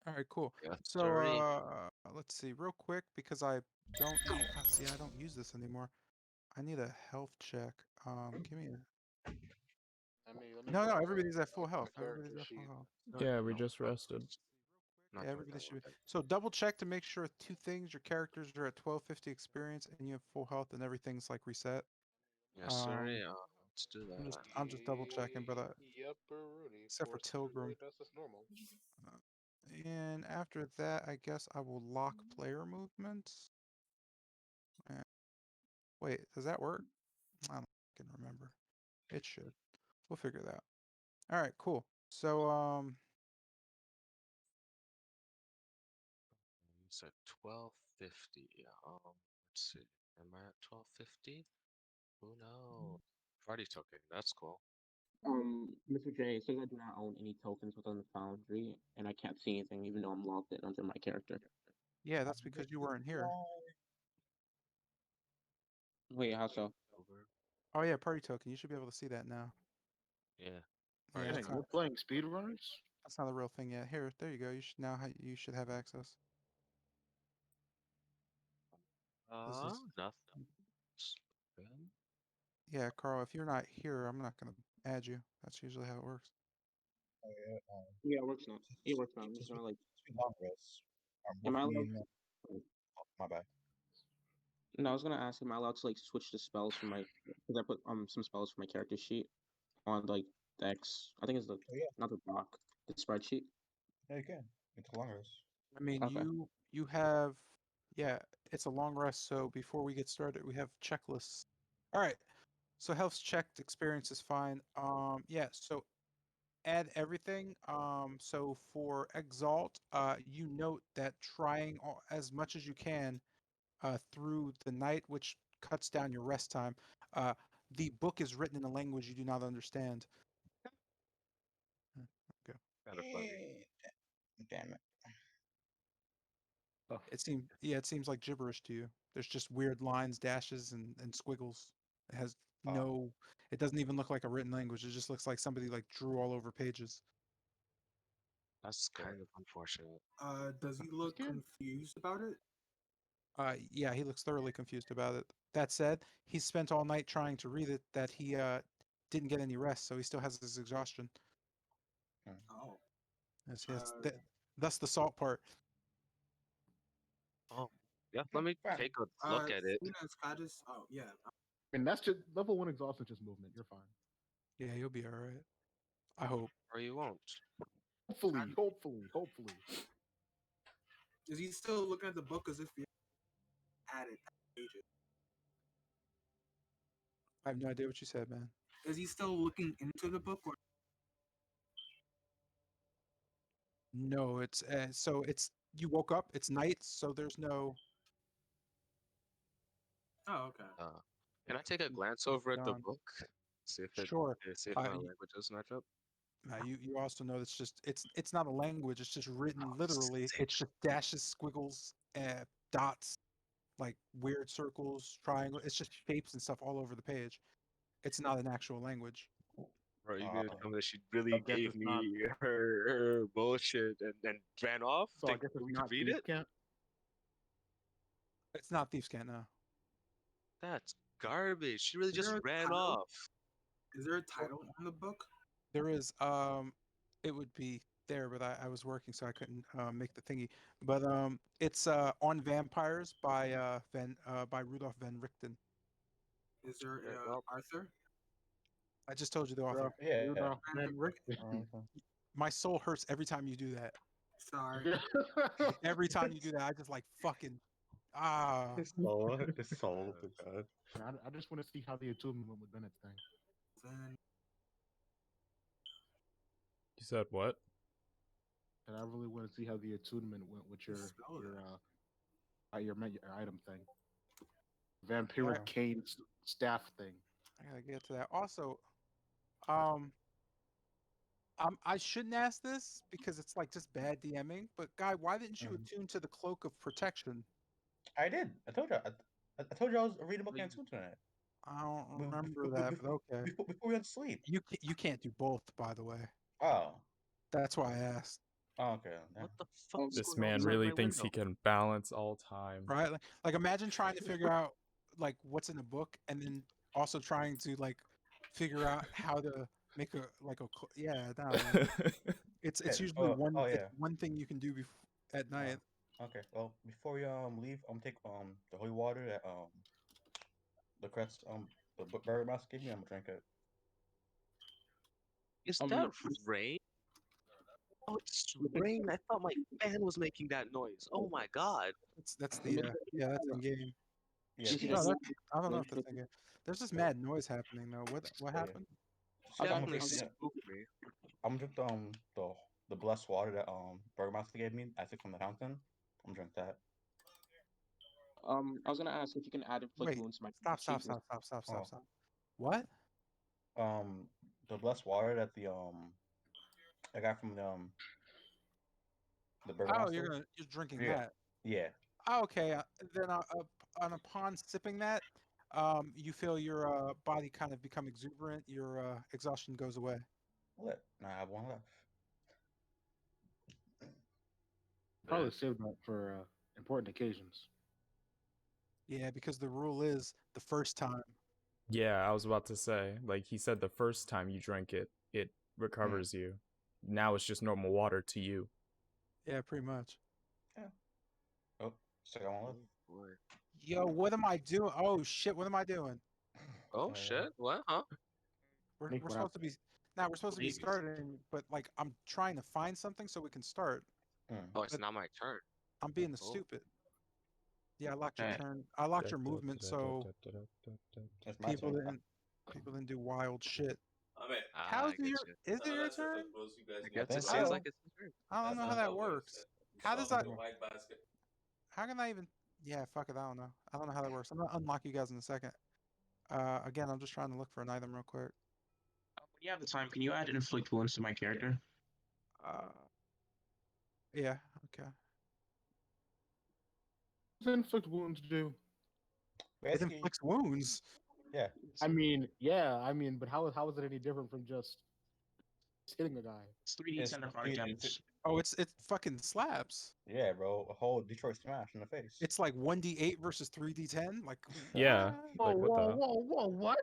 All right, cool. Yes, So sir. let's see, real quick, because I don't use. See, I don't use this anymore. I need a health check. Give me a. Let me No, pull no, up everybody's at my, full health. my Everybody's character at full sheet. health. Yeah, we No, just rested. not Yeah, doing everybody that should one be. then. So double check to make sure two things: your characters are at 1250 experience, and you have full health, and everything's like reset. Yes, sir. Um, Yeah, let's do that. I'm just double checking, but Yep, Rudy. except for 400 Tilgrim. weight, that's normal. Uh, and after that, I guess I will lock player movements. Uh, wait, does that work? I don't can remember. It should. We'll figure that out. All right, cool. So You said 1250. Let's see. Am I at 1250? Who knows? Party token. That's cool. Mr. J, it says I do not own any tokens within the Foundry, and I can't see anything even though I'm logged in under my character. yeah, that's because you weren't here. Wait, how so? Over. Oh yeah, party token. You should be able to see that now. Yeah. Yeah, Party Dang, that's token. not we're playing speedrunners? that's not a real thing yet. Here, there you go. You should now you should have access. This is Nothing. Good. yeah, Carl. If you're not here, I'm not gonna add you. That's usually how it works. Oh, yeah, Yeah, it works now. It works now. I'm just since we, gonna like, since we long rest, are am both I of allowed? you? Oh, my bad. No, I was gonna ask, am I allowed to like switch the spells from my? Because I put some spells from my character sheet on like the X. I think it's the Oh yeah, not the doc, the spreadsheet. yeah, you can. It's a long rest. I mean, Okay. you have yeah. It's a long rest, so before we get started, we have checklists. All right. So health's checked, experience is fine. Yeah. So add everything. So for Exalt, you note that trying as much as you can through the night, which cuts down your rest time. Uh, the book is written in a language you do not understand. Okay. Kind of funny. Damn it. Oh, Yeah, it seems like gibberish to you. There's just weird lines, dashes, and squiggles. It has Uh, no. It doesn't even look like a written language. It just looks like somebody like drew all over pages. That's kind of unfortunate. Does he look scared. confused about it? Yeah, he looks thoroughly confused about it. That said, he spent all night trying to read it. That he didn't get any rest, so he still has his exhaustion. Oh. Yes, Uh, thus the salt part. Oh, yeah. Let me fine. take a look at it. Funa's status. Oh yeah. And that's just level 1 exhaustion, just movement. You're fine. Yeah, you'll be all right. I hope. Or you won't. Hopefully. Is he still looking at the book as if he added pages? I have no idea what you said, man. Is he still looking into the book, or No, it's so it's you woke up. It's night, so there's no. oh okay. Can I take a glance It's over at the done. book? See if it Sure. see if my languages match up. You also know it's not a language. It's just written Oh, literally. It's just dashes, squiggles, dots, like weird circles, triangle. It's just shapes and stuff all over the page. It's not an actual language. Bro, you Uh, gonna tell me that she really I guess gave it's not. me her bullshit and then ran off? So I Think guess it's we could not read Thief it? Camp. It's not Thieves' Cant now. That's garbage. She really Is just there a ran title? off. Is there a title on the book? There is it would be there, but I was working, so I couldn't make the thingy. But it's on vampires by Rudolf van Richten. Is there Okay, well, Arthur? I just told you the author. Rudolph, yeah. Rudolph Van Van Richten. Richten. My soul hurts every time you do that. Sorry. Every time you do that, I just like fucking His soul. uh, God. I just want to see how the attunement went with Bennett's thing. Van. Oh, You said what? And I really want to see how the attunement went with your Spell your that. your item thing. Vampiric Yeah. cane staff thing. I gotta get to that. Also, um, I shouldn't ask this because it's like just bad DMing. But guy, why didn't you attune to the cloak of protection? I did. I told you. I told you I was reading a book and tune tonight. I don't remember that, but okay. Before we went to sleep. You can't do both, by the way. Oh. That's why I asked. Oh, okay. Yeah. What the fuck is This This going on man outside really my thinks he window? can balance all time. Right? Like imagine trying to figure out like what's in a book and then also trying to like figure out how to make a like a yeah, no, man. It's Yeah. usually Oh it's yeah. one thing you can do at night. Okay. Well, before we leave, I'm gonna take the holy water that the crets the burger mouse gave me. I'm gonna drink it. Is Um, that rain? Oh, it's rain. I thought my fan was making that noise. Oh my god. That's I'm the looking yeah, that's in game. Yeah. This is No, a that good I don't know if like, that's in game. There's just mad noise happening though. What Yeah. happened? So I'm gonna Definitely drink spooked me. I'm gonna drink the blessed water that burger mouse gave me. I took from the fountain. I'm gonna drink that. I was gonna ask if you can add inflict Wait, wounds to my stop, sheet. Oh. stop. What? The blessed water that I got from the burger Oh, master. you're drinking Yeah. that. Yeah. Oh, okay. Then upon sipping that, you feel your body kind of become exuberant. Your exhaustion goes away. Lit. Now I have one left. Probably save that for important occasions. Yeah, because the rule is the first time. Yeah, I was about to say. Like he said, the first time you drink it, it recovers you. Now it's just normal water to you. Yeah, pretty much. Oh, second one Oh left. boy. Yo, what am I doing? Oh shit, what am I doing? Oh shit. What? Huh? We're Nick, we're what supposed to be now we're supposed to be Please. starting, but like I'm trying to find something so we can start. Oh, it's But not my turn. I'm being the Oh. stupid. Yeah, I locked your Okay. turn. I locked your movement so It's my people turn. didn't do wild shit. Ah, How's I get your you. is it your turn? I guess think it seems so. like it's his turn. I don't know how that works. How does that? Mhm. How can I even? Yeah, fuck it. I don't know. I don't know how that works. I'm gonna unlock you guys in a second. Again, I'm just trying to look for an item real quick. When you have the time, can you add inflict wounds to my character? Uh, yeah. Okay. What does inflict wounds do? It Basically, inflicts wounds. yeah. I mean, yeah, but how is it any different from just hitting a guy? It's 3d10 It's necrotic it's- damage. Oh, it fucking slaps. Yeah, bro. A whole Detroit smash in the face. It's like 1d8 versus 3d10. Like Yeah, what? like what the hell? whoa, what?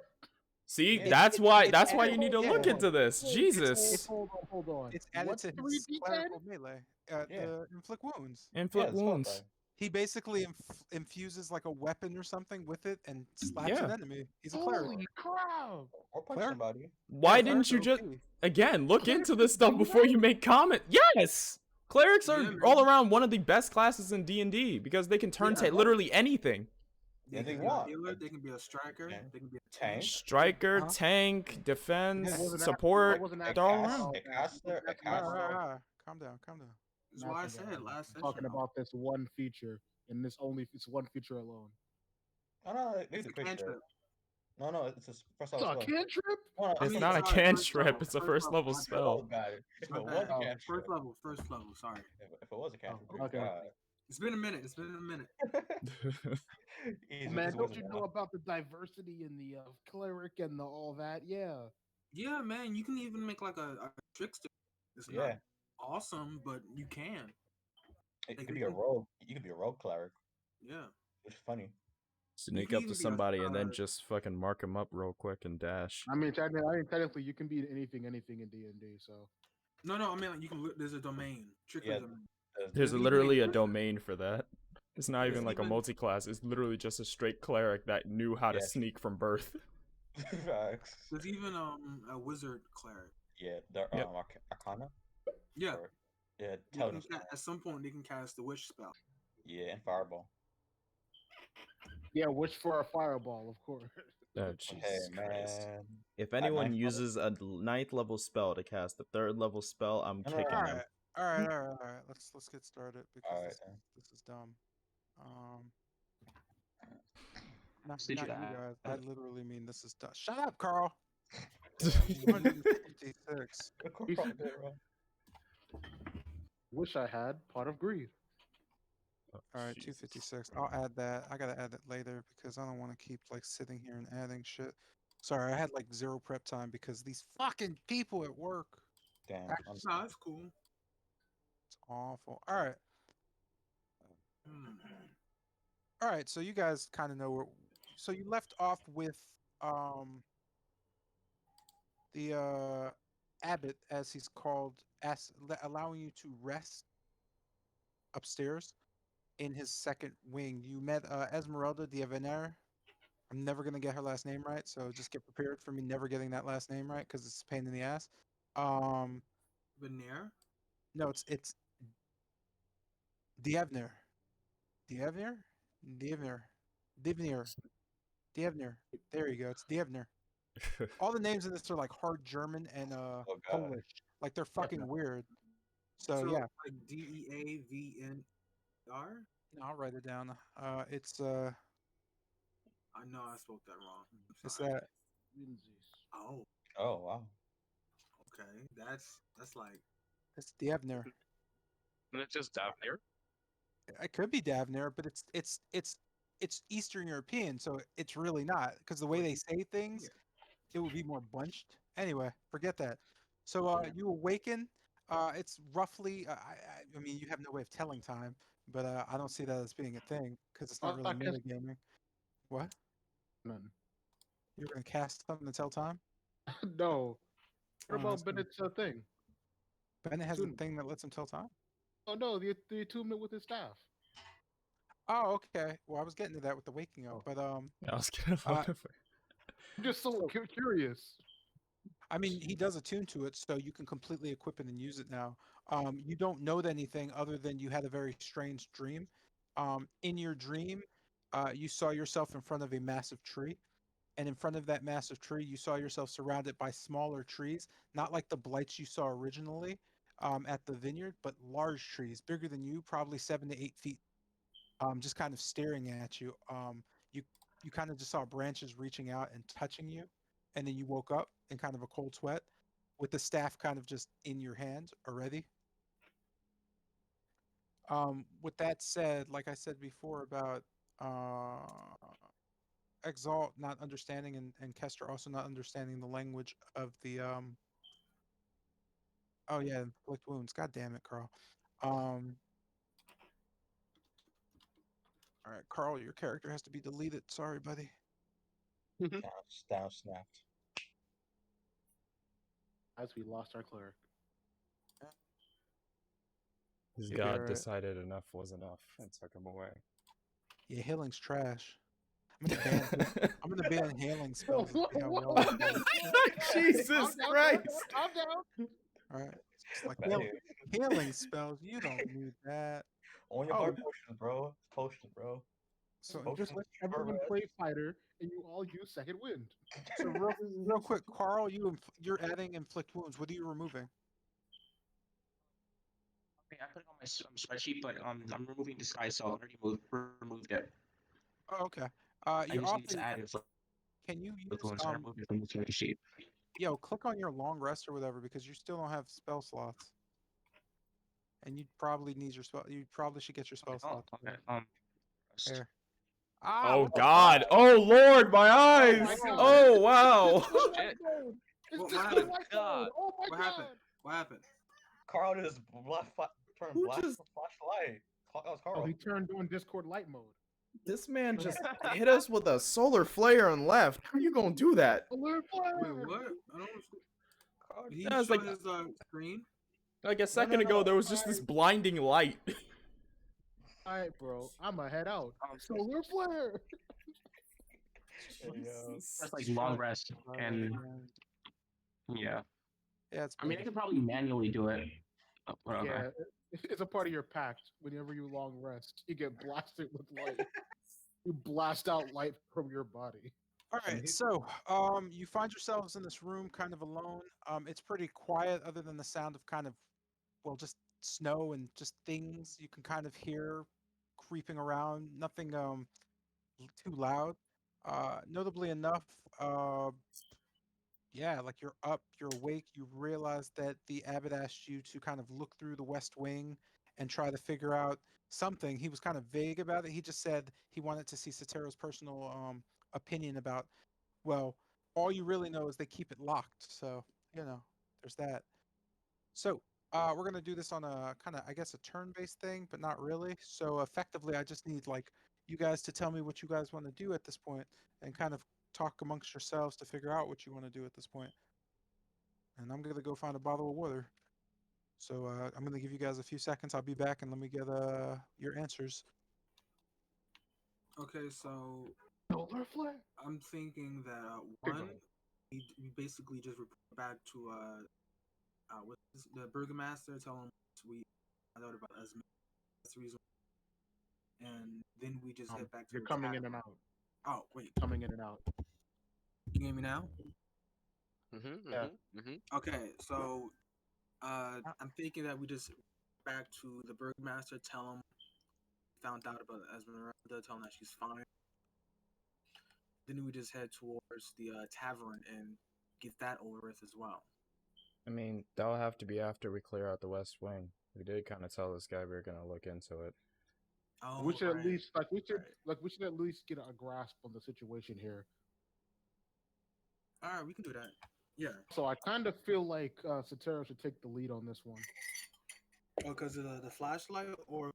See, Yeah. that's why it's you added- need to yeah. look into this. It's- Jesus. Hold on. It's added What's to his 3d10? clerical melee. Yeah. The inflict wounds. Inflict the spell wounds. side. He basically infuses like a weapon or something with it and slaps an Yeah. enemy. He's a cleric. Holy crap! Or punch Cleric? somebody. Why Yeah, didn't you clerics just are OP. again look Clerics into this can stuff do before that? you make comment? Yes. Clerics are Yeah, man. all around one of the best classes in D&D because they can turn Yeah. to literally anything. They Anything can you be a want. healer. They can be a striker. Yeah. They can be a Tank. tank. Striker, Uh-huh. tank, defense, Yeah. I wasn't support, I wasn't A asking they're all about around. all a that. caster, a I'm caster. Calm down. That's why I asking, said last I'm session. talking about this one feature, and it's one feature alone. No, they It's do a quick shit. cantrip. No, it's just first It's level a spell. cantrip? No, It's first not a level. sorry, cantrip, it's a first level my bad. spell. Oh god. If My it was bad. a cantrip. First level. Sorry. If it was a cantrip, Oh, okay. God. It's been a minute. Easy, Man, just don't wizard you now. know about the diversity in the cleric and the all that? Yeah. Yeah, man. You can even make like a trickster. It's Yeah. not awesome, but you can. You Like, could we be a can- rogue. You could be a rogue cleric. Yeah. Which is funny. Sneak can up even to be a, somebody and then uh, just fucking mark them up real quick and dash. I mean, technically, you can be anything in D&D. So No. I mean, like, you can. There's a domain. Trickster Yeah. domain. There's even literally a a- domain for that. It's not There's even like a even- multi-class. It's literally just a straight cleric that knew how to Yeah. sneak from birth. Facts. There's even a wizard cleric. Yeah, the Yep. Arcana. Yeah. Or, yeah, They can intelligence. at some point they can cast the witch spell. Yeah, and fireball. yeah, wish for a fireball, of course. Oh, Hey Jesus Christ. man. If At anyone ninth level? uses a 9th level spell to cast a 3rd level spell, I'm No, no, kicking All them. right. Let's get started because Alright, this is dumb. Not Did you you guys. add- I literally mean this is dumb. Shut up, Carl. 256. Wish I had Pot of Greed. All right, 256. I'll add that. I gotta add that later because I don't want to keep like sitting here and adding shit. Sorry, I had like 0 prep time because these fucking people at work. Damn. No, that's cool. Awful. All right. Hmm. All right. So you guys kind of know where. So you left off with um the abbot, as he's called, allowing you to rest upstairs in his second wing. You met Esmeralda de Vener. I'm never gonna get her last name right, so just get prepared for me never getting that last name right because it's a pain in the ass. Um, Veneer? no, it's Dievner, Dievner, Dievner, Divnir, Dievner. There you go. It's Dievner. All the names in this are like hard German and Oh god. Polish. Like they're fucking weird. So So yeah, like Deavnr? no, I'll write it down. It's I know I spoke that wrong. I'm it's sorry. that Oh, Oh wow. okay. That's like it's Dievner. And it's just down here. It could be Davner, but it's Eastern European, so it's really not because the way they say things, it would be more bunched. Anyway, forget that. So you awaken. It's roughly. I mean, you have no way of telling time, but I don't see that as being a thing because it's not Oh, really I guess metagaming. What? none. You're gonna cast something to tell time? No. What Oh, that's about Bennett's thing? Bennett has a Attunement. thing that lets him tell time. Oh no, the attunement with his staff. Oh, okay. Well, I was getting to that with the waking up, Oh. but I was gonna uh, look for. I'm just so So- curious. I mean, he does attune to it, so you can completely equip it and use it now. You don't know anything other than you had a very strange dream. In your dream, you saw yourself in front of a massive tree, and in front of that massive tree, you saw yourself surrounded by smaller trees, not like the blights you saw originally at the vineyard, but large trees, bigger than you, probably 7 to 8 feet, just kind of staring at you. You you kind of just saw branches reaching out and touching you, and then you woke up in kind of a cold sweat, with the staff kind of just in your hand already. With that said, like I said before about Exalt not understanding and Kester also not understanding the language of the oh yeah, inflict wounds. God damn it, Carl. Um, all right, Carl, your character has to be deleted. Sorry, buddy. Down snapped. As we lost our cleric. His You'll be god alright. decided enough was enough and took him away. Yeah, healing's trash. I'm gonna ban healing spells and Whoa, see how whoa, well it whoa, goes. Jesus Calm down, Christ! calm down. All right, it's like Hey, healing spells. You don't need that. on your Oh, hard potions, bro. It's potions, bro. so Potions Just let for everyone rest. play fighter, and you all use second wind. so real quick, Carl, you're adding inflict wounds. What are you removing? Okay, I put it on my spreadsheet, but I'm removing disguise, so I already removed it. Oh, okay. I You're just need also. to add inflict Can you use wounds. I removed it from the spreadsheet. yo, click on your long rest or whatever because you still don't have spell slots, and you probably need your spell. You probably should get your spell Oh, slots. okay. Rest. Here. Ah, Oh what the God! fuck? Oh Lord, my eyes! my God. Oh wow! Discord Shit. light mode! It's What Discord happened? light God. mode! Oh my What god! happened? What happened? Carl just turned Who black just- flashlight. That was Oh, Carl. he turned on Discord light mode. This man just hit us with a solar flare on left. How you gonna do that? Alert Wait, fire! what? I don't understand. Carl Did he Yeah, it's show like- his screen? Like a No, second no, ago, no. there was just this blinding light. Alright, bro. I'ma head out. Um, Solar flare! Hey, yo. That's like long rest, and yeah. Yeah, it's. I mean, I better. could probably manually do it. Whatever. Yeah, it's a part of your pact. Whenever you long rest, you get blasted with light. You blast out light from your body. All right, so you find yourselves in this room, kind of alone. It's pretty quiet, other than the sound of kind of, well, just snow and just things you can kind of hear creeping around. Nothing too loud. Notably enough, yeah, like you're up, you're awake. You realize that the abbot asked you to kind of look through the West Wing and try to figure out something. He was kind of vague about it. He just said he wanted to see Sotero's personal opinion about. Well, all you really know is they keep it locked. So there's that. So we're gonna do this on a kind of, I guess, a turn-based thing, but not really. So effectively, I just need like you guys to tell me what you guys want to do at this point, and kind of talk amongst yourselves to figure out what you want to do at this point. And I'm gonna go find a bottle of water. So I'm gonna give you guys a few seconds. I'll be back, and let me get your answers. Okay, so Solar flare. I'm thinking that Keep one, going. we basically just report back to with the burgomaster, tell him we found out about Esme. That's the reason, and then we just head back to You're the coming in tavern. and out. Oh wait, Coming in and out. can you hear me now? Yeah. Okay, so I'm thinking that we just back to the burgomaster, tell him we found out about Esmeralda, tell him that she's fine. Then we just head towards the tavern and get that over with as well. I mean, that'll have to be after we clear out the West Wing. We did kind of tell this guy we were gonna look into it. Oh, We should right. at least Right. we should at least get a grasp on the situation here. All right, we can do that. Yeah. So I kind of feel like Satero should take the lead on this one. Oh, because of the flashlight, or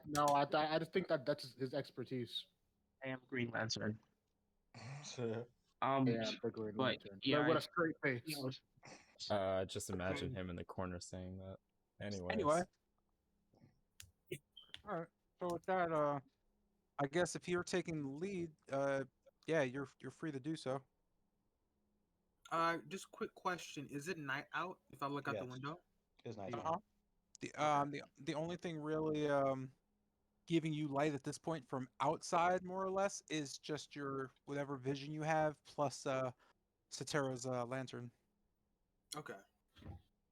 No, I just think that that's his expertise. I am Green Lantern. So, Yeah, the Green but Lantern. yeah, With a straight face. you know, Just imagine him in the corner saying that. Anyways, Anyway. All right. So with that, I guess if you're taking the lead, yeah, you're free to do so. just quick question: is it night out if I look out the yes, window? it's nice. Uh-huh. The Okay. the only thing really giving you light at this point from outside, more or less, is just your whatever vision you have plus Satero's lantern. Okay.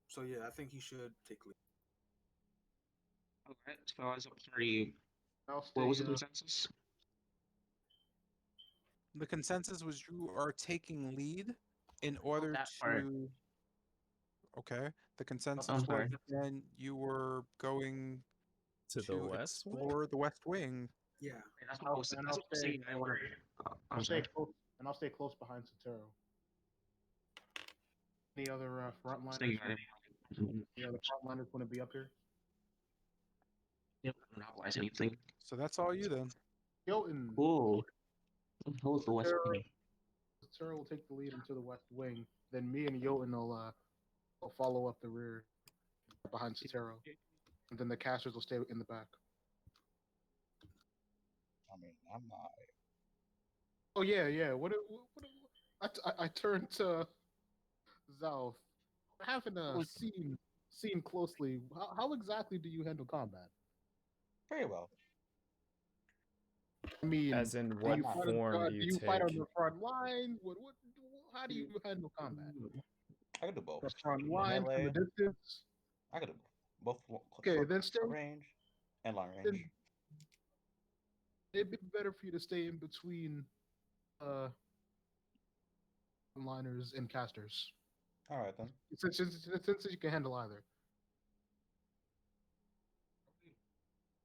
So yeah, I think he should take lead. alright, so as a party, I'll what stay. was the consensus? The consensus was you are taking lead in order that part. to. Okay. The consensus I'm was sorry. then you were going to the to West Wing? explore the West Wing. Yeah. That's what I was And that's I'll what I was stay. saying. I wanna. I'm I'll sorry. stay close. And I'll stay close behind Satero. Any other frontliners? Saying that. Any other frontliners want to be up here? Yep, monopolize anything. So that's all you then. Jotun. Cool. Hold the West Sarah- Wing. Satero will take the lead into the West Wing. Then me and Jotun will follow up the rear behind Satero. And then the casters will stay in the back. I mean, I'm not. Oh yeah. I turned to Zalf. Having seen closely. How exactly do you handle combat? Very well. I mean, As in, do what you fight, form do do you you fight on take? the front line? How do you handle combat? I can do both. The front line from Melee. the distance. I can do both. Okay, Short then stay. range and long Then range. it'd be better for you to stay in between liners and casters. All right then. Since you can handle either.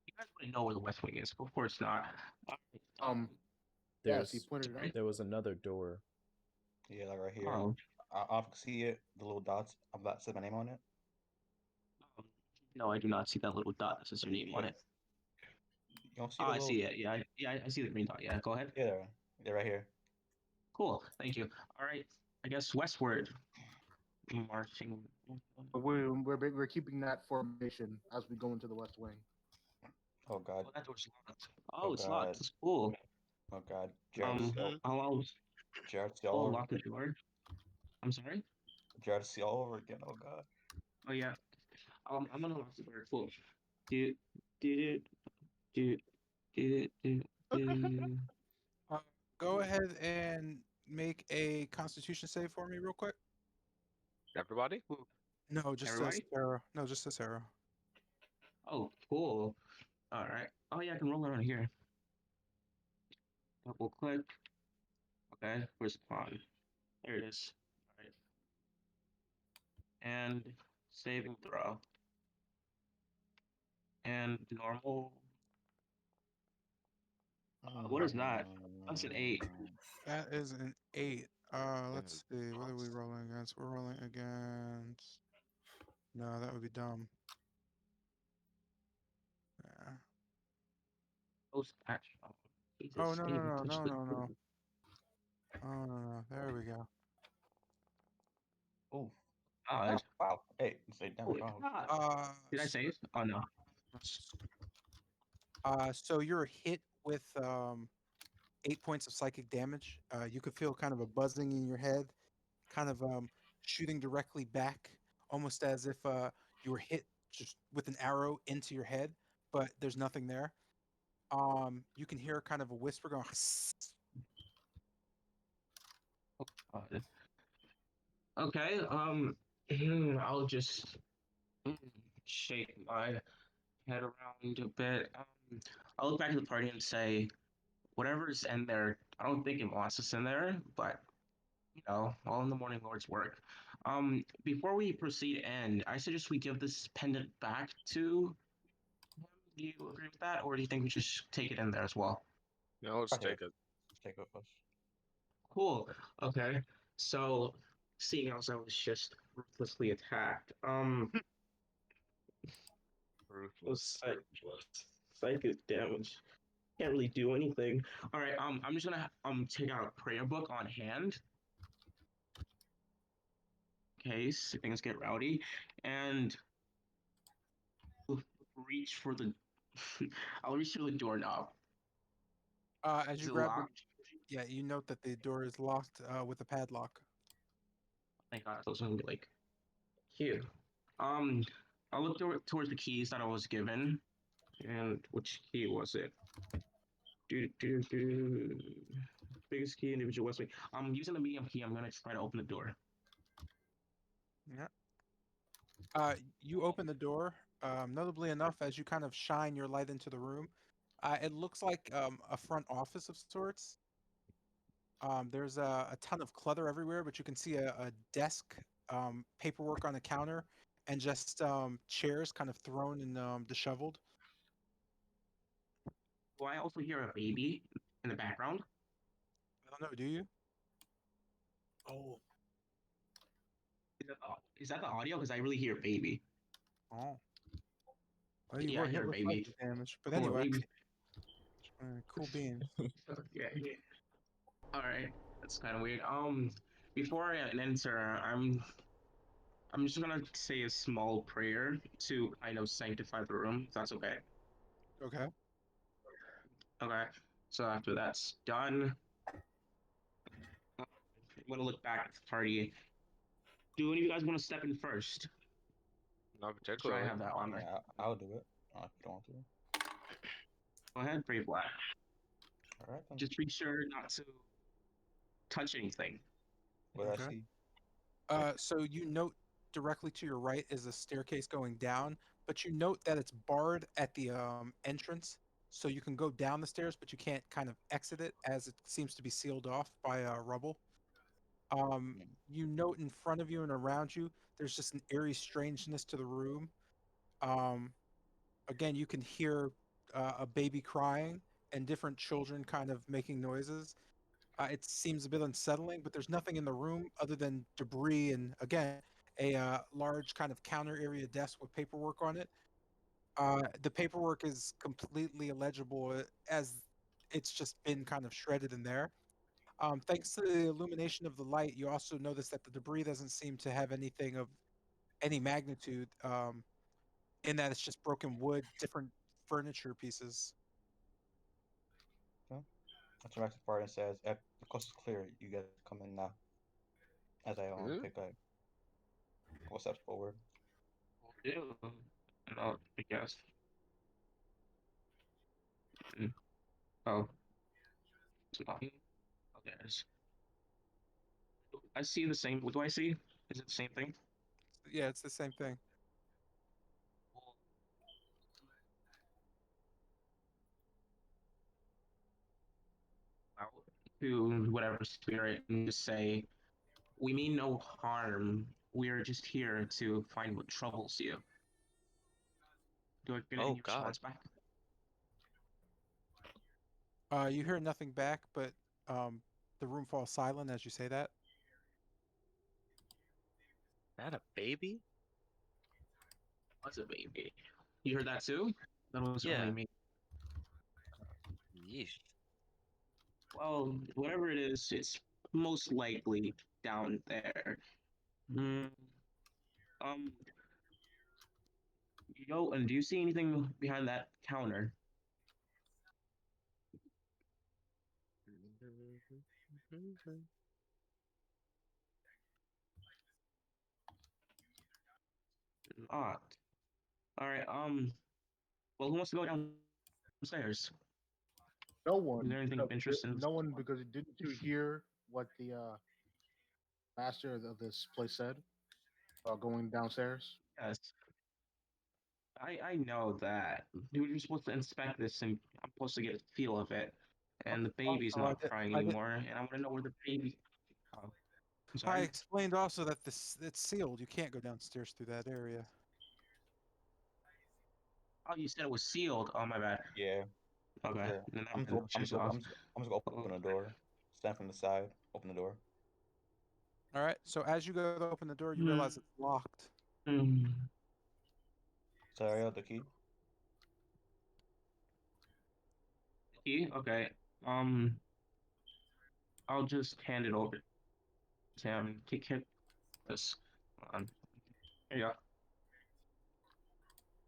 You guys wouldn't know where the West Wing is. Of course not. Yes, he There's pointed it out. there was another door. Yeah, like right here. Oh, I can see it. The little dots. I'm about to say my name on it. no, I do not see that little dot that says your name on it. You don't see Oh, the I little. see it. Yeah, I see the green dot. Yeah, go ahead. Yeah, they're right here. Cool. Thank you. All right. I guess westward. Marching. We're keeping that formation as we go into the West Wing. Oh God. Oh, that door's locked. Oh, Oh, it's God. locked. That's cool. Oh God. Jared, I'll all lock the door. I'm sorry. Jared, see all over again. Oh God. Oh yeah. I'm gonna lock the door. Cool. Do do do do do do. Go ahead and make a Constitution save for me, real quick. Everybody? No, just Everybody? Sarah. No, just Sarah. Oh, cool. All right. Oh yeah, I can roll it on here. Double click. Okay, where's the pawn? There it is. All right. And saving throw. And normal. What is that? That's an 8. That is an 8. Let's see. What are we rolling against? We're rolling against No, that would be dumb. Yeah. Post action. Oh, Jesus, Oh no didn't no even no touch no the no no. food. Oh no no. There we go. Oh, God. wow. Hey, say down. Holy Wow. God. Uh, Did I save? Oh no. so you're hit with 8 points of psychic damage. You could feel kind of a buzzing in your head, kind of shooting directly back, almost as if you were hit just with an arrow into your head, but there's nothing there. You can hear kind of a whisper going. God. Okay. I'll just mm, shake my head around a bit. I'll look back at the party and say, whatever's in there, I don't think it wants us in there, but all in the morning lord's work. Before we proceed in, I suggest we give this pendant back to him. Do you agree with that, or do you think we just take it in there as well? No, let's Right here. take it. Take it with us. Cool. Okay. So, seeing as I was just ruthlessly attacked, those Ruthless. psychic damage can't really do anything. All right. I'm just gonna take out a prayer book on hand in case things get rowdy, and reach for the. I'll reach for the doorknob. As Is you it grab the, locked? yeah, you note that the door is locked with a padlock. Thank God, I was gonna be like, cute. Um, I looked towards the keys that I was given, and which key was it? Do. Biggest key, individual west wing. I'm using the medium key. I'm gonna try to open the door. Yeah. You open the door. Notably enough, as you kind of shine your light into the room, it looks like a front office of sorts. There's a ton of clutter everywhere, but you can see a desk, paperwork on a counter, and just chairs kind of thrown and disheveled. Do I also hear a baby in the background? I don't know, do you? Oh, Is that the audio? Because I really hear baby. Oh, well, you Yeah, were I hit hear with baby. psychic damage, but Cool, anyway, baby. cool beans. Yeah. All right, that's kind of weird. Before I enter, I'm just gonna say a small prayer to kind of sanctify the room. If that's okay. Okay. Okay. So after that's done, I'm gonna look back at the party. Do any of you guys want to step in first? Not Should I particularly. have that on there? Yeah, I'll do it. If you don't want to. Go ahead, Brave Black. All right then. Just be sure not to touch anything. What do I Okay. see? So you note directly to your right is a staircase going down, but you note that it's barred at the entrance, so you can go down the stairs, but you can't kind of exit it as it seems to be sealed off by rubble. Um, Mm. you note in front of you and around you, there's just an eerie strangeness to the room. Um, Again, you can hear a baby crying and different children kind of making noises. It seems a bit unsettling, but there's nothing in the room other than debris and, again, a large kind of counter area desk with paperwork on it. The paperwork is completely illegible as it's just been kind of shredded in there. Thanks to the illumination of the light, you also notice that the debris doesn't seem to have anything of any magnitude, in that it's just broken wood, different furniture pieces. So, that's the next part and says, "The coast is clear. You guys come in now." As I Hmm? take a couple steps forward. Yeah. No, I guess. Mm. Oh, it's not. Okay. I see the same. What do I see? Is it the same thing? Yeah, it's the same thing. Out to whatever spirit and just say, we mean no harm. We're just here to find what troubles you. Do I get Oh any God. response back? You hear nothing back, but the room falls silent as you say that. That a baby? was a baby. You heard that too? That wasn't Yeah. really me. Yeesh. Well, whatever it is, it's most likely down there. Mm, um, yo, and do you see anything behind that counter? Not. All right. Well, who wants to go downstairs? No Is one. there anything No, of interest in? no one, because didn't you hear what the master of this place said about going downstairs? Yes, I know that. We were supposed to inspect this, and I'm supposed to get a feel of it. And the baby's Also, not crying I did. anymore, and I want to know where the baby. Oh, I'm I sorry. explained also that this it's sealed. You can't go downstairs through that area. Oh, you said it was sealed. Oh, my bad. Yeah. Okay, Yeah. then I'm I'm just, I'm just just, off. I'm just gonna open the door. Stand from the side. Open the door. All right. So as you go to open the door, you Hmm. realize it's locked. Hmm. Sorry, the key. Key? Okay. I'll just hand it over to him. Take care of this. Hold on. Here you go.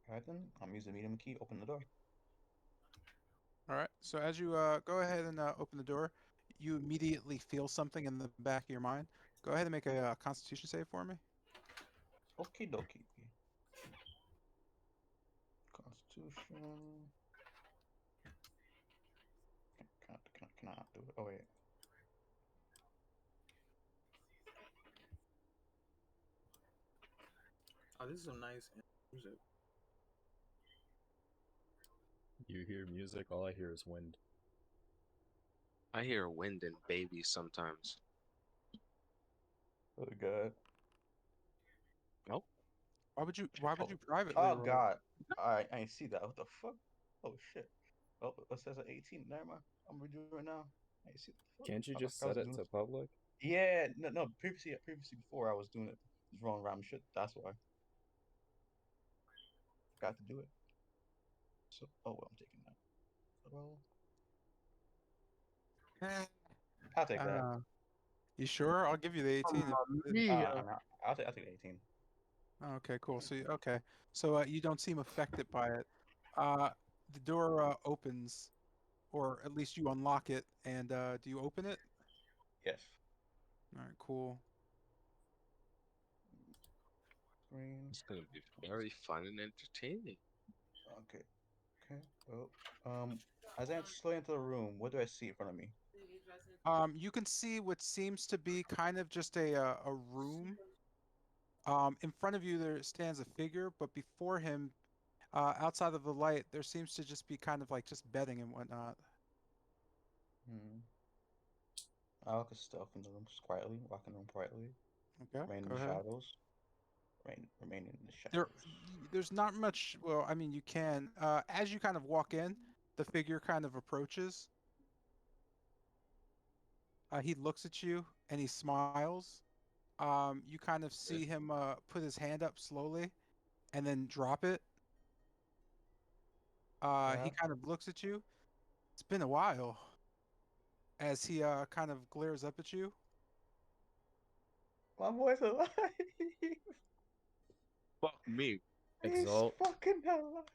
All right then. I'm using the medium key. Open the door. All right. So as you go ahead and open the door, you immediately feel something in the back of your mind. Go ahead and make a Constitution save for me. Okie dokie. Constitution. Can I not do it? Oh wait. Oh, this is some nice music. You hear music, all I hear is wind. I hear wind and babies sometimes. Really good. Nope. Why would Oh, you privately oh roll? God. I ain't see that. What the fuck? Oh shit. Oh, it says an 18. Never mind. I'm redoing it now. I ain't see what the fuck. Can't you I just forgot I was set it doing to this. public? Yeah, no. Previously before I was doing it wrong random shit. That's why. Forgot to do it. So, oh well, I'm taking that. Well, I'll take that. Uh, you sure? I'll give you the 18. Me, I'll take 18. Okay, cool. So okay, so you don't seem affected by it. The door opens, or at least you unlock it, and do you open it? Yes. All right, cool. Screen. It's gonna be very fun and entertaining. Okay. Okay. Well, as I slowly into the room, what do I see in front of me? You can see what seems to be kind of just a room. In front of you there stands a figure, but before him, outside of the light, there seems to just be kind of like just bedding and whatnot. Hmm. I walk a stealth in the room just quietly, walk in the room quietly, Okay, remain in go the ahead. shadows, remain in the There, shadows. there's not much. Well, I mean, you can. As you kind of walk in, the figure kind of approaches. He looks at you and he smiles. You kind of Good. see him put his hand up slowly and then drop it. He Yeah, kind of looks at you. It's been a while. As he kind of glares up at you. my boy's alive. Fuck me. He's Exalt. fucking alive.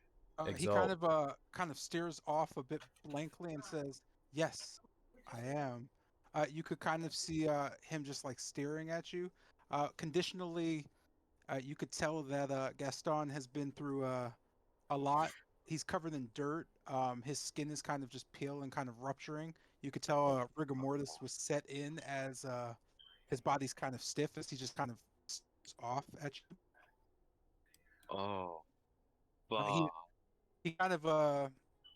He Exalt. kind of stares off a bit blankly and says, "Yes, I am." You could kind of see him just like staring at you. Conditionally, you could tell that Gaston has been through a lot. He's covered in dirt. His skin is kind of just pale and kind of rupturing. You could tell rigor mortis was set in as his body's kind of stiff as he just kind of stares off at you. Oh, Uh, fuck. he he kind of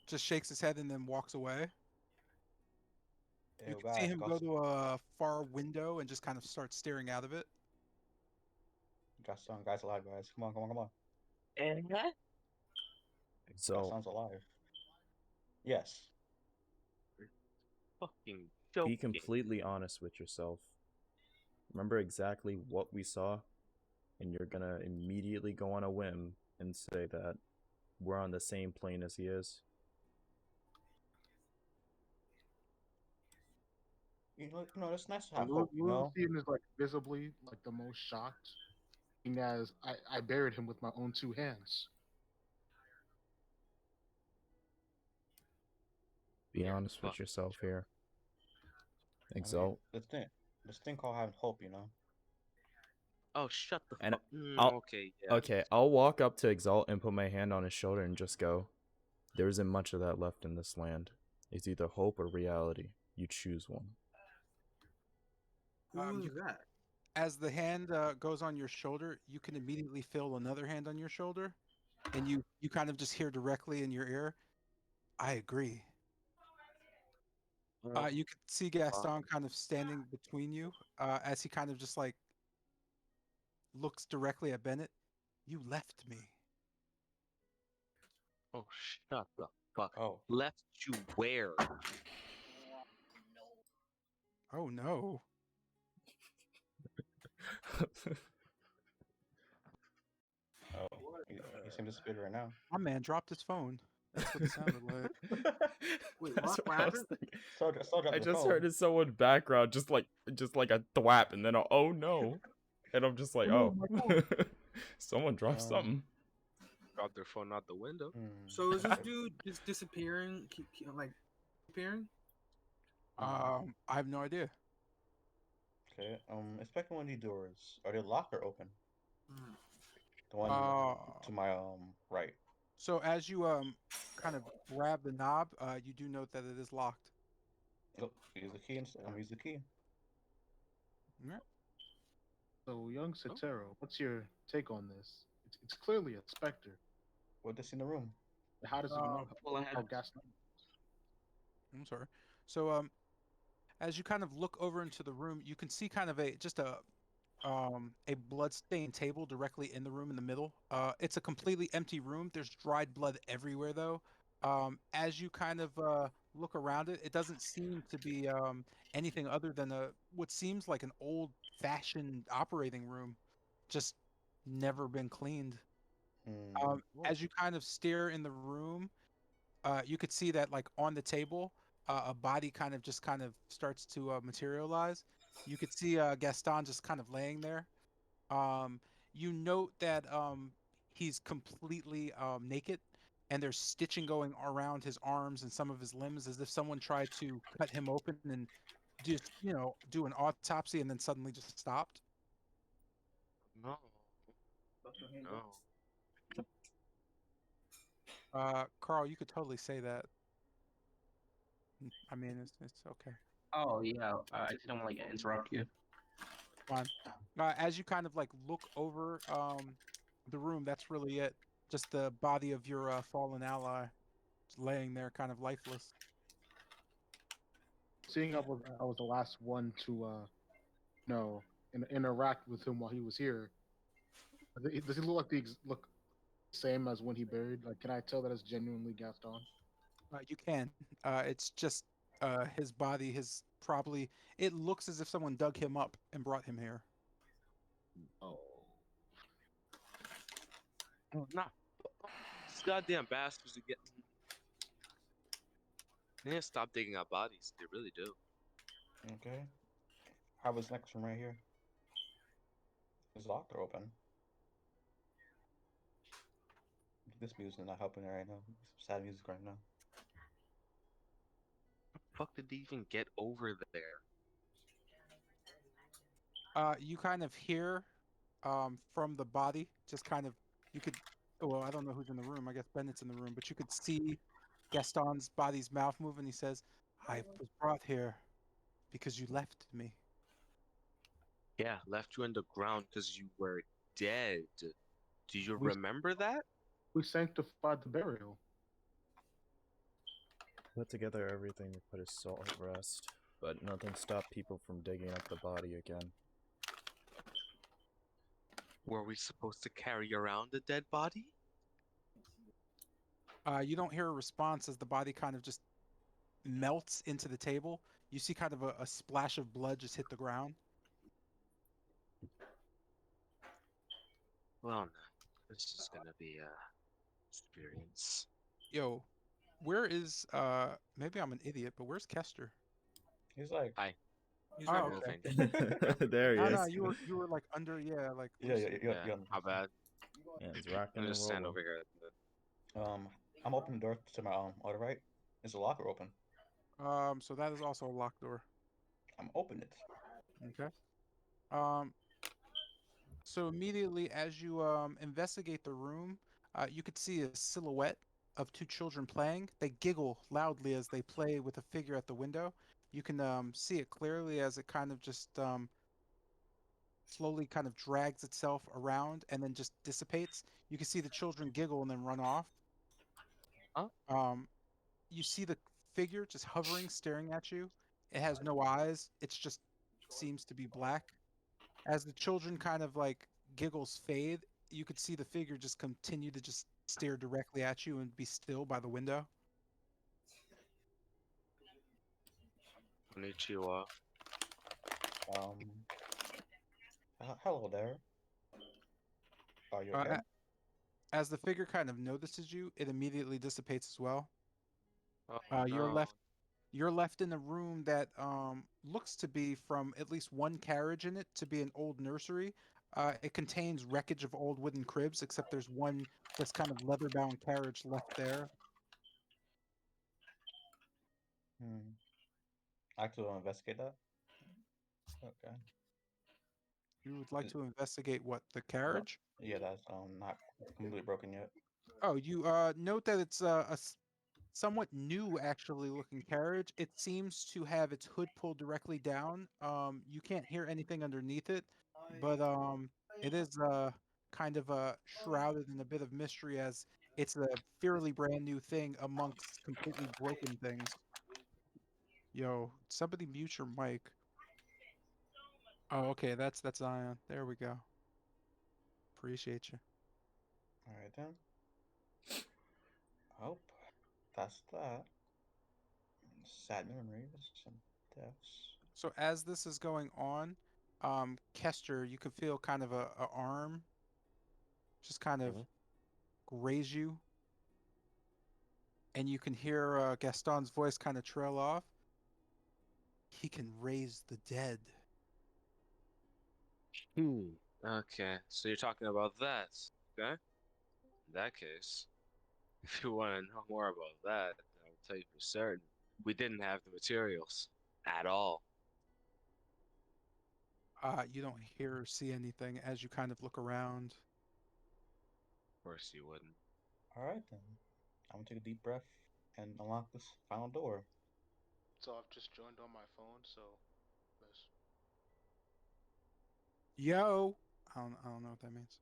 just shakes his head and then walks away. You Hey, can see guys, him go to a far window and just kind of start staring out of it. got some guys alive, guys. Come on, come on, come on. Got Exalt. sounds alive. Yes. Fucking Be joking. completely honest with yourself. Remember exactly what we saw? and you're gonna immediately go on a whim and say that we're on the same plane as he is. It's nice to So have hope. Lucian is like visibly like the most shocked, seeing as I buried him with my own two hands. Be You're honest with fucking yourself joking. here. I mean, Exalt. this thing called having hope. Oh, shut the And fuck. I'll Okay, yeah. okay, I'll walk up to Exalt and put my hand on his shoulder and just go, there isn't much of that left in this land. It's either hope or reality. You choose one. Who's You, that? as the hand goes on your shoulder, you can immediately feel another hand on your shoulder, and you kind of just hear directly in your ear, "I agree." You could see Gaston kind of standing between you, as he kind of just like looks directly at Bennett. You left me. Oh, shut the fuck. Oh, Left you where? Oh no. he seems disappeared right now. My man dropped his phone. That's what it sounded like. Wait, That's what? what What I was happened? thinking. Soldier dropped I his just phone. heard in someone's background just like a thwap and then a oh no. And I'm just like, Oh, oh. my phone. Someone dropped something. Dropped their phone out the window. So is this dude just disappearing? Like disappearing? I have no idea. Okay. Inspecting one of these doors. Are they locked or open? Hmm. The one Uh, to my right. so as you kind of grab the knob, you do note that it is locked. Oh, use the key. I'm use the key. Yeah. So, young Sotero, what's your take on this? It's clearly a specter. What this in the room? How does it know Well, I had how Gaston? I'm sorry. So as you kind of look over into the room, you can see kind of a blood-stained table directly in the room in the middle. It's a completely empty room. There's dried blood everywhere, though. As you kind of look around it, it doesn't seem to be anything other than what seems like an old-fashioned operating room, just never been cleaned. As you kind of stare in the room, you could see that like on the table, a body kind of starts to materialize. You could see Gaston just kind of laying there. Um, you note that he's completely naked, and there's stitching going around his arms and some of his limbs, as if someone tried to cut him open and just do an autopsy and then suddenly just stopped. No. No. Carl, you could totally say that. I mean, it's okay. Oh yeah, I didn't want to interrupt you. Fine. As you kind of like look over the room, that's really it. Just the body of your fallen ally, just laying there, kind of lifeless. Seeing I was the last one to interact with him while he was here. Does he look like look the same as when he buried? Like, can I tell that it's genuinely Gaston? You can. It's just his body. His probably. It looks as if someone dug him up and brought him here. Oh, Oh, nah. These goddamn bastards are getting. They need to stop digging up bodies. They really do. Okay. How was next room right here? Is locked or open? This music is not helping right now. Sad music right now. Fuck did they even get over there? You kind of hear from the body, just kind of. You could. Well, I don't know who's in the room. I guess Bennett's in the room, but you could see Gaston's body's mouth move, and he says, "I was brought here because you left me." Yeah, left you in the ground because you were dead. Do you we remember that? we sanctified the burial. Put together everything to put his soul at rest, but nothing stopped people from digging up the body again. Were we supposed to carry around a dead body? You don't hear a response as the body kind of just melts into the table. You see kind of a splash of blood just hit the ground. Well, no. This is gonna be a experience. Yo, where is maybe I'm an idiot, but where's Kester? He's like, Hi. He's right Oh, I'm okay. moving. There he No, no, is. you were like under, yeah, like yeah, yeah, loose. yeah, Yeah. yeah. How bad? Yeah, it's Let rocking me and just stand rolling. over here. I'm opening the door to my on the right. Is the locker open? So that is also a locked door. I'm opening it. Okay. Um, so immediately as you investigate the room, you could see a silhouette of two children playing. They giggle loudly as they play with a figure at the window. You can see it clearly as it kind of just slowly kind of drags itself around and then just dissipates. You can see the children giggle and then run off. Huh? Um, you see the figure just hovering, staring at you. It has no eyes. It's just seems to be black. As the children kind of like giggles fade, you could see the figure just continue to just stare directly at you and be still by the window. Konnichiwa. Um, hello there. Are you Uh, okay? a- as the figure kind of notices you, it immediately dissipates as well. Oh You're no. left in a room that looks to be from at least one carriage in it to be an old nursery. It contains wreckage of old wooden cribs, except there's one that's kind of leather-bound carriage left there. Hmm. I have to investigate that. Okay. You would like Is- to investigate what the No. carriage? Yeah, that's not completely broken yet. Oh, you note that it's somewhat new actually looking carriage. It seems to have its hood pulled directly down. You can't hear anything underneath it, but it is kind of shrouded in a bit of mystery as it's a fairly brand new thing amongst completely broken things. Yo, somebody mute your mic. Oh, okay, that's Zion. There we go. Appreciate you. All right then. Oh, that's that. Sad memories and deaths. So as this is going on, Kester, you can feel kind of a arm just kind of Mhm. graze you, and you can hear Gaston's voice kind of trail off. He can raise the dead. Hmm. Okay. So you're talking about that. Okay. In that case, if you want to know more about that, I'll tell you for certain. We didn't have the materials at all. You don't hear or see anything as you kind of look around. Of course you wouldn't. All right then. I'm gonna take a deep breath and unlock this final door. So I've just joined on my phone, so this Yo, I don't know what that means.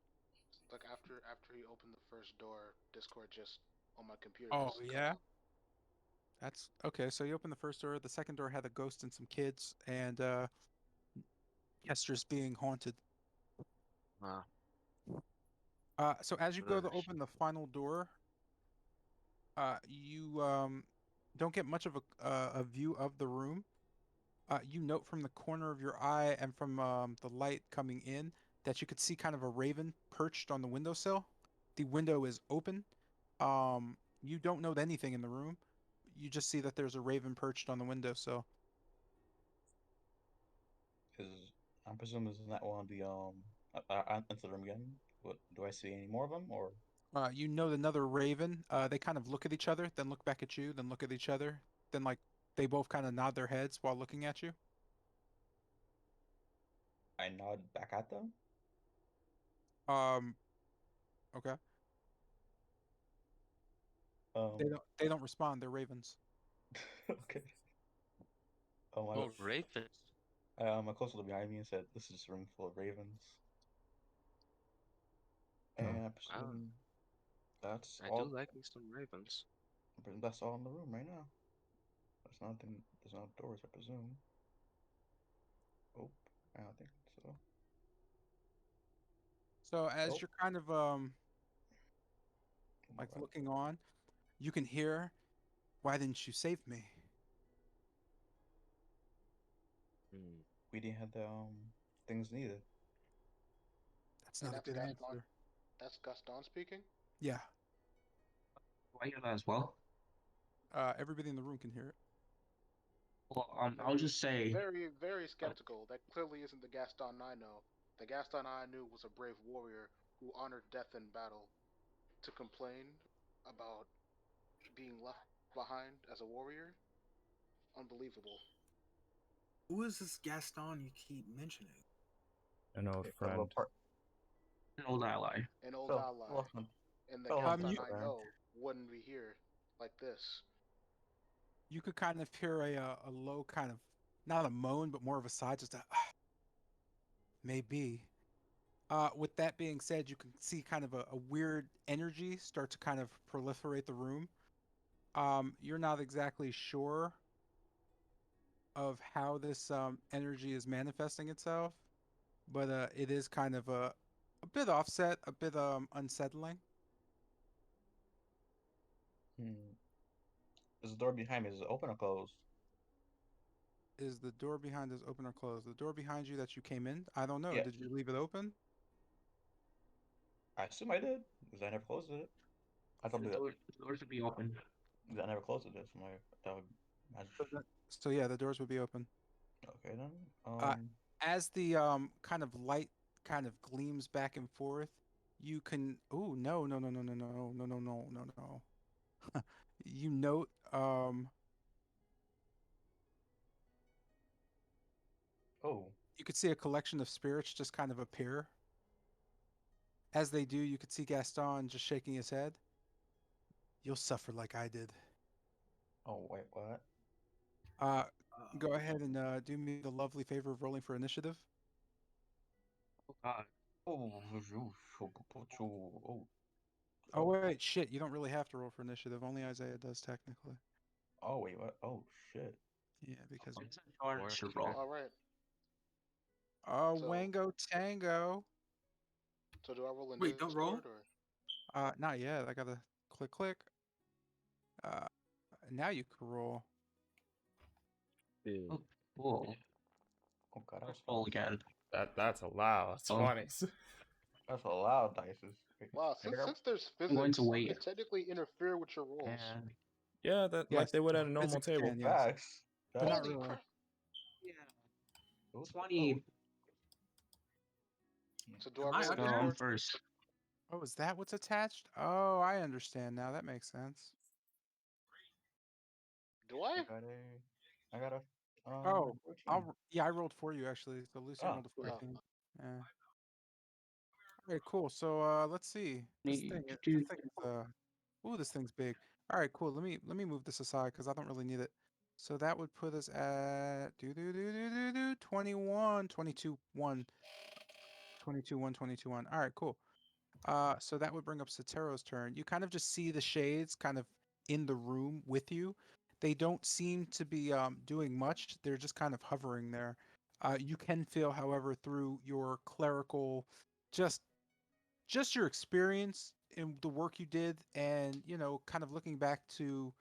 like after he opened the first door, Discord just on my computer Oh just cut yeah, out. that's okay. So you open the first door. The second door had a ghost and some kids, and Kester's being haunted. Uh, So as you go to uh, open the final door, you don't get much of a view of the room. You note from the corner of your eye and from the light coming in that you could see kind of a raven perched on the windowsill. The window is open. You don't note anything in the room. You just see that there's a raven perched on the windowsill. Is I'm presuming isn't that one of the into the room again? What do I see any more of them or You note another raven. They kind of look at each other, then look back at you, then look at each other, then like they both kind of nod their heads while looking at you. I nod back at them? Um, okay. Um, They don't respond. They're ravens. okay. oh, ravens. I closed the behind me and said, "This is a room full of ravens." Oh. And I Wow. presume that's I do all. like me some ravens. I presume that's all in the room right now. There's nothing. There's no doors. I presume. Oh, I don't think so. So as Oh, you're kind of oh my like God. looking on, you can hear, "Why didn't you save me?" We didn't have the things needed. That's Hey, not a that's good Gaston. answer. That's Gaston speaking. Yeah. Do I hear that as well? Everybody in the room can hear it. Well, I'll Very, just say, very skeptical. That clearly isn't the Gaston I know. The Gaston I knew was a brave warrior who honored death in battle. To complain about being left behind as a warrior, unbelievable. Who is this Gaston you keep mentioning? An old A little friend. part. an old ally. An old Fell, ally. fell off my, And the fell off Gaston my You I band. know wouldn't be here like this. you could kind of hear a low kind of, not a moan, but more of a sigh, just a maybe. With that being said, you can see kind of a weird energy start to kind of proliferate the room. You're not exactly sure of how this energy is manifesting itself, but it is kind of a bit offset, a bit unsettling. Hmm. Is the door behind me? Is it open or closed? Is the door behind us open or closed? The door behind you that you came in? I don't know. Yeah. Did you leave it open? I assume I did, because I never closed it. I thought The door should be open. I never closed it. That's my that would. So yeah, the doors would be open. Okay then. Uh, as the kind of light kind of gleams back and forth, you can. Oh no no no no no no no no no no no. You note Oh. you could see a collection of spirits just kind of appear. As they do, you could see Gaston just shaking his head. You'll suffer like I did. Oh wait, what? Uh, go Uh, ahead and do me the lovely favor of rolling for initiative. Oh God. Oh, oh, Oh 12. wait, shit! You don't really have to roll for initiative. Only Isaiah does technically. Oh wait, what? Oh shit. Yeah, because It's a Jordan Or should roll. All right. So, Wango Tango. so do I roll in wait, don't roll. Discord or? Not yet. I gotta click. Uh, now you can roll. Oh, cool. Oh god, that was Roll fast. again. That's allowed. That's Oh, funny. That's a loud dices. Wait, Wow, I since got since there's I'm going to physics, you wait. can technically interfere with your rolls. And Yeah, that like Yes, they would at a normal physics table. can, yes, facts. but not Facts. Holy really. crap! yeah, What the- 20. So do I Am I roll Let's in up go. there? I'm Discord? first. Oh, is that what's attached? Oh, I understand now. That makes sense. Do I? I got a Oh, 14. yeah, I rolled for you actually. So Lucian Ah, rolled a sweet. 14. Yeah. All right, cool. So let's see. This thing is ooh, this thing's big. All right, cool. Let me move this aside because I don't really need it. So that would put us at 21, 22, 1, 22, 1, 22, 1. All right, cool. So that would bring up Sotero's turn. You kind of just see the shades kind of in the room with you. They don't seem to be doing much. They're just kind of hovering there. You can feel, however, through your clerical, just just your experience in the work you did, and kind of looking back to,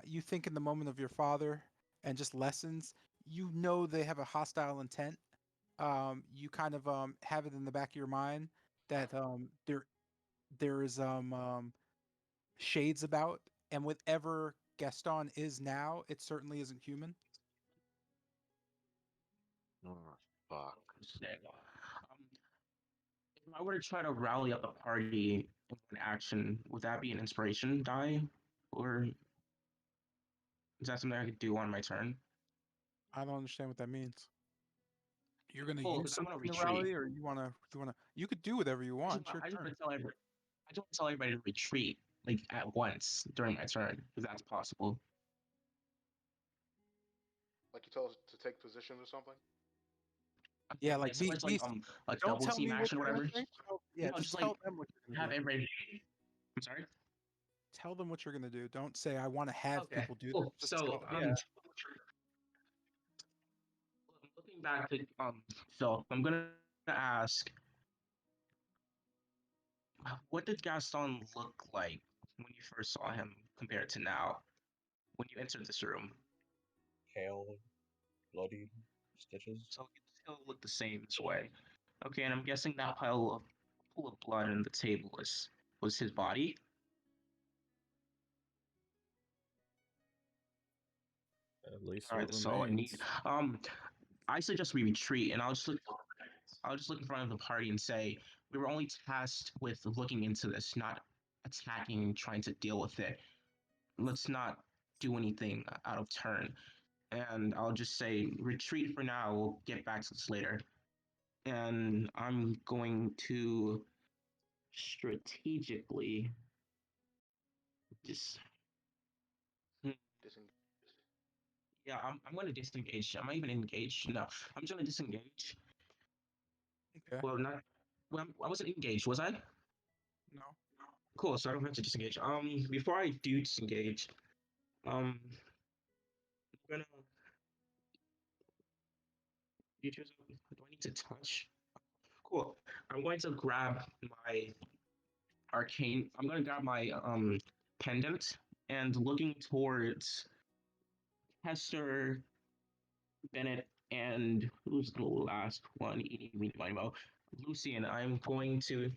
you think in the moment of your father and just lessons. You know they have a hostile intent. You kind of have it in the back of your mind that there is shades about, and whatever Gaston is now, it certainly isn't human. Oh, fuck. If I were to try to rally up the party in an action, would that be an inspiration die? Or is that something I could do on my turn? I don't understand what that means. You're gonna Well, use because I'm something going to to retreat. rally, or you wanna you could do whatever you want. It's your I just turn. want to tell everybody. I just want to tell everybody to retreat like at once during my turn, if that's possible. Like you tell us to take positions or something? Yeah, Yeah, like so it's like a don't double tell team me what action or you're gonna whatever. do. You Yeah, know, just just like tell them what you're gonna have do. everybody. I'm sorry. Tell them what you're gonna do. Don't say I want to have Okay, people do this. cool. Just So tell them. Yeah. looking back to so I'm gonna ask, what did Gaston look like when you first saw him compared to now when you entered this room? Pale, bloody, stitches. So it still look the same this way. Okay, and I'm guessing that pile of pool of blood on the table was his body. At least All right, what that's all I need. remains. I suggest we retreat, and I'll just look in front of the party and say we were only tasked with looking into this, not attacking and trying to deal with it. Let's not do anything out of turn. And I'll just say retreat for now. We'll get back to this later. And I'm going to strategically just Disengage. yeah, I'm going to disengage. Am I even engaged? No, I'm just going to disengage. Okay. Well, not. Well, I wasn't engaged, was I? No. Cool. So I don't have to disengage. Before I do disengage, I'm gonna. You choose. Do I need to touch? Cool. I'm going to grab my arcane. I'm going to grab my pendant and looking towards Hester, Bennett, and who's the last one? Eeny, meeny, miny, moe. Lucian. I'm going to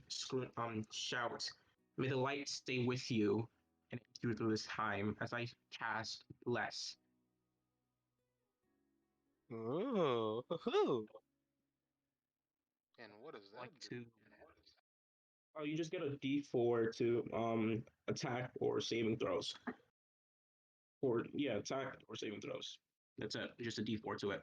shout, "May the light stay with you and through this time," as I cast less. Ooh. Hoo-hoo. And what does that Like do? to. Oh, you just get a D4 to attack or saving throws. Or yeah, attack or saving throws. That's it. Just a D4 to it.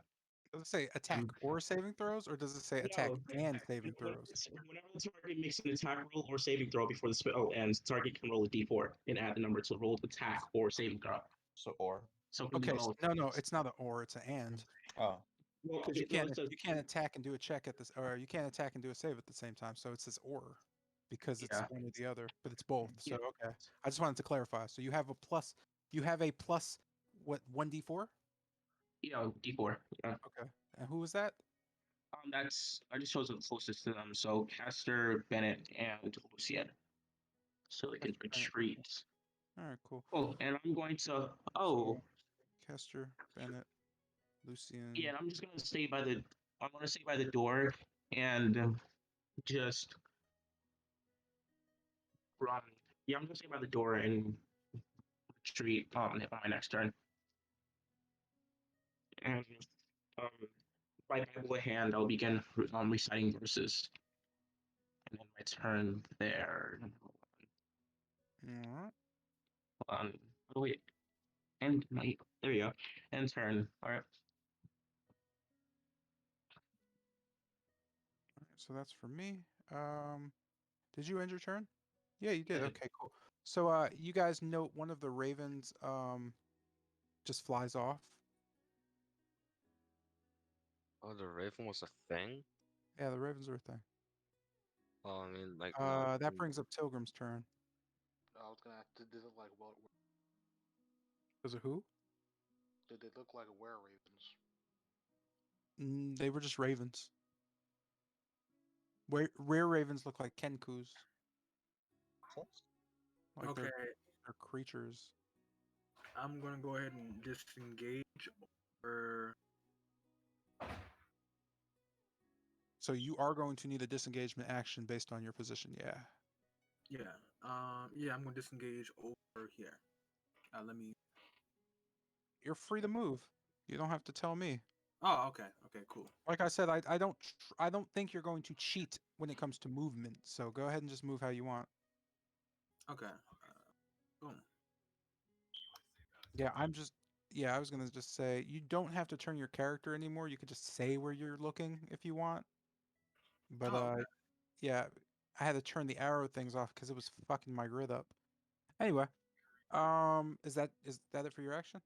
Does it say attack Um, or saving throws, or does it say attack no, and saving throws? whenever the target makes an attack roll or saving throw before the spell ends, the target can roll a D4 and add the number to roll attack or saving throw. So or. So it can be Okay. both. No, it's not an or, it's an and. Oh. Well, 'Cause because no, it says you can't attack and do a check at this, or you can't attack and do a save at the same time. So it says or, because it's yeah, one or the other, but it's both. So yeah, okay, I just wanted to clarify. So you have a plus, what 1d4? yeah, D4. Yeah. Okay, and who was that? That's I just chose the closest to them. So Caster, Bennett, and Lucian. So they can Caster Bennett. retreat. All right, cool. Oh, and I'm going to. So Oh, Caster, Bennett, yeah, Lucian. and I'm just gonna stay by the. I'm gonna stay by the door and just run. Yeah, I'm gonna stay by the door and retreat on my next turn. And um, by Bible in hand, I'll begin reciting verses. And then my turn there. All right. Oh wait, and my there you go. End turn. All right. So that's for me. Did you end your turn? Yeah, you did. Yeah. Okay, cool. So you guys note one of the ravens just flies off. Oh, the Raven was a thing? Yeah, the ravens are a thing. Well, I mean, like, not. That brings up Tilgrim's turn. I was gonna. Did they look like Was it who? Did they look like were ravens? They were just ravens. Rare ravens look like kenkus, like Okay, they're creatures. I'm gonna go ahead and disengage. Or So you are going to need a disengagement action based on your position. Yeah. yeah, I'm gonna disengage over here. Let me. You're free to move. You don't have to tell me. Oh, okay, cool. Like I said, I don't think you're going to cheat when it comes to movement. So go ahead and just move how you want. Okay, boom. Yeah, I was gonna just say you don't have to turn your character anymore. You could just say where you're looking if you want. But Oh, okay. yeah, I had to turn the arrow things off because it was fucking my grid up. Anyway, is that it for your action?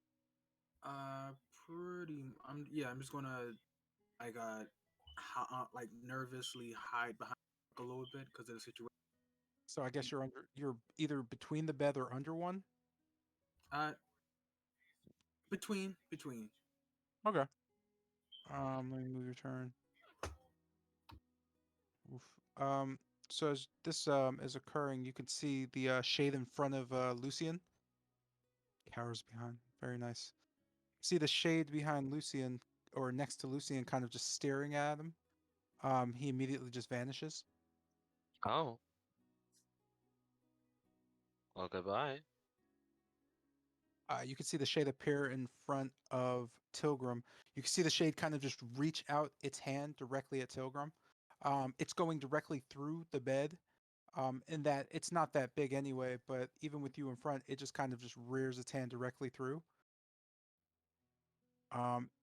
Uh, I'm just gonna like like nervously hide behind a little bit because of the situation. So I guess you're either between the bed or under one. Uh, between. Okay. Let me move your turn. Oof. So as this is occurring, you can see the shade in front of Lucian. Cowers behind. Very nice. See the shade behind Lucian or next to Lucian kind of just staring at him. He immediately just vanishes. Oh. Well, goodbye. You can see the shade appear in front of Tilgrim. You can see the shade kind of just reach out its hand directly at Tilgrim. It's going directly through the bed, in that it's not that big anyway, but even with you in front, it just kind of just rears its hand directly through.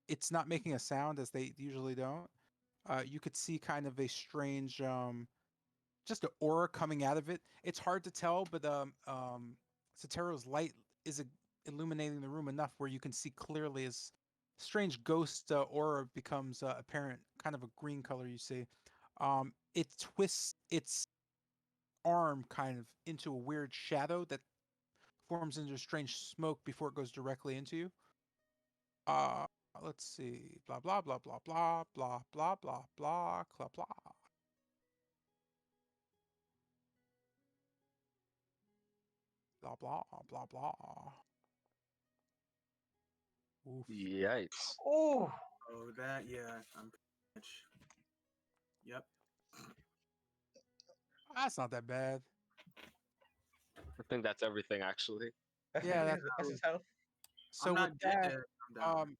It's not making a sound as they usually don't. You could see kind of a strange, just an aura coming out of it. It's hard to tell, but Sotero's light is illuminating the room enough where you can see clearly as strange ghost aura becomes apparent, kind of a green color you see. It twists its arm kind of into a weird shadow that forms into strange smoke before it goes directly into you. Uh, let's see. Blah blah blah blah blah blah blah blah blah blah blah. Blah blah blah blah. Oof. Yikes. Oh. Oh, that, yeah. I'm pretty much. Yep. That's not that bad. I think that's everything, actually. Yeah, that's That's his health. so I'm with not dead. that, I'm down.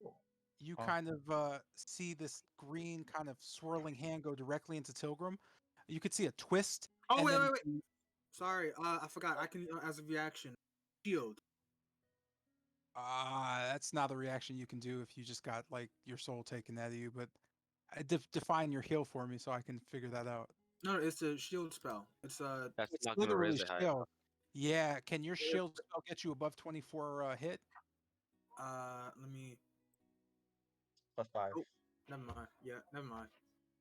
you Oh. kind of see this green kind of swirling hand go directly into Tilgrim. You could see a twist. Oh, and wait, then wait, wait. Sorry, I forgot. I can, as a reaction, shield. That's not the reaction you can do if you just got like your soul taken out of you. But define your heal for me so I can figure that out. No, it's a shield spell. It's That's It's not gonna literally raise it high shield. enough. Yeah, can your shield spell get you above 24 hit? let me. +5. Oh, never mind. Yeah, never mind.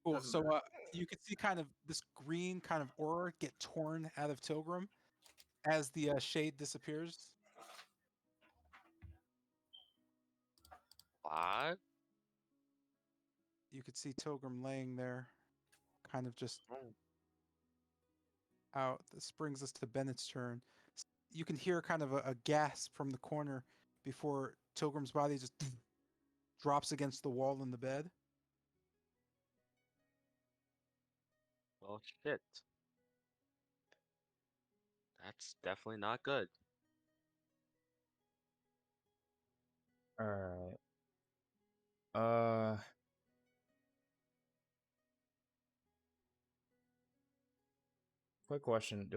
Cool. Doesn't So matter. you could see kind of this green kind of aura get torn out of Tilgrim as the shade disappears. What? You could see Tilgrim laying there, kind of just Oh. out. This brings us to Bennett's turn. You can hear kind of a gasp from the corner before Tilgrim's body just drops against the wall in the bed. Well, shit. That's definitely not good. Alright. Uh, quick question.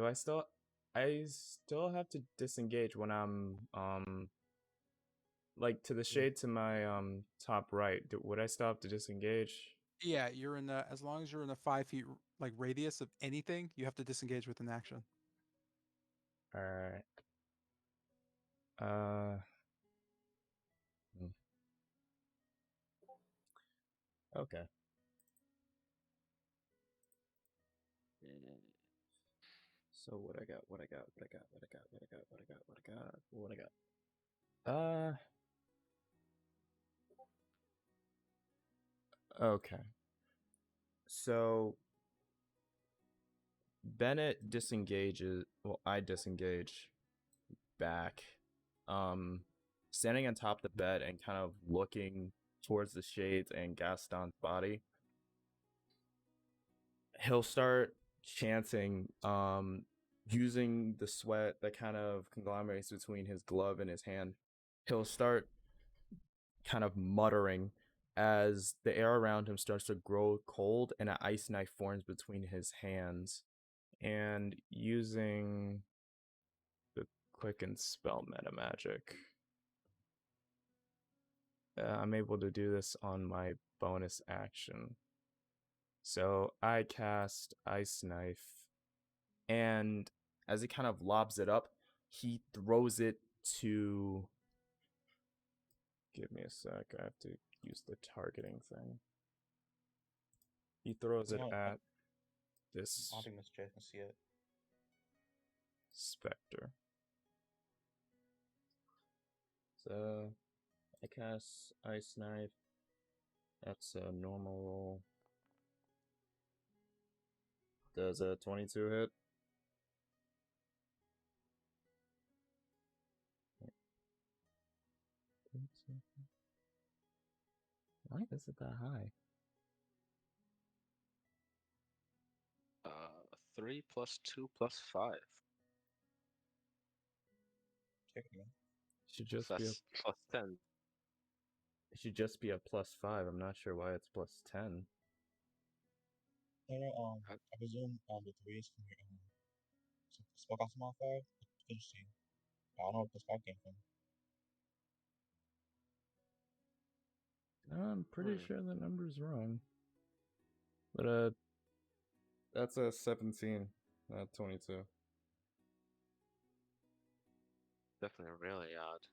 I still have to disengage when I'm, like to the shade to my, top right. Would I still have to disengage? Yeah, you're in a, as long as you're in a 5 feet like radius of anything, you have to disengage with an action. Alright. Uh, hmm. Okay. So what I got, what I got, what I got, what I got, what I got, what I got, what I got, what I got. Okay. So Bennett disengages, well, I disengage back, um, standing on top of the bed and kind of looking towards the shades and Gaston's body. He'll start chanting, using the sweat that kind of conglomerates between his glove and his hand. He'll start kind of muttering as the air around him starts to grow cold and an ice knife forms between his hands. And using the quicken spell meta magic, I'm able to do this on my bonus action. So I cast Ice Knife, and as he kind of lobs it up, he throws it to. Give me a sec, I have to use the targeting thing. He throws it No, at I this don't think Miss J can see it. specter. So I cast Ice Knife. That's a normal roll. Does a 22 hit? Why is it that high? 3 plus 2 plus 5. Check it again. Should So just be a that's plus 10. it should just be a +5. I'm not sure why it's +10. No, no, Uh, I presume the three is from your spoke off modifier. Interesting. I don't know where this five came from. I'm pretty Hmm. sure the number's wrong. But that's a 17, not 22. Definitely really odd.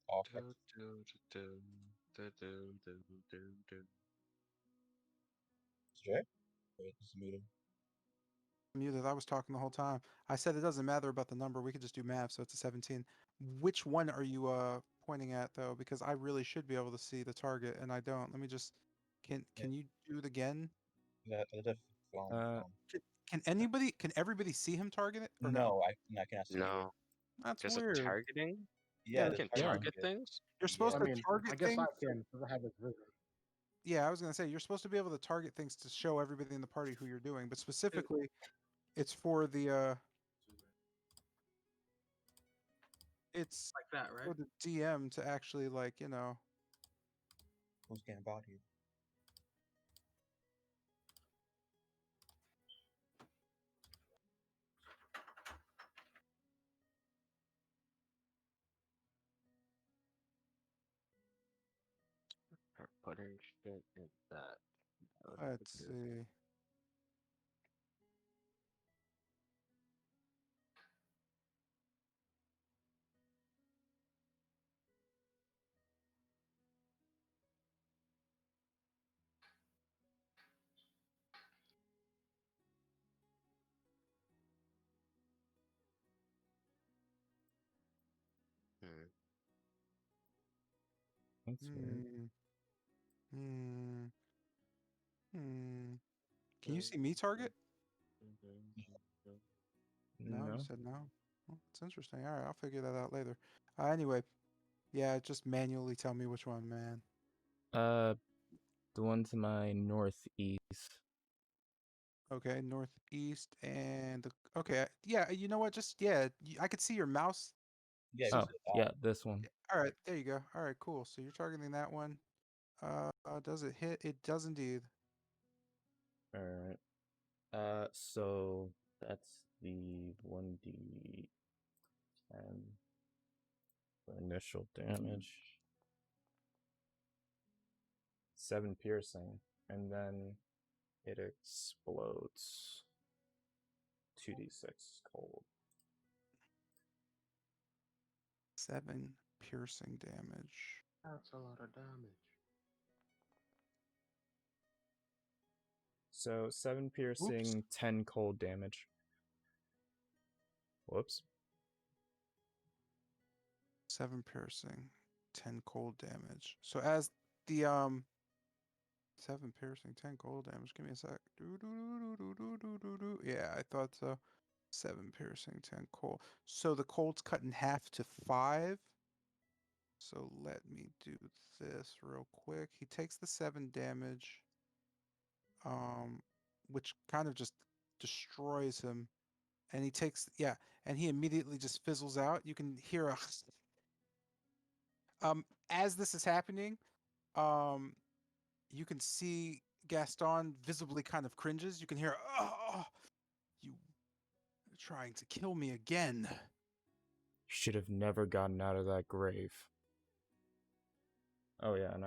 Oh, Do, do, do, do, do, do, do, do. Jay? Wait, this is muted. Muted. I was talking the whole time. I said it doesn't matter about the number. We could just do math, so it's a 17. Which one are you pointing at though? Because I really should be able to see the target, and I don't. Let me just. Can you do it again? That Uh, Can everybody see him target it or no? no, I cannot see it. No. That's There's a weird. targeting? Yeah, Yeah, You the can yeah. target things? you're Yeah. supposed I to mean, target I guess things. I can because I have his vision. Yeah, I was gonna say you're supposed to be able to target things to show everybody in the party who you're doing, but specifically, it's for the it's Like that, for right? the DM to actually Who's getting bodied? Or putting shit in that. let's see. Hmm. That's weird. Hmm. Hmm. Hmm. Can you see me target? No, you No. said no. Well, it's interesting. All right, I'll figure that out later. Anyway, yeah, just manually tell me which one, man. Uh, the one to my northeast. Okay, northeast and the okay, yeah. You know what? Just yeah, I could see your mouse. Yeah, So you Oh, said yeah, this one. all right, there you go. All right, cool. So you're targeting that one. Does it hit? It does indeed. All right. So that's the 1d10 for initial damage. 7 piercing, and then it explodes. 2d6 cold. 7 piercing damage. That's a lot of damage. So 7 Oops. piercing, 10 cold damage. Whoops. 7 piercing, 10 cold damage. So as the 7 piercing, 10 cold damage. Give me a sec. Yeah, I thought so. 7 piercing, 10 cold. So the cold's cut in half to 5. So let me do this real quick. He takes the 7 damage, which kind of just destroys him. And he takes, yeah, and he immediately just fizzles out. You can hear a as this is happening, um you can see Gaston visibly kind of cringes. You can hear, "Oh, you trying to kill me again." Should have never gotten out of that grave. Oh yeah, and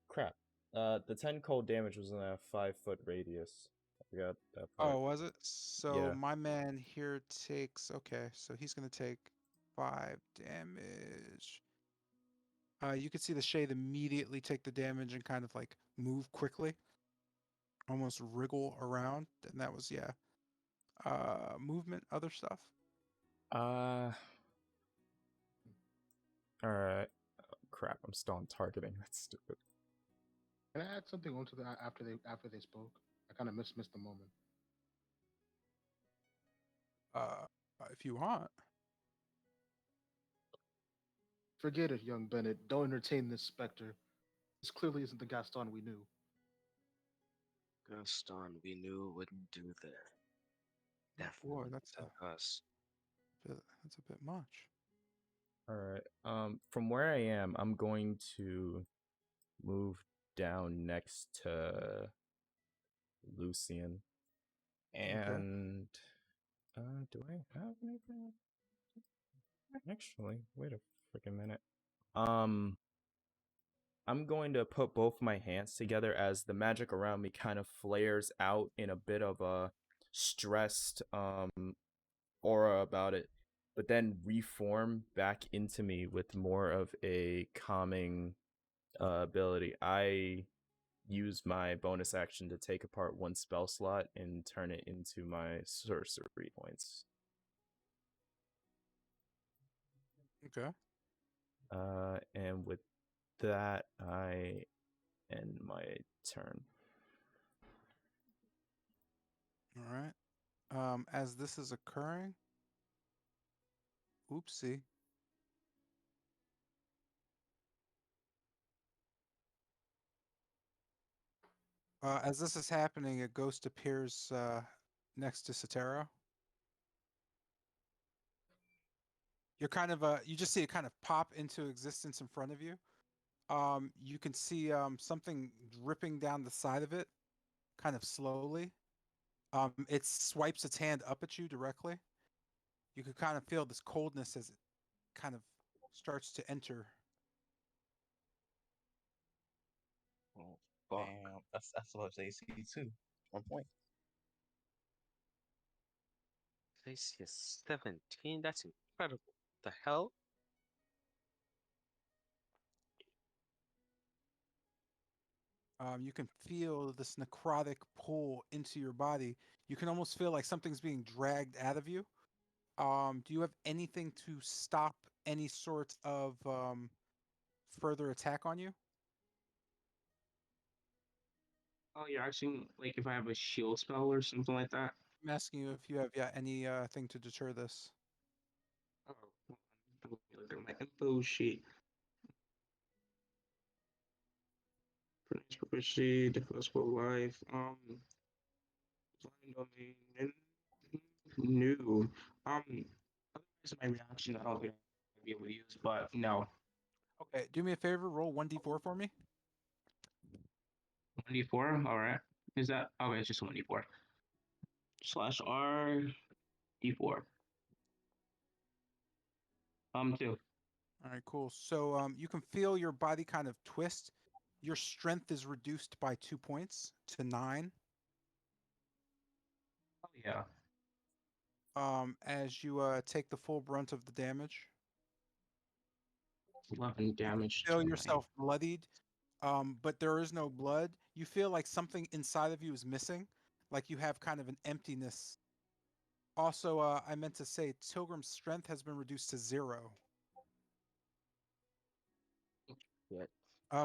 crap. The 10 cold damage was in a 5-foot radius. I forgot that part. Oh, was it? So Yeah. my man here takes, okay, so he's going to take 5 damage. You can see the shade immediately take the damage and kind of like move quickly, almost wriggle around. And that was, yeah. Movement, other stuff. Alright. Oh, crap, I'm still on targeting. That's stupid. Can I add something onto that after they spoke? I kind of missed the moment. Uh, if you want. Forget it, young Bennett. Don't entertain this specter. This clearly isn't the Gaston we knew. Gaston, we knew wouldn't do that. Oh, boy, Definitely attack us. that's a bit much. All right. From where I am, I'm going to move down next to Lucian. Okay. And do I have anything? Actually, wait a freaking minute. Um, I'm going to put both my hands together as the magic around me kind of flares out in a bit of a stressed aura about it, but then reform back into me with more of a calming ability. I use my bonus action to take apart one spell slot and turn it into my sorcery points. Okay. And with that, I end my turn. All right. As this is occurring, oopsie. As this is happening, a ghost appears next to Sotero. You're kind of you just see it kind of pop into existence in front of you. You can see something dripping down the side of it, kind of slowly. It swipes its hand up at you directly. You can kind of feel this coldness as it kind of starts to enter. Oh, fuck. Damn, that's what they see too. 1 point. AC is 17. That's incredible. The hell? You can feel this necrotic pull into your body. You can almost feel like something's being dragged out of you. Do you have anything to stop any sort of further attack on you? Oh, you're asking like if I have a shield spell or something like that? I'm asking you if you have any thing to deter this. Oh, hold on. Let me look at my info sheet. Pronounced proficiency, defensible life. Blind domain. New. Otherwise my reaction I don't think I'd be able to use, but no. Okay, do me a favor, roll 1d4 for me. 1d4. All right. Is that okay? It's just 1d4. Slash R D4. Two. All right, cool. So you can feel your body kind of twist. Your strength is reduced by 2 points to 9 Oh yeah. as you take the full brunt of the damage. 11 You can damage feel to my. yourself bloodied, but there is no blood. You feel like something inside of you is missing, like you have kind of an emptiness. Also, I meant to say, Tilgrim's strength has been reduced to 0. Shit.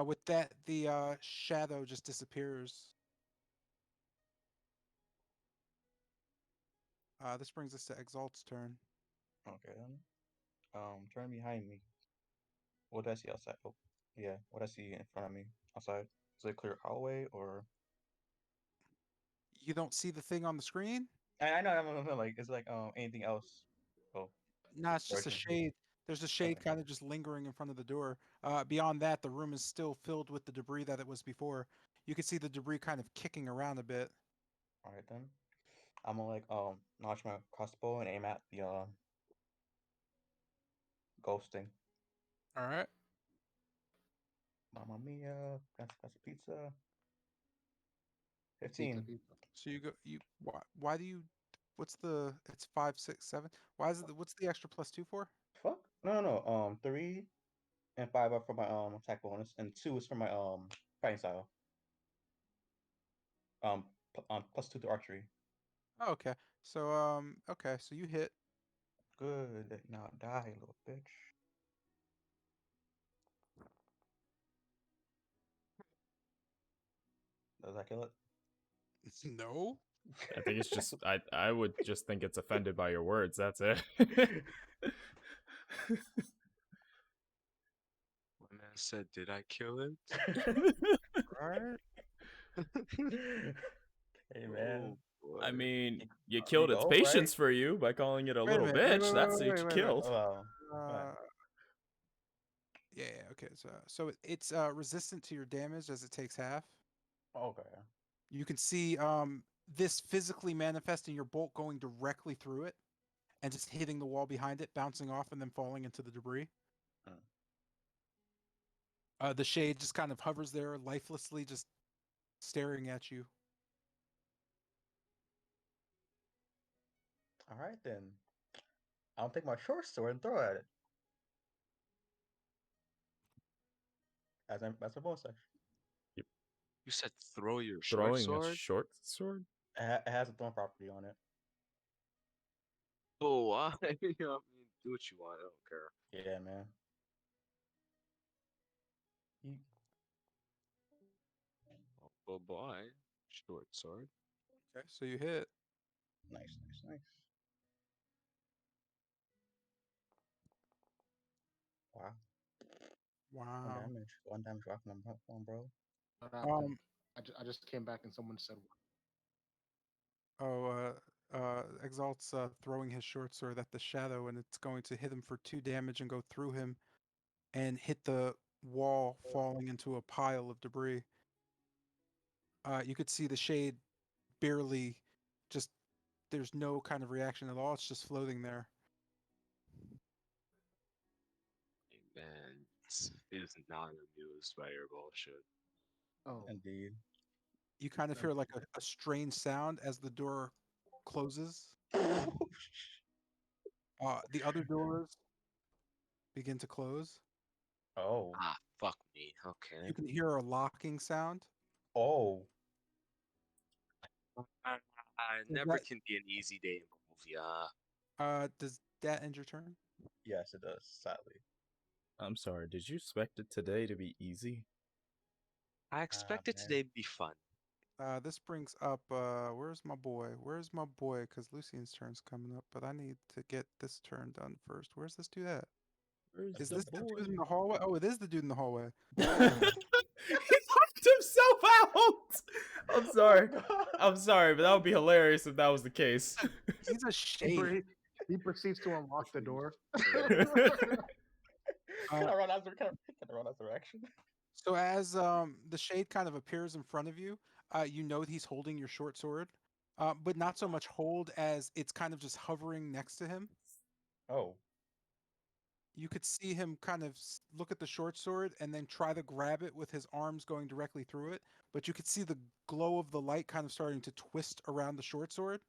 With that, the shadow just disappears. This brings us to Exalt's turn. Okay then. Turn behind me. What do I see outside? Oh, yeah. What I see in front of me outside? Is it a clear hallway or? You don't see the thing on the screen? I know. Like, is like anything else? Oh, No, it's just a direction. shade. There's a shade Okay. kind of just lingering in front of the door. Beyond that, the room is still filled with the debris that it was before. You can see the debris kind of kicking around a bit. All right then. I'm gonna like notch my crossbow and aim at the ghosting. All right. Mamma mia! That's pizza. Pizza, 15. pizza. So you go. You why do you? What's the? It's 5, 6, 7. Why is it? What's the extra +2 for? Fuck. No. 3 and 5 are for my attack bonus, and 2 is for my fighting style. +2 to archery. Oh, okay. So okay. So you hit. Good. Now die, little bitch. Does that kill it? No. I think it's just I would just think it's offended by your words. That's it. My man said, "Did I kill it?" Right. Hey Oh man, I boy. mean, you you killed its go right. patience for you by calling it a Wait a little minute. Wait, bitch. wait, That's wait, what wait, you wait, wait. killed. Oh, right. Uh, yeah, yeah, okay. So it's resistant to your damage as it takes half. Okay. You can see this physically manifesting your bolt going directly through it and just hitting the wall behind it, bouncing off and then falling into the debris. Hmm. The shade just kind of hovers there lifelessly, just staring at you. All right then. I'll take my short sword and throw at it as a bonus action. You said throw your short Throwing a sword? short sword? It has a thrown property on it. Oh, why? I mean, do what you want. I don't care. Yeah, man. You, Oh boy. Short sword. Okay, so you hit. nice, nice, nice. Wow. Wow. One damage rocking on bro. What happened? Um. I just came back and someone said, Oh. Exalt's throwing his short sword at the shadow, and it's going to hit him for 2 damage and go through him and hit the wall, falling into a pile of debris. You could see the shade barely, just there's no kind of reaction at all. It's just floating there. Man, is not amused by your bullshit. "Oh, Indeed. You kind of hear like a strange sound as the door closes. The other doors begin to close. Oh. Ah, fuck me. Okay. You can hear a locking sound. Oh. Does Never can be an easy day in a movie. does that end your turn? Yes, it does. Sadly. I'm sorry, did you expect it today to be easy? I Ah expected man. today to be fun. This brings up where's my boy? Where's my boy? Because Lucian's turn's coming up, but I need to get this turn done first. Where's this dude at? Where's Is the this the boy? dude in the hallway? Oh, it is the dude in the hallway. He knocked himself out. I'm sorry. Oh god. I'm sorry, but that would be hilarious if that was the case. He's a shade. he proceeds to unlock the door. Can Uh, I run out of direction? so as the shade kind of appears in front of you, you know he's holding your short sword, but not so much hold as it's kind of just hovering next to him. Oh. You could see him kind of look at the short sword and then try to grab it with his arms going directly through it, but you could see the glow of the light kind of starting to twist around the short sword.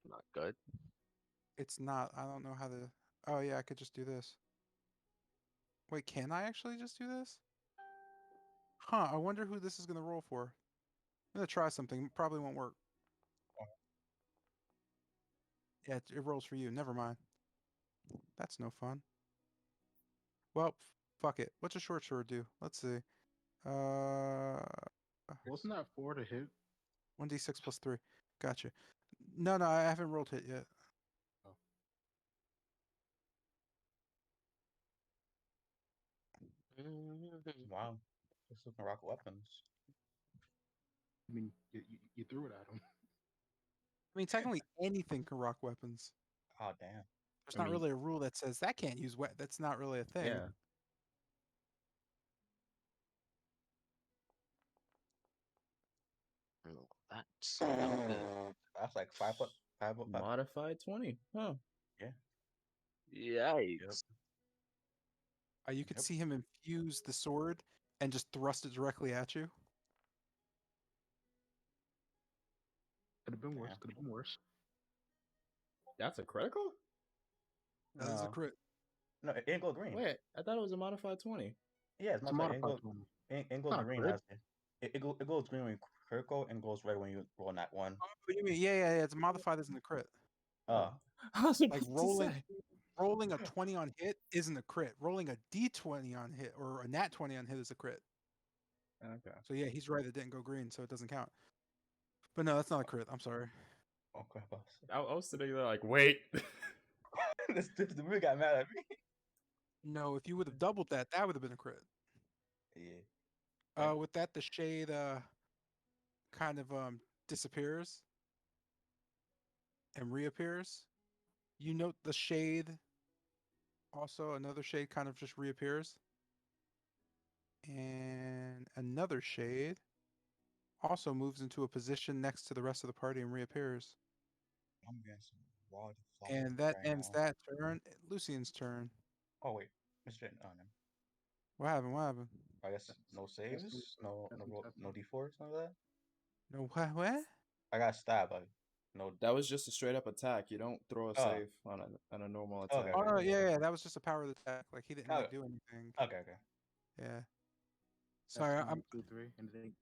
Not good. It's not. I don't know how to. Oh yeah, I could just do this. Wait, can I actually just do this? Huh, I wonder who this is going to roll for. I'm going to try something. Probably won't work. Yeah, it rolls for you. Never mind. That's no fun. Well, fuck it. What's a short sword do? Let's see. Uh, Wasn't that 4 to hit? 1d6 plus 3. Gotcha. No, I haven't rolled hit yet. Oh. Wow. This is rock weapons. I mean, you threw it at him. I mean, technically anything can rock weapons. Oh damn. There's I not mean, really a rule that says that can't use That's not really a thing. Yeah. Oh, that's not good. That's like 5 foot 5 foot 5. Modified 20. Huh. Yeah. Yep. Yikes. You could Yep. see him infuse the sword and just thrust it directly at you. could have been worse. Damn. Could have been worse. That's a critical? That is a No. crit. No, it ain't go green. Wait, I thought it was a modified 20. Yeah, it's It's a modified. modified one. It It's goes not a green crit. as it goes green when you critical and goes red when you roll that one. Oh, you mean, yeah. It's modified isn't a crit. Uh I was Like about to say. rolling a 20 on hit isn't a crit. Rolling a d20 on hit or a nat 20 on hit is a crit. Okay. So yeah, he's right. It didn't go green, so it doesn't count. But no, that's not a crit. I'm sorry. okay, boss. I was sitting there like, wait. this really got mad at me. No, if you would have doubled that, that would have been a crit. Yeah. With that, the shade kind of disappears and reappears. You note the shade also, another shade kind of just reappears. And another shade also moves into a position next to the rest of the party and reappears. I'm getting some raw And philosophy that right ends now. that turn. Lucian's turn. Oh wait, Mr. Oh, no. What happened? What happened? I guess no That's me. saves, no That's no me. no d4s, none of that. No, what? I got stabbed. Like no. That was just a straight up attack. You don't throw a Oh, save on a normal okay, attack. Oh okay, no, yeah, yeah, that was just a power of the attack. Like he didn't okay, like do anything. okay, okay. Yeah. That's Sorry, my 2-3, and then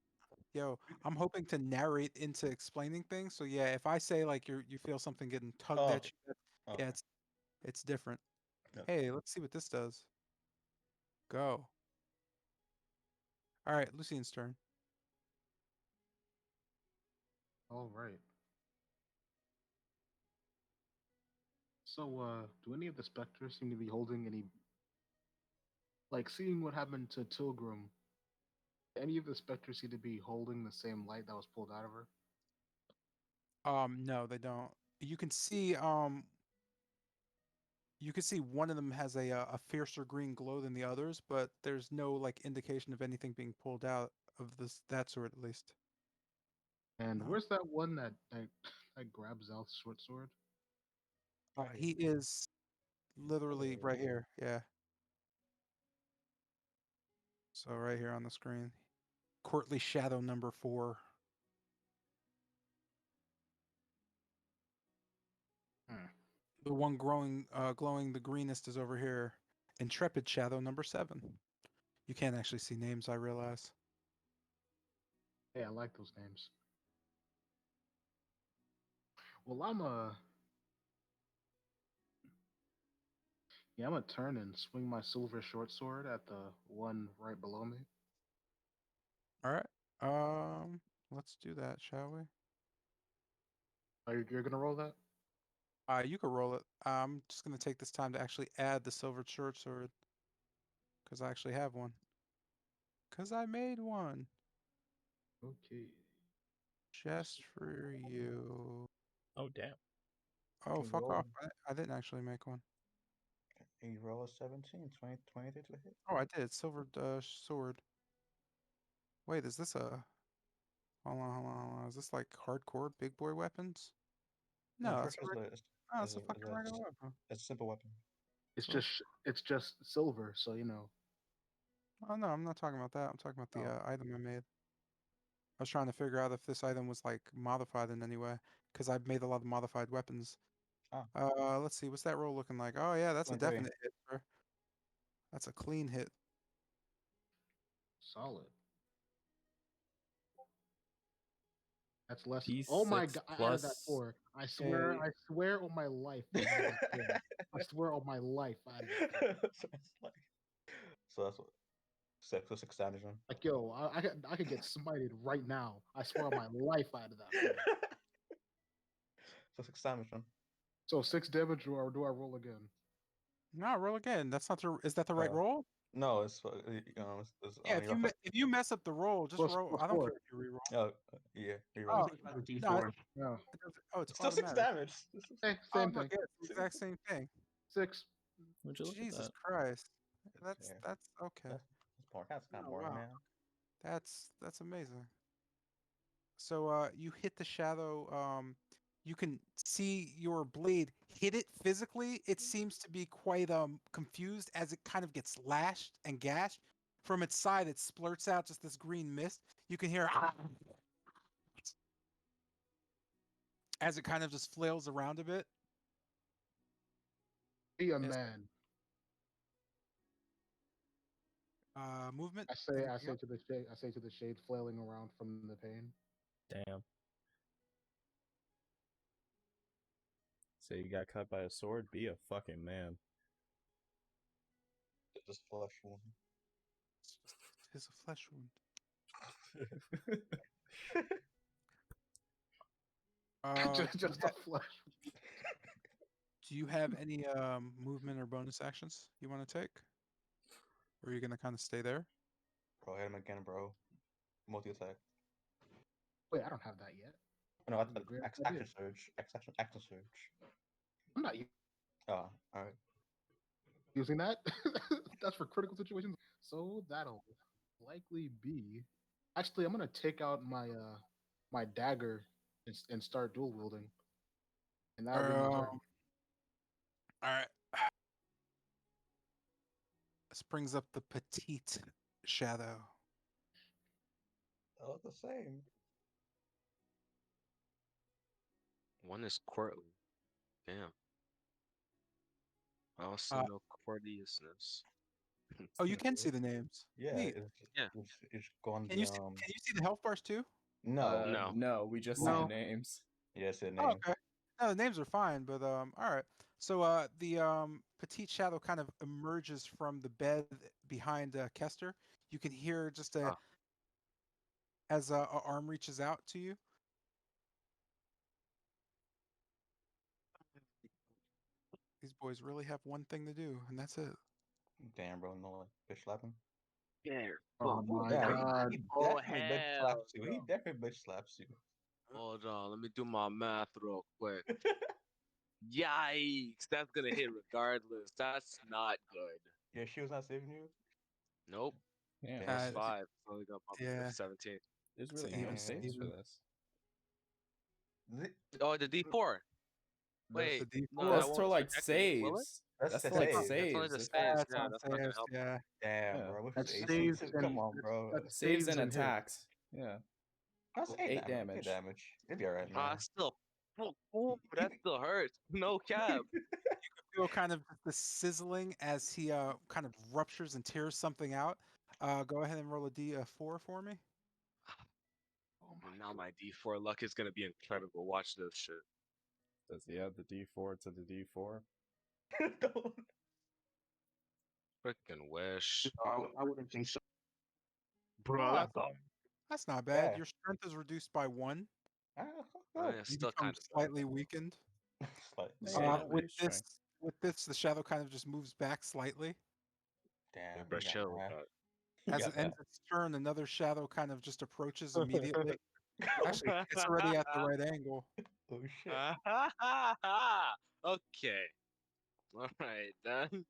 yo, I'm hoping to narrate into explaining things. So yeah, if I say like you feel something getting tugged Oh, at okay, you, yeah, okay. it's different. Okay. Hey, let's see what this does. Go. All right, Lucian's turn. all right. So, do any of the specters seem to be holding any, like, seeing what happened to Tilgrim? Any of the specters seem to be holding the same light that was pulled out of her? No, they don't. You can see one of them has a fiercer green glow than the others, but there's no like indication of anything being pulled out of this that sort at least. And No. where's that one that grabs Al's short sword? He is literally right here. Yeah. So right here on the screen. Courtly Shadow number 4. Hmm. The one glowing the greenest is over here. Intrepid Shadow number 7. You can't actually see names, I realize. Hey, I like those names. Well, I'm gonna turn and swing my silver short sword at the one right below me. All right. Let's do that, shall we? You're gonna roll that? You can roll it. I'm just gonna take this time to actually add the silver short sword because I actually have one. Because I made one Okay. just for you. Oh damn. Oh, Can you fuck off. roll? I didn't actually make one. Can you roll a 17, 20, 23 to hit? Oh, I did. Silver sword. Wait, is this a. Hold on, hold on, hold on. Is this like hardcore big boy weapons? No, No, I'm that's pretty a, sure oh, that's a fucking regular weapon. it's a simple weapon. So, It's just silver, so you know. oh no, I'm not talking about that. I'm talking about the Oh, item I made. I was trying to figure out if this item was like modified in any way because I've made a lot of modified weapons. Ah, Let's see, what's that roll looking like? Oh yeah, that's a 23. definite hit, sir. That's a clean hit. solid. That's less. Oh my D6 god! I added that plus. 4. I swear. Hey, I swear on my life. I added that 4. I swear on my life. I added that 4. So it's like, so that's what six damage then. Like yo, I could get smited right now. I swear on my life. I added that 4. So 6 damage then. So 6 damage, or do I roll again? no, roll again. That's not the. Is that the right Uh, roll? no, it's Yeah, your if you mess up the roll, just Plus roll. plus I don't 4. care if you re-roll. oh yeah, you I roll. Oh think it's a no, D4. No. oh, it's Still six automatic. damage. Hey, Oh same look, thing. yeah, it's the exact same thing. 6. Would you look at Jesus that? Christ, that's Yeah, that's okay. that's boring. That's kind of Oh boring, wow, man. that's amazing. So you hit the shadow. You can see your blade hit it physically. It seems to be quite confused as it kind of gets lashed and gashed. From its side, it splurts out just this green mist. You can hear as it kind of just flails around a bit. Be a Yes. man. Movement. I say Anything else? to the shade. I say to the shade flailing around from the pain. Damn. So you got cut by a sword? Be a fucking man. Just flesh wound. It's a flesh wound. Just a flesh. Do you have any movement or bonus actions you want to take, or are you gonna kind of stay there? Bro, hit him again, bro. multi attack. Wait, I don't have that yet. No, That'd be a great idea. action surge. Action surge. I'm not Oh, all right. using that. That's for critical situations. So that'll likely be. Actually, I'm gonna take out my dagger and start dual wielding, and that'll be my turn. All right. This brings up the petite shadow. They look the same. One is courtly. Damn. I also Uh, know courteousness. Oh, you can see the names. Yeah, Neat. Yeah. it's go on Can the you see? Can you see the health bars too? No. No. No, we just see No. the names. Yeah, it's the Oh, name. okay. No, the names are fine, but all right. So the petite shadow kind of emerges from the bed behind Kester. You can hear just Oh. as a arm reaches out to you. These boys really have one thing to do, and that's it. Damn, bro, no like bitch slapping. Yeah. Oh Fuck. my Yeah, god. he Oh, definitely bitch hell slaps you. He no. definitely bitch slaps you. Hold on. Let me do my math real quick. Yikes. That's gonna hit regardless. That's not good. Your shield's not saving you? Nope. Yeah, Damn. Plus Uh, 5. Only got up yeah, to 17. there's it's really an no even saves for Steven. this. Oh, the D4. That's Wait. The No, D4. that That's won't to like affect me, will it? saves. that's That's the to like save. That's only saves. the If, saves. That's Yeah, on that's not gonna saves. help me. Yeah. Damn, yeah, bro. With That's AC saves too. and Come on, bro. saves and hit. attacks. Yeah, That's 8 8 damage. damage. It'd be alright, man. Still. Oh, that still hurts. No cap. Feel kind of the sizzling as he kind of ruptures and tears something out. Go ahead and roll a D4 for me. Oh my Now my D4 luck is gonna be incredible. Watch this shit. Does he add the D4 to the D4? Don't. Freaking wish. I wouldn't think so. Bro, Ah, that's that's not bad. Yeah. Your strength is reduced by 1. Ah, Oh, good. yeah, You still become kind of slightly weakened. Slightly. Yeah, you don't With lose this, strength. with this, the shadow kind of just moves back slightly. Yeah, Damn, bro, he got chill with mad. that. He As got it ends mad. its turn, another shadow kind of just approaches immediately. Actually, it's already at the right angle. Oh shit. Okay. All right, then.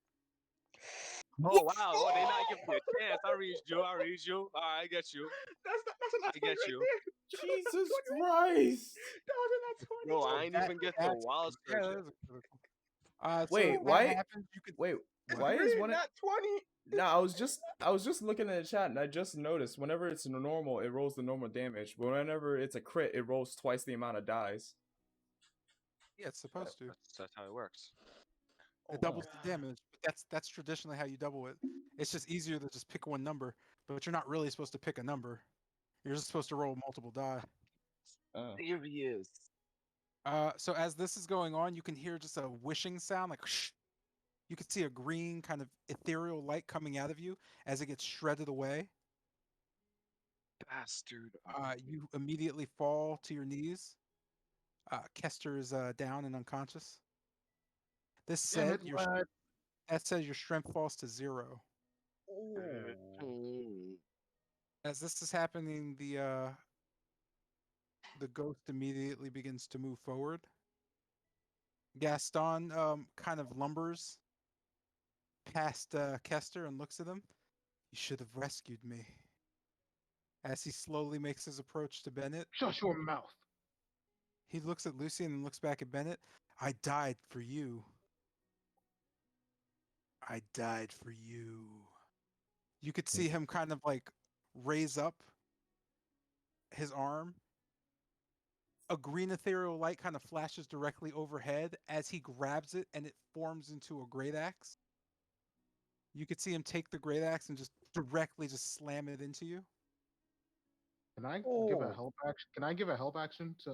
Oh, wow. Oh, they not giving me a chance. I read you. I read you. All right, I get you. That's a I get you. Jesus Christ! That was a Bro, I ain't That- even get the that's wild yeah, that search. is a critical. So Wait, if that why? happens, you could Wait, What? why is one? Not 20. No, I was just looking at the chat and I just noticed whenever it's normal, it rolls the normal damage, but whenever it's a crit, it rolls twice the amount of dice. Yeah, it's supposed to. That's how it works. It doubles the damage, but that's traditionally how you double it. It's just easier to just pick one number, but you're not really supposed to pick a number. You're just supposed to roll multiple die. Oh, Serious. So as this is going on, you can hear just a whooshing sound, like shh. You can see a green kind of ethereal light coming out of you as it gets shredded away. Bastard. You immediately fall to your knees. Kester is down and unconscious. This Damn said, it, lad. that says your strength falls to 0. Mm. As this is happening, the ghost immediately begins to move forward. Gaston kind of lumbers past Kester and looks at him. You should have rescued me. As he slowly makes his approach to Bennett, Shut your mouth. he looks at Lucian and looks back at Bennett. I died for you. I died for you. You could see him kind of like raise up his arm. A green ethereal light kind of flashes directly overhead as he grabs it and it forms into a great axe. You could see him take the great axe and just directly just slam it into you. Can I give a help action? Can I give a help action to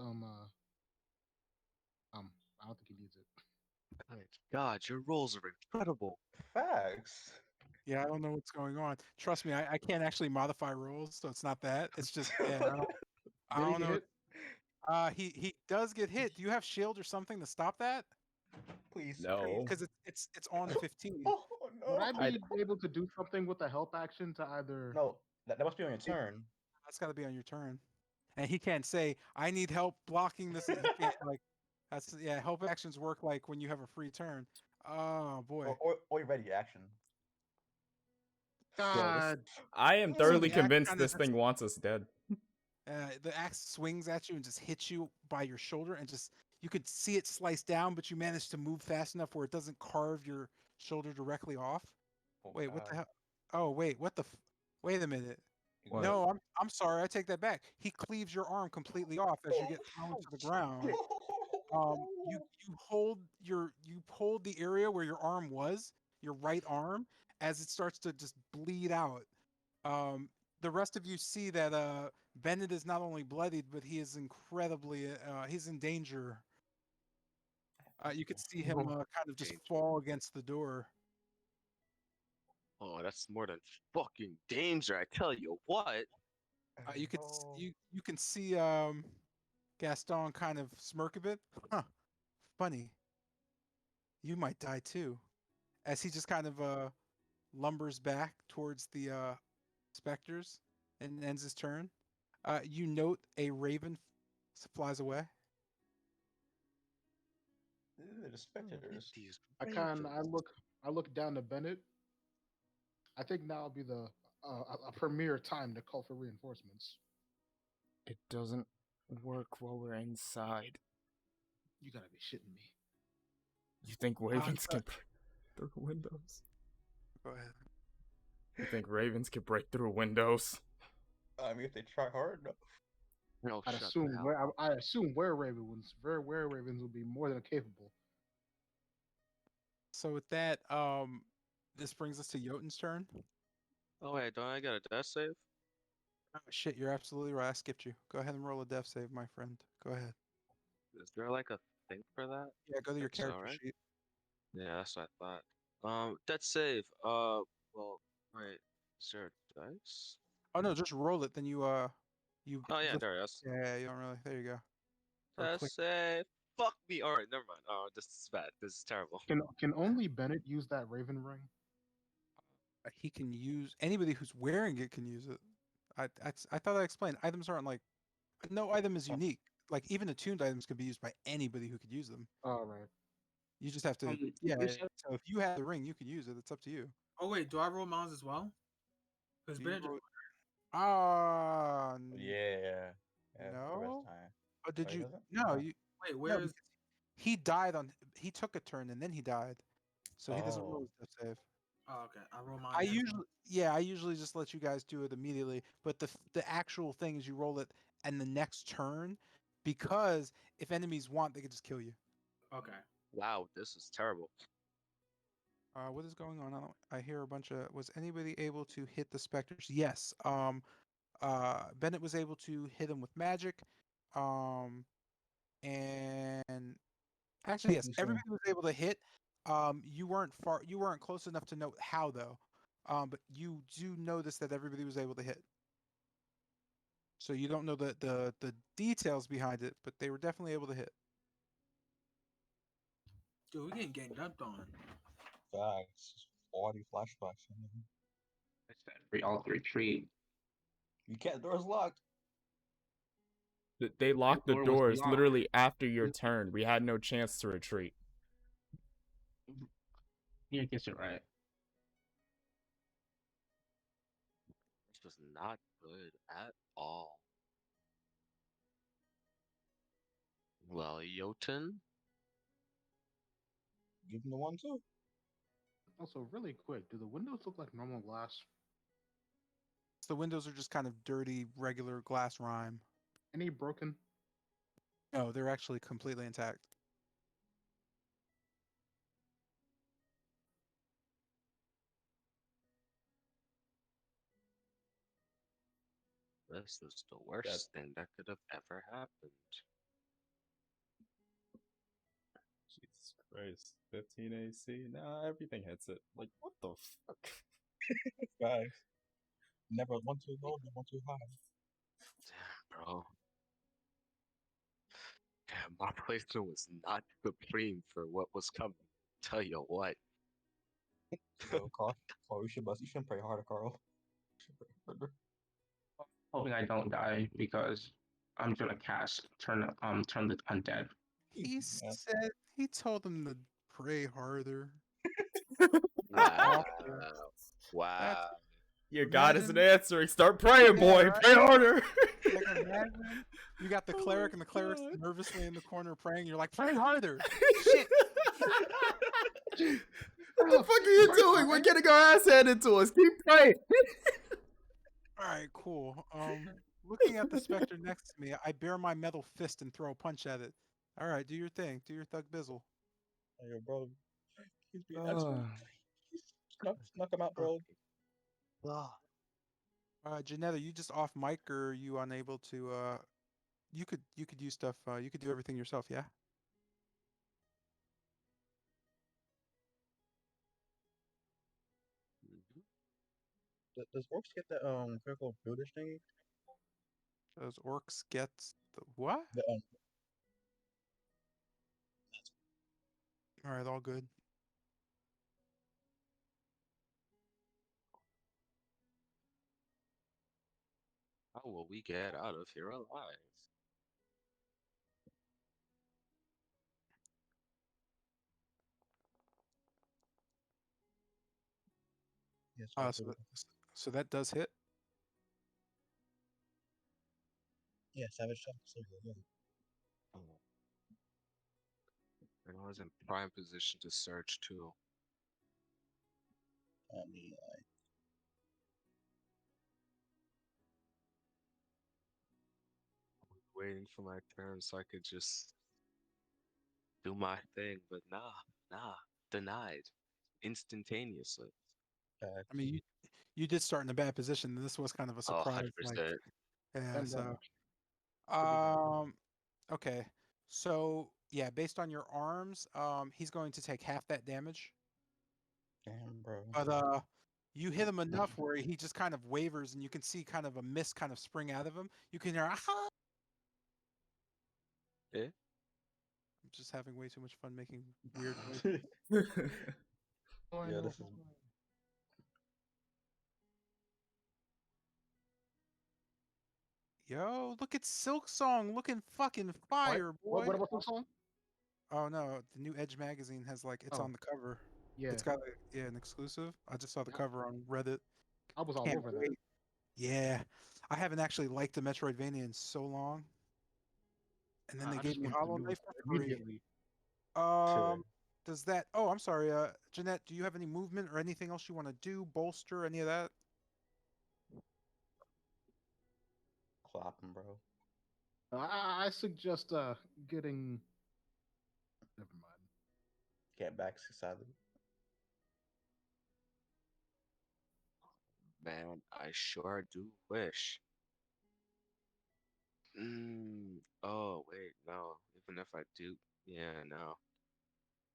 I don't think he needs it. My God, your rolls are incredible. Facts. Yeah, I don't know what's going on. Trust me, I can't actually modify rolls, so it's not that. It's just yeah, I Did he don't get know. hit? He does get hit. Do you have shield or something to stop that? Please. no. Because it's on 15. Oh Would no. I be able to do something with a help action to either? No, that must be on your turn. That's got to be on your turn. And he can't say, "I need help blocking this." He can't like. That's yeah. Help actions work like when you have a free turn. Oh boy. Or ready action. Yo, this God. I am So thoroughly the axe convinced kind of this thing wants us dead. the axe swings at you and just hits you by your shoulder, and just you could see it slice down, but you manage to move fast enough where it doesn't carve your shoulder directly off. Oh Wait, what the God. hell? Oh wait, what the? Wait a minute. You What? got No, I'm sorry. I take that back. He cleaves your arm completely off as you get thrown to the ground. You hold the area where your arm was, your right arm, as it starts to just bleed out. Um, the rest of you see that Bennett is not only bloodied, but he is incredibly he's in danger. You could see him kind of just Danger. fall against the door. Oh, that's more than fucking danger. I tell you what. No. You can see Gaston kind of smirk a bit. Huh, funny. You might die too. As he just kind of lumbers back towards the specters and ends his turn. You note a raven flies away. The Oh, look at spectators. these I ravens. look down to Bennett. I think now would be the a premier time to call for reinforcements. It doesn't work while we're inside. You gotta be shitting me. You think ravens so- can break through windows? Go ahead. You think ravens can break through windows? I mean, if they try hard enough. No, I'd shut the assume hell where up. I assume where ravens would be more than capable. So with that, this brings us to Jotun's turn. Oh wait, don't I get a death save? Oh, shit, you're absolutely right. I skipped you. Go ahead and roll a death save, my friend. Go ahead. Is there like a thing for that? Yeah, go to I your think so, character right? sheet. Yeah, that's what I thought. Death save. Well, wait. Is there a dice? Oh no, just roll it. Then you Oh yeah, lift. there it is. Yeah, you don't really. There you go. Or Death click. save. Fuck me. All right, never mind. Oh, this is bad. This is terrible. Can only Bennett use that raven ring? He can use anybody who's wearing it can use it. I thought I explained. Items aren't like no item is unique. Like even attuned items can be used by anybody who could use them. All right. You just have to. You Yeah. said So if you have the ring, you can use it. It's up to you. Oh wait, do I roll mines as well? Because Do you Bennett. roll- Ah, Yeah. Yeah. The rest no. time. Oh, did Oh, he you? doesn't? No, Oh. you. Wait, No, where is? because he died on. He took a turn and then he died, so he doesn't roll Oh. his death save. Oh, okay. I roll mine. I next. usually, yeah, I usually just let you guys do it immediately. But the actual thing is you roll it and the next turn, because if enemies want, they can just kill you. Okay. Wow, this is terrible. What is going on? I hear a bunch of. Was anybody able to hit the specters? Yes. Bennett was able to hit him with magic. Um, and actually, yes, You see. everybody was able to hit. You weren't far. You weren't close enough to know how though. But you do notice that everybody was able to hit. So you don't know the details behind it, but they were definitely able to hit. Dude, we getting ganged up on. Facts. All these flashbacks. I said we all retreat. You can't. The door's locked. They locked the door was doors locked. literally after your turn. We had no chance to retreat. You guess it right. This was not good at all. Well, Jotun. Give him the one too. Also, really quick, do the windows look like normal glass? So the windows are just kind of dirty, regular glass rime. Any broken? No, they're actually completely intact. This is the worst thing that could have ever happened. Jesus Christ. 15 AC? Nah, everything hits it. Like, what the fuck? Guys. Never one too low, never one too high. Damn, bro. Damn, my playthrough was not preparing for what was coming. Tell you what. Yo, Carl, you shouldn't pray harder, Carl. You should pray harder. hoping I don't die because I'm gonna cast turn the undead. He Yeah. said he told him to pray harder. Wow. Awful. That's Wow. Your God isn't imagine. answering. Start praying, Yeah, boy. right. Pray harder. Like imagine you got the Oh cleric my and the cleric's God. nervously in the corner praying. You're like, pray harder. Shit. What the fuck are you doing? We're getting our ass handed to us. Keep praying. All right, cool. Looking at the specter next to me, I bare my metal fist and throw a punch at it. All right, do your thing. Do your thug bizzle. Hey, yo, bro. He's being Ah. knock him out, bro. Janetta, you just off mic or are you unable to you could use stuff you could do everything yourself, yeah? Mhm. Does orcs get that critical brutish thingy? Those orcs get the what? The All right, all good. How will we get out of here alive? yes, So that does hit. yeah, savage shock. So yeah. Oh. And I was in prime position to search too. I mean, Waiting for my turn so I could just do my thing, but nah, denied instantaneously. I mean, you did start in a bad position. And this was kind of a Oh, surprise, like 100%. yeah. And So to be done. okay. So yeah, based on your arms, he's going to take half that damage. Damn, bro. But you hit him enough where he just kind of wavers, and you can see kind of a mist kind of spring out of him. You can hear, aha! Eh? I'm just having way too much fun making weird noises. Yeah, this is Yo, look at Silk Song looking fucking fire, boy. What about the song? Oh no, the new Edge magazine has like it's Oh. on the cover. Yeah, It's got an exclusive. I just saw the Yeah. cover on Reddit. I was all Can't over that. wait. Yeah, I haven't actually liked the Metroidvania in so long. And then they I gave just me want the Hollow Knight newest for free. immediately. Um, does that? Oh, I'm sorry, Jeanette. Do you have any movement or anything else you want to do? Bolster any of that? clap him, bro. I suggest getting. Never mind. Get back sadly. Man, I sure do wish. Oh, wait, no. Even if I do, yeah, no.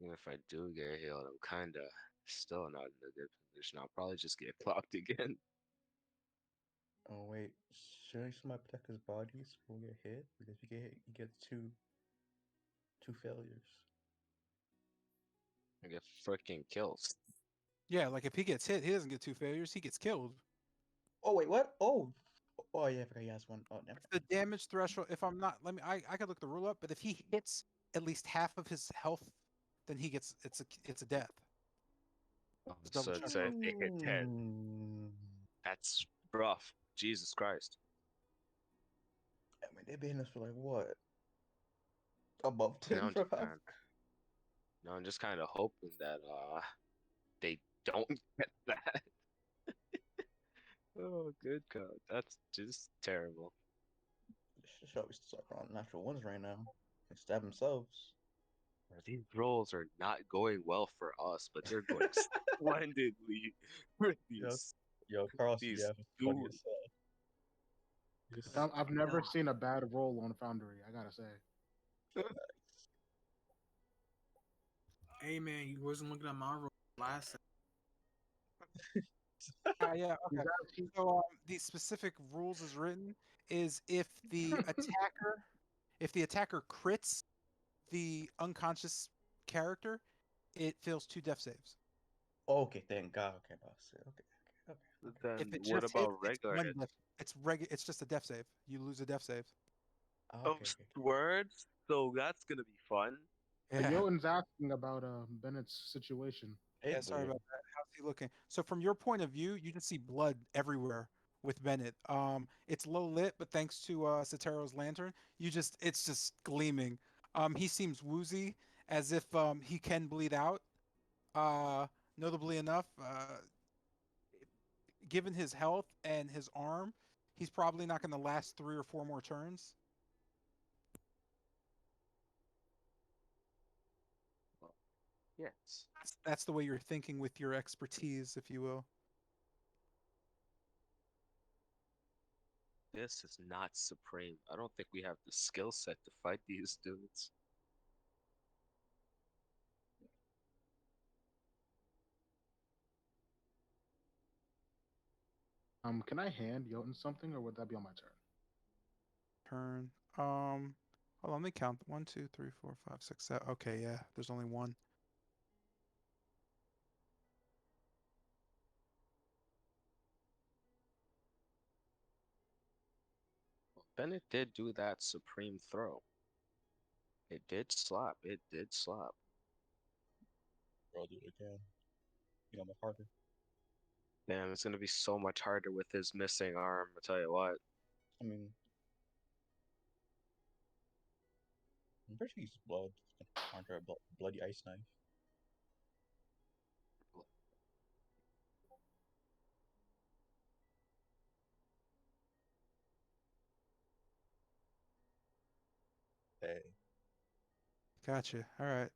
Even if I do get healed, I'm kinda still not in a good position. I'll probably just get clocked again. Oh wait, should somebody protect his body so he won't get hit? Because if you get hit, you get two failures. I get freaking kills. Yeah, like if he gets hit, he doesn't get 2 failures. He gets killed. Oh wait, what? Oh yeah, I forgot he has one. Oh, never. The damage threshold. If I'm not, let me. I could look the rule up. But if he hits at least half of his health, then he gets it's a death. Just double So check. if they hit 10, Mm. that's rough. Jesus Christ. I mean, they've been in this for like what? Above Now 10 I'm for just half? kind now I'm just kind of hoping that they don't get that. Oh, good God. That's just terrible. Should be stuck on natural ones right now. They stab themselves. These rolls are not going well for us, but they're going splendidly for Yo, these yo, Carl these CF is funny duels. as hell. Just- I've never seen a bad roll on Foundry. I gotta say. Hey man, you wasn't looking at my roll last. Yeah. Okay. So the specific rules is written is if the attacker crits the unconscious character, it fails 2 death saves. Okay, thank God. Okay, boss. Okay. Then If it what just hits, about it's regular one hits? death. It's just a death save. You lose a death save. Oh, Oh, okay, okay. words. So that's gonna be fun. Yeah. Jotun's asking about Bennett's situation. Yeah, It's sorry bleeding. about that. How's he looking? So from your point of view, you just see blood everywhere with Bennett. It's low lit, but thanks to Sotero's lantern, it's just gleaming. He seems woozy, as if he can bleed out. Uh, Notably enough, given his health and his arm, he's probably not going to last 3 or 4 more turns. Well, yes. That's the way you're thinking with your expertise, if you will. This is not supreme. I don't think we have the skill set to fight these dudes. Can I hand Jotun something, or would that be on my turn? Turn. Hold on, let me count. 1, 2, 3, 4, 5, 6, 7. Okay, yeah, there's only one. Well, Bennett did do that supreme throw. It did slap. It did slap. Bro, I'll do it again. You know, my harder. Damn, it's gonna be so much harder with his missing arm. I tell you what. I mean, I'm pretty sure he's blood. Conjure a bloody ice knife. Hey, Gotcha. All right.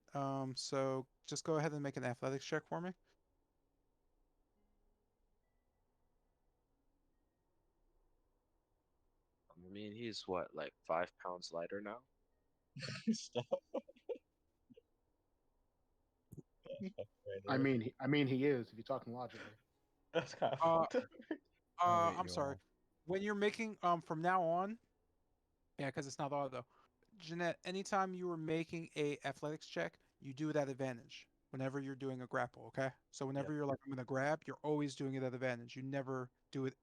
So just go ahead and make an athletics check for me. I mean, he's what, like 5 pounds lighter now? stop. That's fucking I right mean, he is. If you're talking logically. That's kind of Uh, fucked up. Alright, I'm you sorry. all. When you're making from now on, yeah, because it's not auto. Jeanette, anytime you are making a athletics check, you do it at advantage. Whenever you're doing a grapple, okay? So whenever Yep. you're like, I'm gonna grab, you're always doing it at advantage. You never do it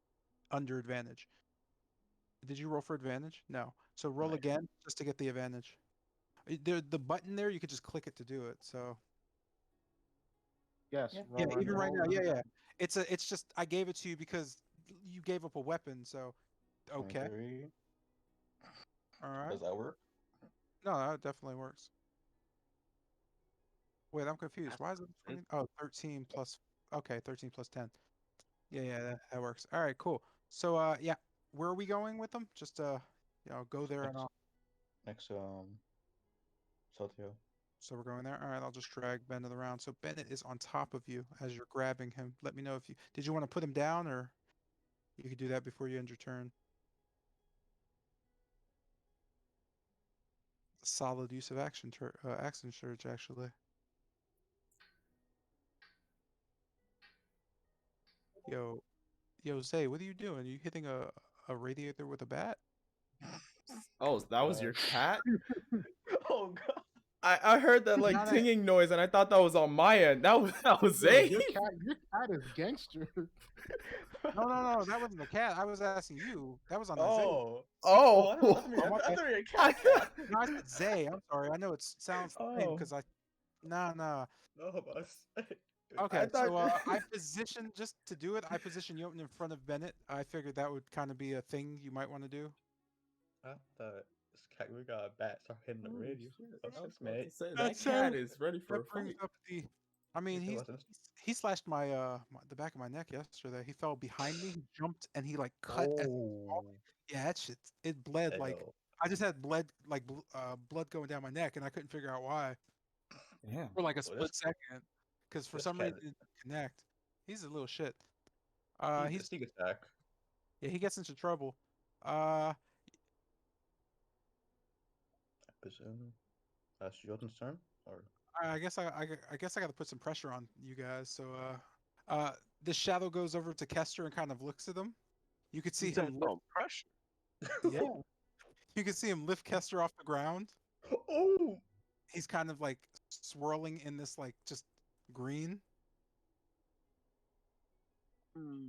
under advantage. Did you roll for advantage? No. So roll Nice. again just to get the advantage. The button there, you could just click it to do it. So Yes, Yeah. yeah, roll and even right roll now, and yeah, yeah. advantage. It's just I gave it to you because you gave up a weapon. So okay, 23. all right. Does that work? No, that definitely works. Wait, I'm confused. That's Why is it good. 20? Oh, 13 plus. Okay, 13 plus 10. Yeah, yeah, that works. All right, cool. So yeah, where are we going with them? Just go there and Next, I'll. next, Sotio. So we're going there. All right, I'll just drag Bennett around. So Bennett is on top of you as you're grabbing him. Let me know if you did you want to put him down or you could do that before you end your turn. Solid use of action surge actually. Yo, Zay, what are you doing? You hitting a radiator with a bat? Oh, that was God. your cat? Oh god. I heard that like Not a, tinging noise and I thought that was on my end. That was Yo, Zay. your cat is gangster. no, that wasn't the cat. I was asking you. That was on Isaiah. Oh. Oh, Oh, I thought Oh, my I bad. thought you were a I cat thought. cat. No, I said Zay. I'm sorry. I know it sounds strange Oh. because nah. No, boss. Okay, I thought. so I positioned just to do it. I positioned Jotun in front of Bennett. I figured that would kind of be a thing you might want to do. I thought this cat we got a bat start hitting the Oh, radio. shit. What's I was this, about mate? to say that That's cat is ready for that a brings fight. up the. I mean, It wasn't. he slashed the back of my neck yesterday. He fell behind me. He jumped and he like cut as he was Oh. falling. Yeah, that shit. It bled like Hell. I just had blood going down my neck and I couldn't figure out why Yeah. for like a Well, this split second because for this some cat reason it didn't connect. He's a little shit. he's a He's sneak attack. yeah, he gets into trouble. Uh, I presume that's Jotun's turn, or I guess I got to put some pressure on you guys. So uh, the shadow goes over to Kester and kind of looks at him. You could You see said him lift. no pressure. Yeah, you could see him lift Kester off the ground. oh. He's kind of like swirling in this like just green. Hmm.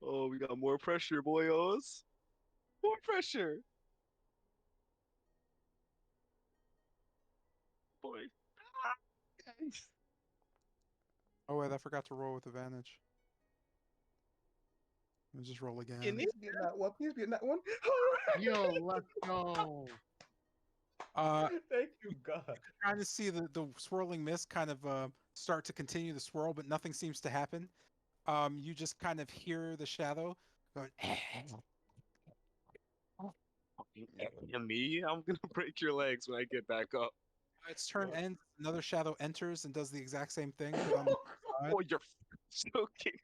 Oh, we got more pressure, boyos. More pressure, boy. Ah, guys. Oh wait, I forgot to roll with advantage. Let me just roll again. Please be in that one. Please be in that one. Yo, let's go. Thank you, God. Trying to see the swirling mist kind of start to continue the swirl, but nothing seems to happen. You just kind of hear the shadow going. And me, I'm gonna break your legs when I get back up. Its turn Yo. ends. Another shadow enters and does the exact same thing, but on the other side. Oh, you're joking.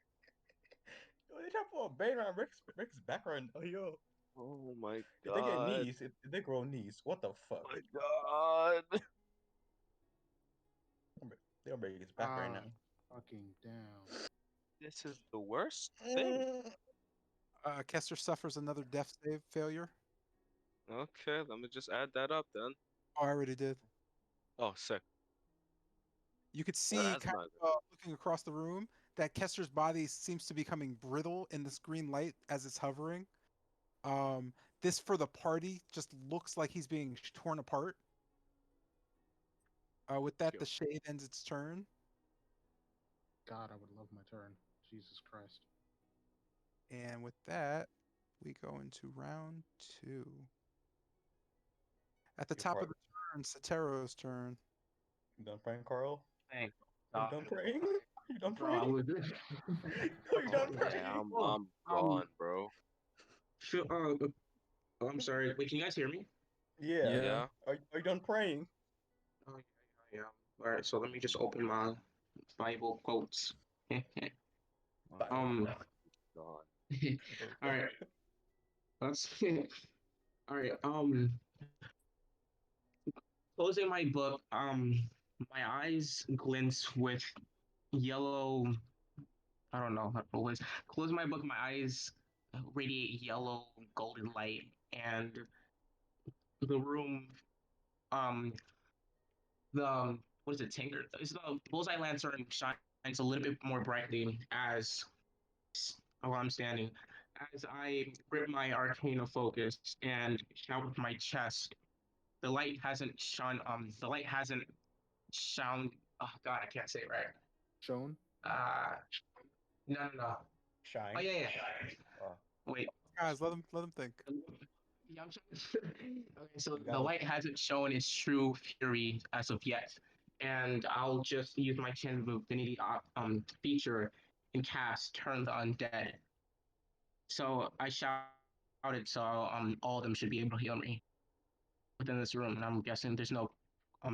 Yo, they try to put a bane around Rick's background. Oh, yo. Oh my If they get god. knees, if they grow knees, what the fuck? My god. They gonna break his back right now. Fucking damn. This is the worst thing. Kester suffers another death save failure. Okay, let me just add that up then. Oh, I already did. Oh, sick. You could Well, see, that's kind not of looking across the room, that Kester's body seems to be becoming brittle in this green light as it's hovering. Um, this for the party just looks like he's being torn apart. With that, good. the shade ends its turn, God, I would love my turn. Jesus Christ. and with that, we go into round 2. At the Your top of part. the turn, Sotero's turn. You done praying, Carl? Thank Are you God. done praying? You done Bro, I praying? was. Are you Oh done yeah, praying? I'm gone, bro. Sure, I'm sorry. Wait, can you guys hear me? Yeah. Yeah. Yeah. Are you done praying? Oh, yeah, yeah. All right, so let me just open my Bible quotes. Bible. um, Gone. all right, let's. All right, closing my book. My eyes glint with yellow. I don't know how to put this. Close my book. My eyes radiate yellow golden light, and the room. Um, the what is it? Tinker. Is the bullseye lantern shines a little bit more brightly as while I'm standing. As I grip my arcana focus and shout with my chest, the light hasn't shone. The light hasn't shone. Oh God, I can't say it right. Shown? Uh, no, no, no. Oh Shine. yeah, yeah. Oh, Wait. Guys, let him think. Yeah, okay, so you the got him. light hasn't shown its true fury as of yet, and I'll just use my chant of affinity feature and cast Turn the Undead. So I shouted, so all of them should be able to heal me within this room, and I'm guessing there's no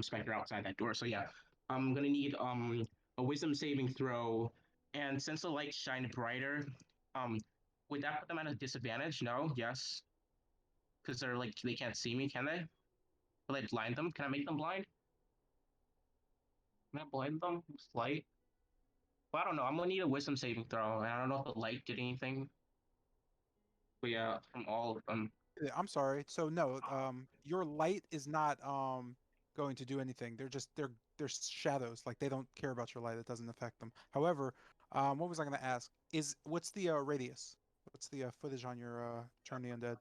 specter outside that door. So yeah, I'm gonna need a Wisdom saving throw, and since the light shine brighter, um, would that put them at a disadvantage? No. Yes. Because they're like they can't see me, can they? Will I blind them? Can I make them blind? Can I blind them with light? Well, I don't know. I'm gonna need a wisdom saving throw, and I don't know if the light did anything. But yeah, from all of them. I'm sorry. So no, your light is not going to do anything. They're shadows. Like they don't care about your light. It doesn't affect them. However, what was I going to ask? Is what's the radius? What's the footage on your turn the undead?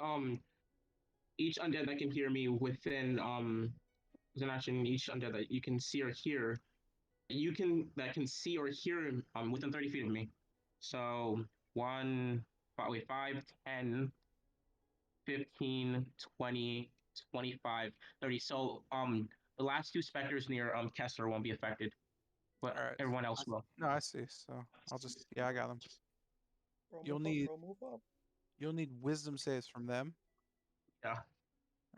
Um, each undead that can hear me within is an action. Each undead that you can see or hear, you can that can see or hear within 30 feet of me. So one, wait, 5, 10, 15, 20, 25, 30. So the last two specters near Kessler won't be affected, but All right. everyone else will. No, I see. So I'll just I got them. Bro, You'll move up, need bro, move up. wisdom saves from them. Yeah.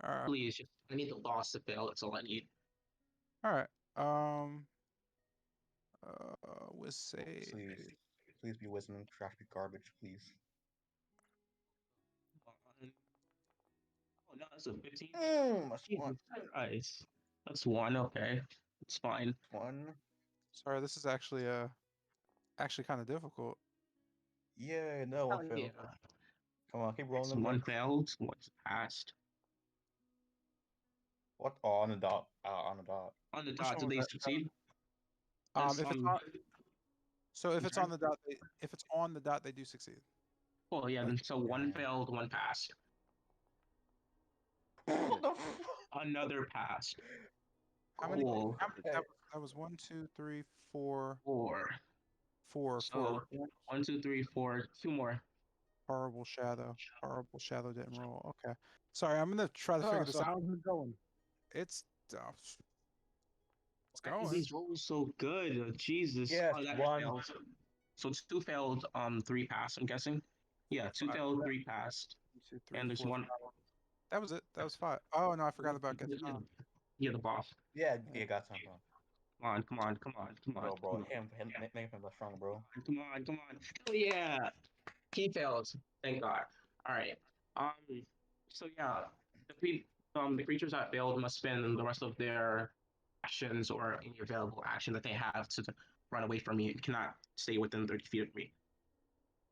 All right. Please, just I need the boss to fail. That's all I need. All right. With save. Please. Please be wisdom, trash be garbage, please. Oh no, that's a 15. That's Jesus one. Christ. That's one. Okay, it's fine. One. Sorry, this is actually kind of difficult. Yeah, no, one Oh yeah. failed. Come on, keep rolling So them one bricks. failed. One's passed. What? Oh, on the dot. On the dot. On the Which dot, one did was they that? succeed? That's If it's on, So if I'm it's sorry? on the dot, if it's on the dot, they do succeed. Cool, yeah, Like, then so one Yeah. failed, one passed. What the Another passed. how many? Cool. That was 1, 2, 3, 4, Four. 4, 4. So one, two, three, four, two more. Horrible shadow. Horrible shadow didn't roll. Okay. Sorry, I'm gonna try to Oh, figure this so out. how's it going? It's it's Why are going. these rolls so good? Jesus. Yes, Oh, that one. failed. So two failed, three passed, I'm guessing. Yeah, two 5, failed, three passed. 2, 3, And there's 4, one. 5. That was it. That was 5. Oh no, I forgot about Gaston. Yeah, the boss. Yeah, yeah, got some, bro. Come on, come on, come on, come on. Bro, Come on, make him strong, bro. come on, come on. Oh, yeah. He failed. Thank God. All right. Um. So yeah, the creatures that failed must spend the rest of their actions or any available action that they have to run away from me. It cannot stay within 30 feet of me.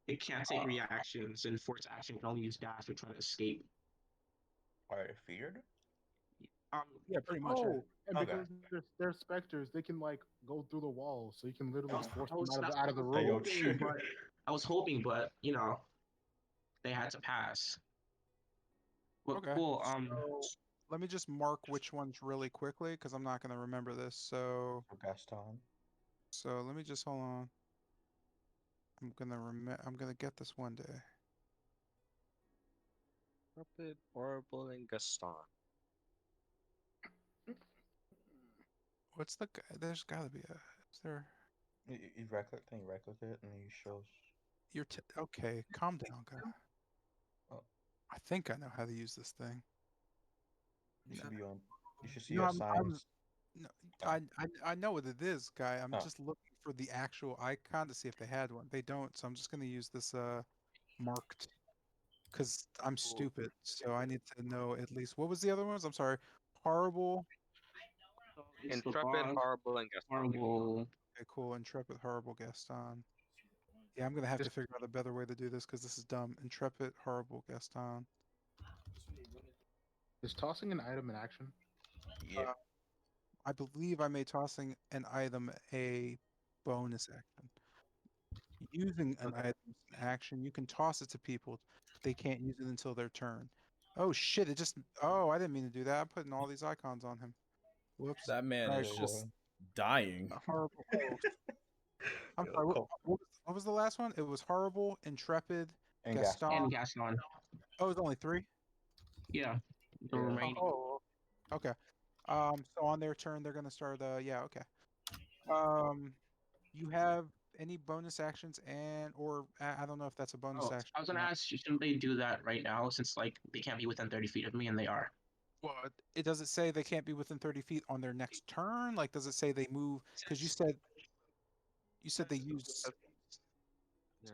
It can't take reactions, and for its action, it can only use dash to try to escape. Are they feared? Um. Yeah, pretty much. Yeah. Oh, and Okay. because they're specters, they can like go through the wall, so you can literally force I them was, that's out what of the Hey, yo, room. chill. I was hoping, but you know, they had to pass. But Okay. cool. So let me just mark which ones really quickly because I'm not gonna remember this. So Gaston. let me just hold on. I'm gonna get this one day. Rapid, Horrible, and Gaston. What's the guy? There's gotta be a. Is there? You right click, then you right click it, and then you shows. Okay. Calm down, guy. Oh, I think I know how to use this thing. you should be on. You should see No, a I'm sign. no, Oh. I know what it is, guy. I'm Oh. just looking for the actual icon to see if they had one. They don't, so I'm just gonna use this marked because I'm stupid. So I need to know at least what was the other ones? I'm sorry. Horrible. It's the Intrepid, boss. Horrible, and Gaston. Horrible. Okay, cool. Intrepid, horrible Gaston. Yeah, I'm gonna have to figure out a better way to do this because this is dumb. Intrepid, horrible Gaston. Is tossing an item in action? Yeah. I believe I made tossing an item a bonus action. Using an item is an action, you can toss it to people, but they can't use it until their turn. Oh shit! It just. Oh, I didn't mean to do that. I'm putting all these icons on him. Whoops. That man Alright, is cool. just dying. Horrible. Oh, I'm Yo, sorry. cool. What was the last one? It was horrible, intrepid, And Gaston. And Gaston. Oh, it was only 3. Yeah. The Yeah. remaining. Oh, okay. So on their turn, they're gonna start. Yeah, okay. You have any bonus actions or I don't know if that's a bonus Oh, action. I was or gonna not. ask, shouldn't they do that right now since like they can't be within 30 feet of me and they are? Well, it does it say they can't be within 30 feet on their next turn? Like, does it say they move? Because you said they use. Yeah.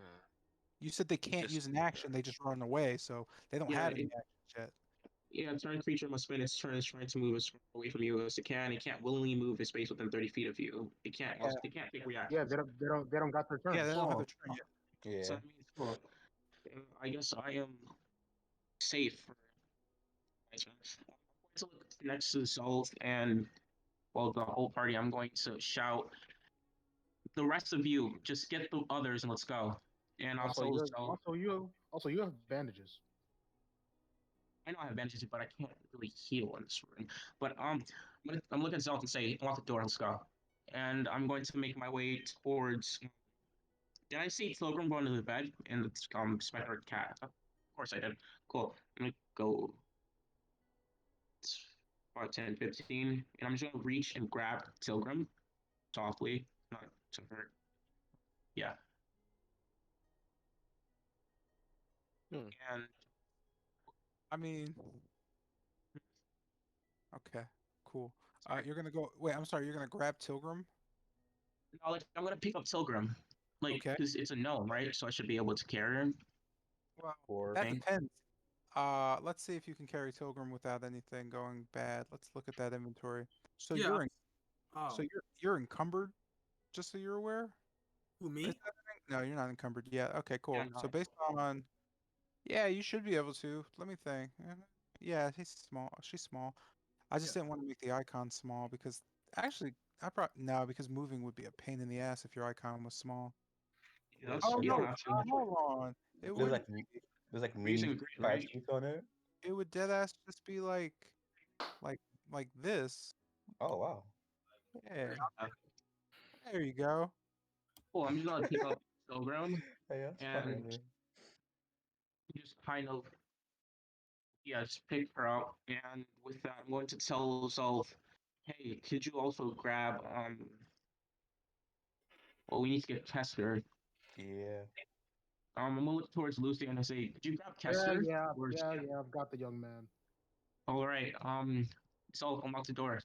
You said they can't Just- use an action. They just run away, so they don't Yeah, have any actions yet. Yeah, target creature must spend its turn trying to move as far away from you as it can. It can't willingly move its space within 30 feet of you. It can't. Yeah. They can't take reactions. Yeah, they don't got their turn. Yeah, they don't have their Oh, turn yet. Yeah. so that means, well, I guess I am safe for my turn. I'm going to look next to the Salt and, well, the whole party. I'm going to shout, the rest of you, just get the others and let's go. And Also, also, you have bandages. I know I have bandages, but I can't really heal in this room. But I'm looking at Zelt and say, unlock the door, let's go. And I'm going to make my way towards. Did I see Pilgrim going to the bed and the specter cat? Of course I did. Cool. I'm gonna go. It's about 10, 15, and I'm just gonna reach and grab Pilgrim softly, not to hurt. Yeah. And I mean, okay, cool. You're gonna go. Wait, I'm sorry. You're gonna grab Tilgrim. no, like I'm gonna pick up Pilgrim, like Okay. because it's a gnome, right? So I should be able to carry him. Well, Or that thing. depends. Let's see if you can carry Tilgrim without anything going bad. Let's look at that inventory. So Yeah. Oh, you're encumbered, just so you're aware. who me? Is that a thing? No, you're not encumbered yet. Okay, cool. Yeah, So no. based on, yeah, you should be able to. Let me think. Yeah, he's small. She's small. I just didn't want to make the icon small because actually, I probably no, because moving would be a pain in the ass if your icon was small. That's, Oh you no, don't have to. hold on. It There's wouldn't. like there's like You're using mini grid, fire right? chief on it. It would dead ass just be like, like this. Oh wow. Yeah, Uh, there you go. Cool. I'm just gonna pick up Pilgrim Hey, that's funny. I and mean, just kind of, yeah, just pick her up. And with that, I'm going to tell Self, hey, could you also grab well, we need to get Kester. yeah. I'm gonna look towards Lucy and I say, could you grab Yeah, Kester? yeah, Or yeah, yeah. I've got the young man. all right, Self, unlock the door.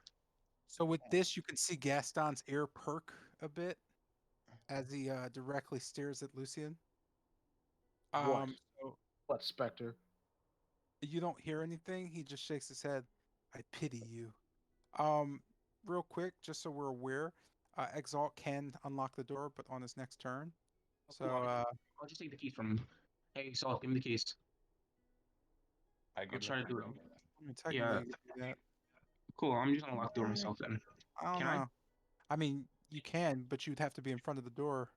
So with this, you can see Gaston's ear perk a bit as he directly stares at Lucian. What? So What, Spectre? you don't hear anything. He just shakes his head. I pity you. Um, real quick, just so we're aware, Exalt can unlock the door, but on his next turn. So Cool, I'll just take the keys from. Hey, Self, give me the keys. I I'll give try them. to do it. I mean, technically, Yeah, you can do that. cool. I'm just gonna lock the door myself then. I don't Can I? know. I mean, you can, but you'd have to be in front of the door.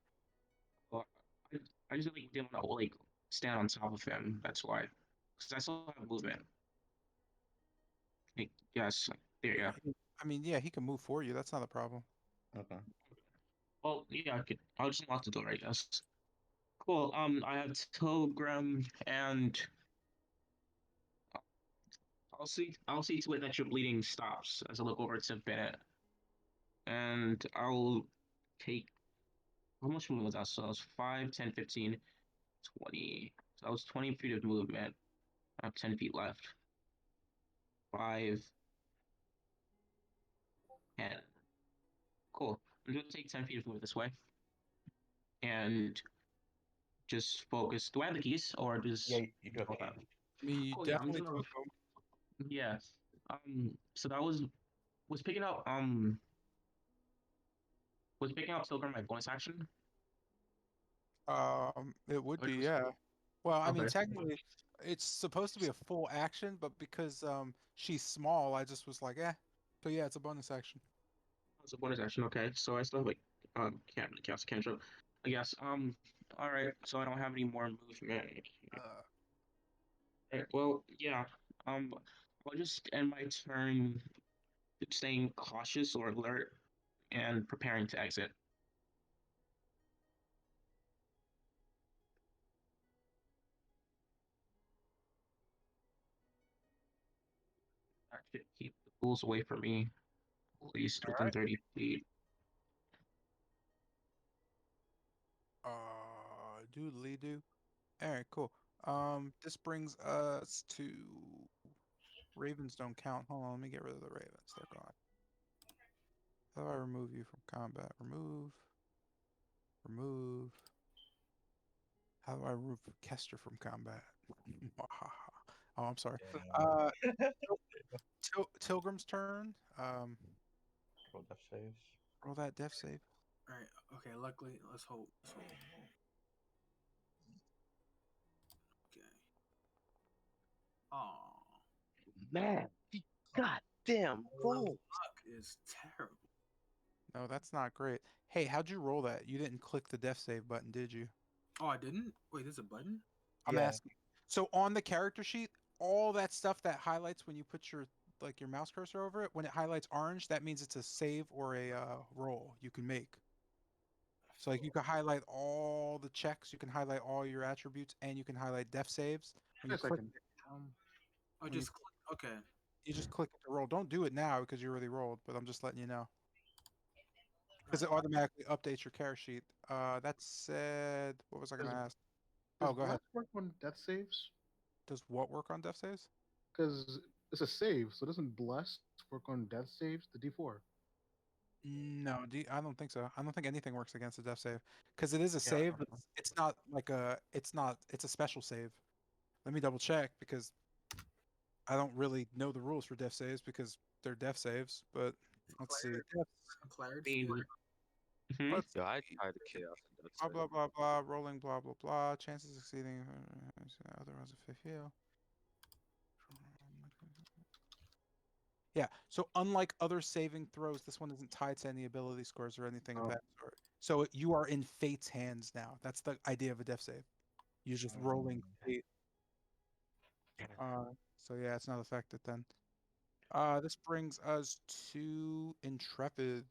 Well, I, I just like didn't want to like stand on top of him. That's why, because I still have movement. Yes, there. Yeah. I mean, yeah, he can move for you. That's not a problem. Okay. Well, yeah, I could. I'll just lock the door, I guess. Cool. I have Tilgrim, and I'll see. I'll see to it that your bleeding stops as I look over to Bennett, and I'll take. How much movement was that? So that was 5, 10, 15, 20. So that was 20 feet of movement. I have 10 feet left. 5, 10. Cool. I'm gonna take 10 feet of movement this way, and just focus. Do I have the keys, or Yeah, does you do have the okay? keys. I mean, you Cool. Yeah, I'm definitely just gonna. took them. Yeah. So that was picking up Silver my bonus action. It would Which be, was yeah. Well, I mean, okay. technically, it's supposed to be a full action, but because she's small, I just was like, eh. So yeah, it's a bonus action. It's a bonus action. Okay. So I still have like can't cast a cantrip. I guess. All right. So I don't have any more movement. Uh, Well, yeah. I'll just end my turn staying cautious or alert and preparing to exit. I should keep the ghouls away from me, at least all within right. 30 feet. Doodly doo. All right, cool. This brings us to ravens don't count. Hold on, let me get rid of the ravens. They're gone. How do I remove you from combat? Remove. Remove. How do I remove Kester from combat? Oh, I'm sorry. Uh, Tilgrim's turn. Roll death saves. Roll that death save. All right. Okay. Luckily, let's hope. Okay. Oh, Man, goddamn roll. luck is terrible. No, that's not great. Hey, how'd you roll that? You didn't click the death save button, did you? Oh, I didn't. Wait, there's a button. I'm Yeah. asking. So on the character sheet, all that stuff that highlights when you put your your mouse cursor over it, when it highlights orange, that means it's a save or a roll you can make. So like you can highlight all the checks, you can highlight all your attributes, and you can highlight death saves. When you Wait a click, second. Um, Oh, when you just okay. you just click the roll. Don't do it now because you already rolled, but I'm just letting you know because it Alright. automatically updates your character sheet. That said, what was I gonna Does, ask? does Oh, go ahead. Blast work on death saves? Does what work on death saves? Because it's a save, so doesn't Bless work on death saves? The D4. No, I don't think so. I don't think anything works against a death save because it is a Yeah. save, but it's not like it's a special save. Let me double check because I don't really know the rules for death saves because they're death saves. But let's see. Clarity. Mhm. Let's Yo, I see. tried the chaos and that's Blah it. blah blah blah. Rolling blah blah blah. Chances exceeding other ones if they fail. Yeah. So unlike other saving throws, this one isn't tied to any ability scores or anything of Oh. that sort. So you are in fate's hands now. That's the idea of a death save. You're just rolling fate. So yeah, it's not affected then. This brings us to Intrepid.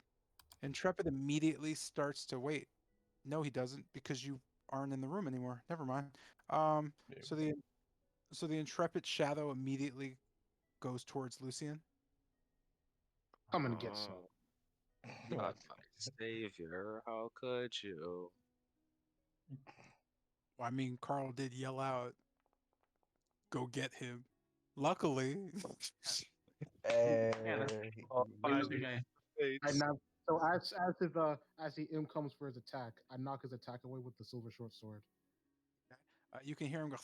Intrepid immediately starts to wait. No, he doesn't, because you aren't in the room anymore. Never mind. Yeah. So the Intrepid shadow immediately goes towards Lucian. I'm gonna get some. Oh, Oh my my savior, how could you? Well, I mean, Carl did yell out, "Go get him!" Luckily, Yeah, that's Hey. okay. I knock. So as the imp comes for his attack, I knock his attack away with the silver short sword. you can hear him go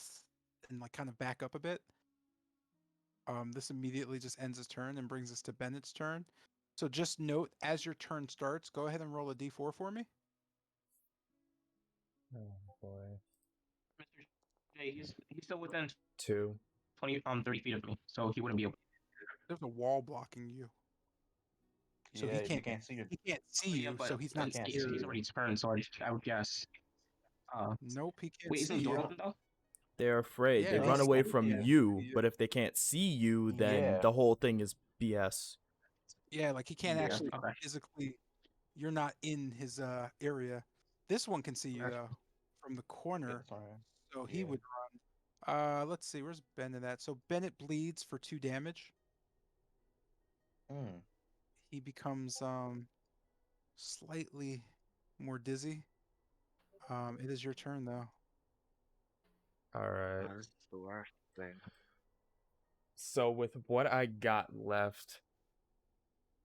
and like kind of back up a bit. This immediately just ends his turn and brings us to Bennett's turn. So just note, as your turn starts, go ahead and roll a d4 for me. Oh boy. Mr. J, he's still within 2. 30 feet of me, so he wouldn't be able. There's a wall blocking you, so Yeah, you can't see your. he can't see Yeah, you, but so he's You not can't he's see scared. you. already turned, so I would guess. Nope, he can't Wait, see isn't the door you. open though? They're afraid. Yeah, They they run No, away see from yeah. you, but if they can't see you, then Yeah. the whole thing is BS. Yeah, like he can't Yeah. actually Okay. physically. You're not in his area. This one can see you Gotcha. though from the Yeah, corner, that's alright. so he Yeah. would run. Let's see, where's Bennett at? So Bennett bleeds for 2 damage. Mm. He becomes slightly more dizzy. It is your turn though. All right. That's the worst thing. So with what I got left,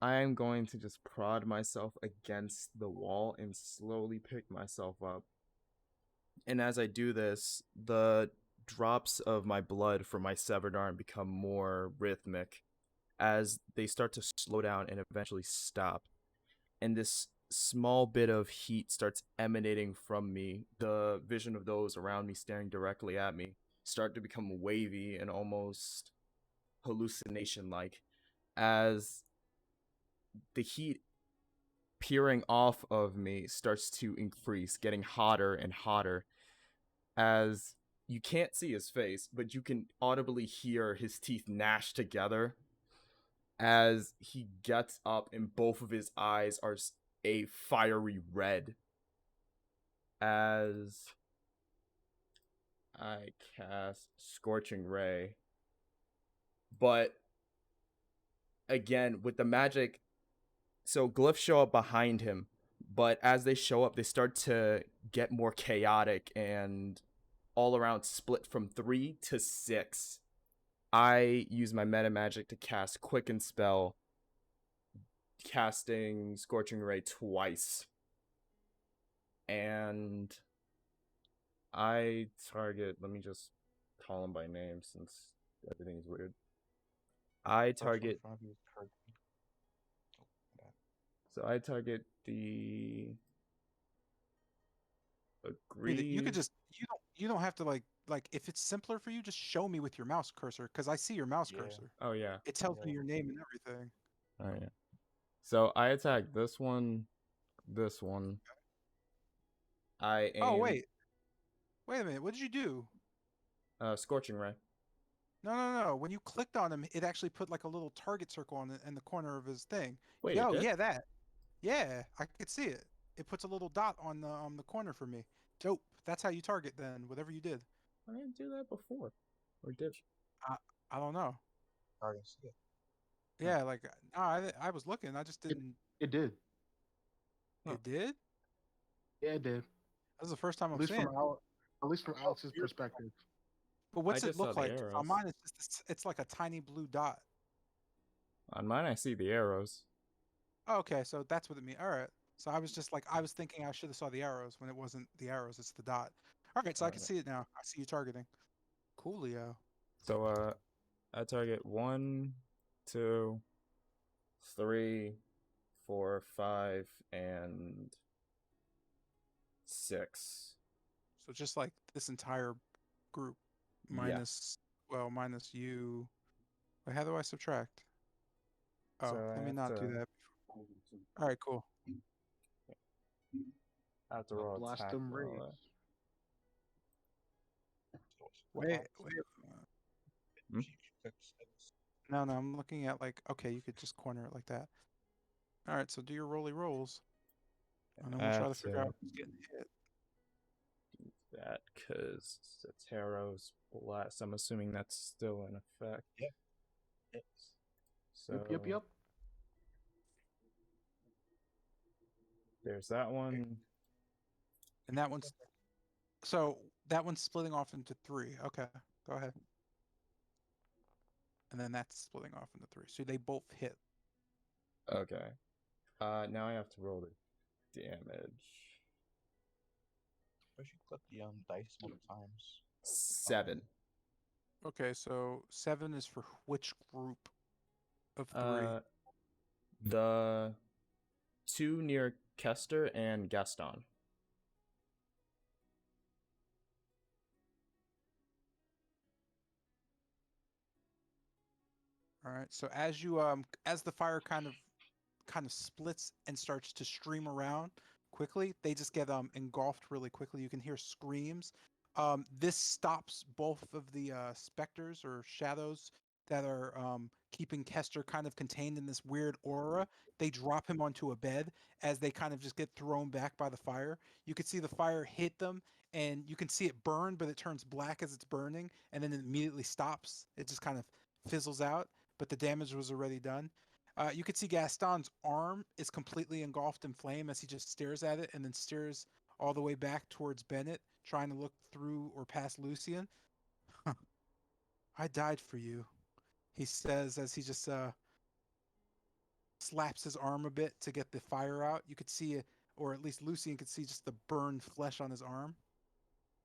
I am going to just prod myself against the wall and slowly pick myself up. And as I do this, the drops of my blood from my severed arm become more rhythmic as they start to slow down and eventually stop. And this small bit of heat starts emanating from me. The vision of those around me staring directly at me start to become wavy and almost hallucination like as the heat peering off of me starts to increase, getting hotter and hotter as you can't see his face, but you can audibly hear his teeth gnash together as he gets up and both of his eyes are a fiery red as I cast Scorching Ray. But again, with the magic, so glyphs show up behind him, but as they show up, they start to get more chaotic and all around split from 3 to 6. I use my meta magic to cast Quicken Spell, casting Scorching Ray twice. And I target, let me just call him by name since everything's weird. I First one in target, front of you is Kirby. Oh, my bad. so I target the I mean, you could aggrieved. just you don't have to like if it's simpler for you, just show me with your mouse cursor because I see your mouse Yeah. cursor. Oh yeah. It tells me Yeah. your name and everything. Oh yeah. So I attack this one, this one. I Oh aim wait a minute. What did you do? Scorching Ray. No. When you clicked on him, it actually put like a little target circle on in the corner of his thing. Wait, it Yo, did? yeah, that. Yeah, I could see it. It puts a little dot on the corner for me. Dope. That's how you target then. Whatever you did. I didn't do that before. Or did? I I don't know. I can see it. Yeah, like no, I was looking. I just It didn't. it did. Huh. It did. Yeah, it did. This is the first time At I'm least seeing from it. At least from Alex's perspective. But I what's it just saw look the like? 'Cause on arrows. mine, it's like a tiny blue dot. On mine, I see the arrows. Oh, okay, so that's what it means. All right. So I was just like I was thinking I should have saw the arrows when it wasn't the arrows. It's the dot. All right, so I can Alright. see it now. I see you targeting. Coolio. So I target 1, 2, 3, 4, 5, and 6. So just like this entire group, Yeah. minus you. Wait, how do I subtract? Oh, So I let me have not do to that. All right, cool. I have to roll Blast attack them for all raids. that. Wait. Hmm? No, I'm looking at like, okay, you could just corner it like that. All right, so do your roly rolls, and then I we'll try have to figure out to who's getting hit. do that because Zatero's blast. I'm assuming that's still in effect. Yeah. Yep. So Yep. there's that one. And that one's so that one's splitting off into 3. Okay, go ahead. And then that's splitting off into 3. So they both hit. Okay. Now I have to roll the damage. I should click the dice multiple times. 7. Okay, so 7 is for which group of 3? The 2 near Kester and Gaston. All right. So as the fire kind of splits and starts to stream around quickly, they just get engulfed really quickly. You can hear screams. This stops both of the specters or shadows that are keeping Kester kind of contained in this weird aura. They drop him onto a bed as they kind of just get thrown back by the fire. You can see the fire hit them, and you can see it burn, but it turns black as it's burning, and then it immediately stops. It just kind of fizzles out, but the damage was already done. You could see Gaston's arm is completely engulfed in flame as he just stares at it and then stares all the way back towards Bennett, trying to look through or past Lucian. Huh. I died for you, he says as he just slaps his arm a bit to get the fire out. You could see, or at least Lucian could see just the burned flesh on his arm.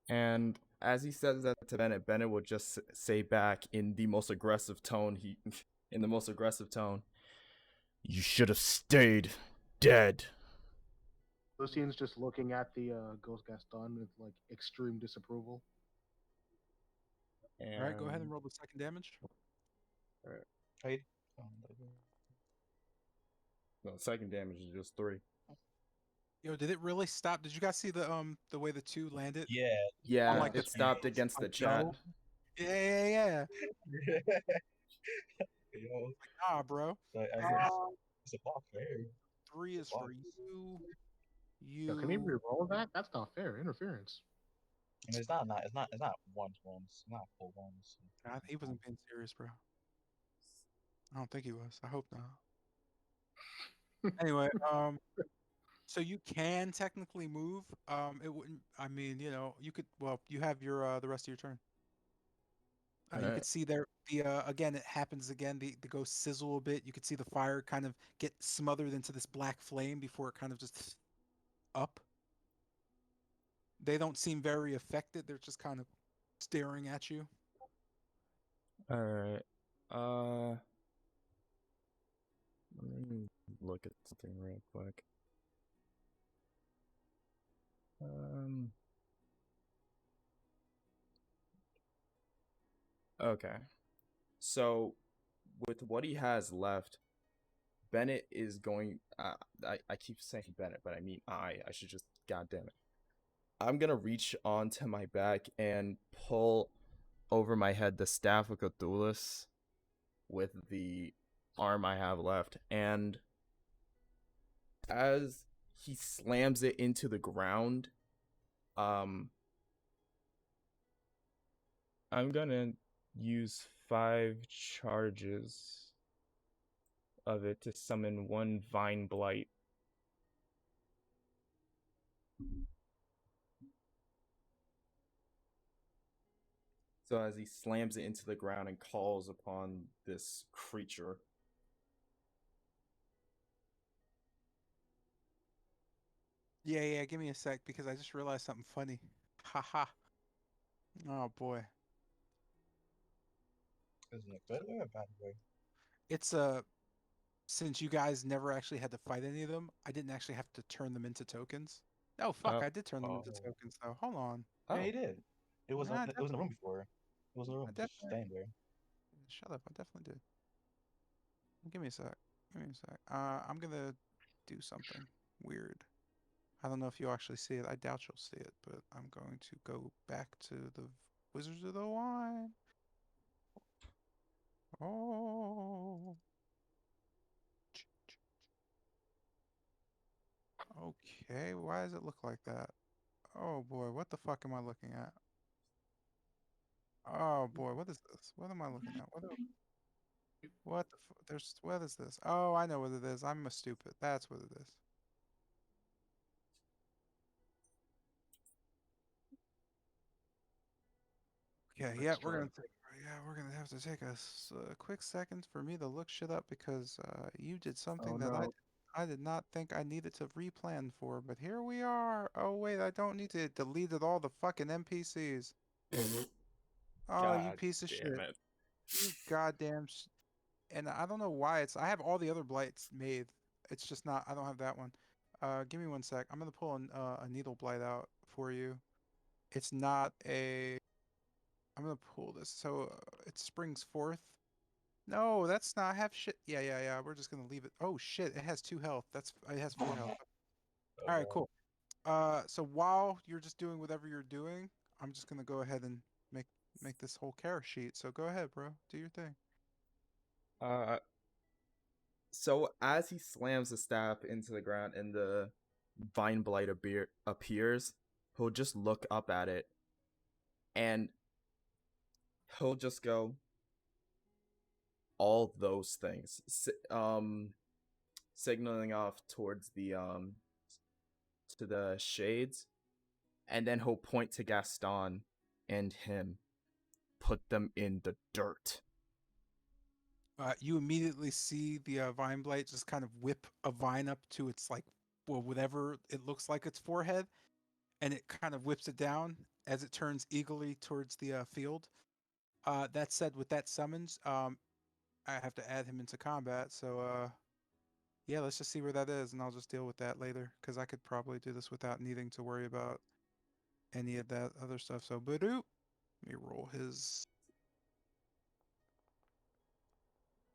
And as he says that to Bennett, Bennett will just say back in the most aggressive tone "You should have stayed dead." Lucian's just looking at the Ghost Gaston with like extreme disapproval. And All right, go ahead and roll the second damage. Right. No, second damage is just 3. Yo, did it really stop? Did you guys see the way the 2 landed? Yeah. Yeah, On, like, it the stopped against the chat. double? Yeah. Yo, Nah, bro. it's a block there. 3 is for you. Yo, can he re-roll that? That's not fair. Interference. I mean, it's not ones. It's not full ones. Nah, he wasn't being serious, bro. I don't think he was. I hope not. Anyway, so you can technically move. It wouldn't. I mean, you could. Well, you have your the rest of your turn. You Alright. could see there the again. It happens again. The ghost sizzle a bit. You could see the fire kind of get smothered into this black flame before it kind of just up. They don't seem very affected. They're just kind of staring at you. Alright. Let me look at something real quick. Okay. So, with what he has left, Bennett is going. I keep saying Bennett, but I mean I. I should just. God damn it. I'm gonna reach onto my back and pull over my head the staff of Cthulhu with the arm I have left, and as he slams it into the ground, I'm gonna use 5 charges of it to summon 1 Vine Blight. So as he slams it into the ground and calls upon this creature. Yeah. Give me a sec because I just realized something funny. Haha. Oh boy. Is it a good way or a bad way? It's since you guys never actually had to fight any of them, I didn't actually have to turn them into tokens. Oh fuck, I did turn them into tokens though. Hold on. Yeah, he did. It was Nah, it was in the room before. It was in the room, I just definitely. staying there. Shut up, I definitely did. Give me a sec. Give me a sec. I'm gonna do something weird. I don't know if you'll actually see it. I doubt you'll see it, but I'm going to go back to the Wizards of the Wine. Oh. Okay, why does it look like that? Oh boy, what the fuck am I looking at? Oh boy, what is this? What am I looking at? What the what is this? Oh, I know what it is. I'm a stupid. That's what it is. Okay, That's Strahd. we're gonna have to take a quick second for me to look shit up because you did something Oh that no. I did not think I needed to replan for, but here we are. Oh wait, I don't need to delete all the fucking NPCs. Oh, you God piece of damn shit. it. You goddamn and I don't know why I have all the other blights made. It's just not I don't have that one. Give me one sec. I'm gonna pull a needle blight out for you. It's not a I'm gonna pull this. So it springs forth. No, that's not have shit. Yeah. We're just gonna leave it. Oh shit, it has 2 health. It has 4 health. Oh All right, god. cool. So while you're just doing whatever you're doing, I'm just gonna go ahead and make make this whole care sheet. So go ahead, bro. Do your thing. Uh, so as he slams the staff into the ground and the vine blight appears, he'll just look up at it and he'll just go, all those things, signaling off towards the to the shades, and then he'll point to Gaston and him, put them in the dirt. You immediately see the vine blight just kind of whip a vine up to its like well whatever it looks like its forehead, and it kind of whips it down as it turns eagerly towards the field. That said, with that summons, I have to add him into combat. So yeah, let's just see where that is, and I'll just deal with that later because I could probably do this without needing to worry about any of that other stuff. So, Badoop, let me roll his.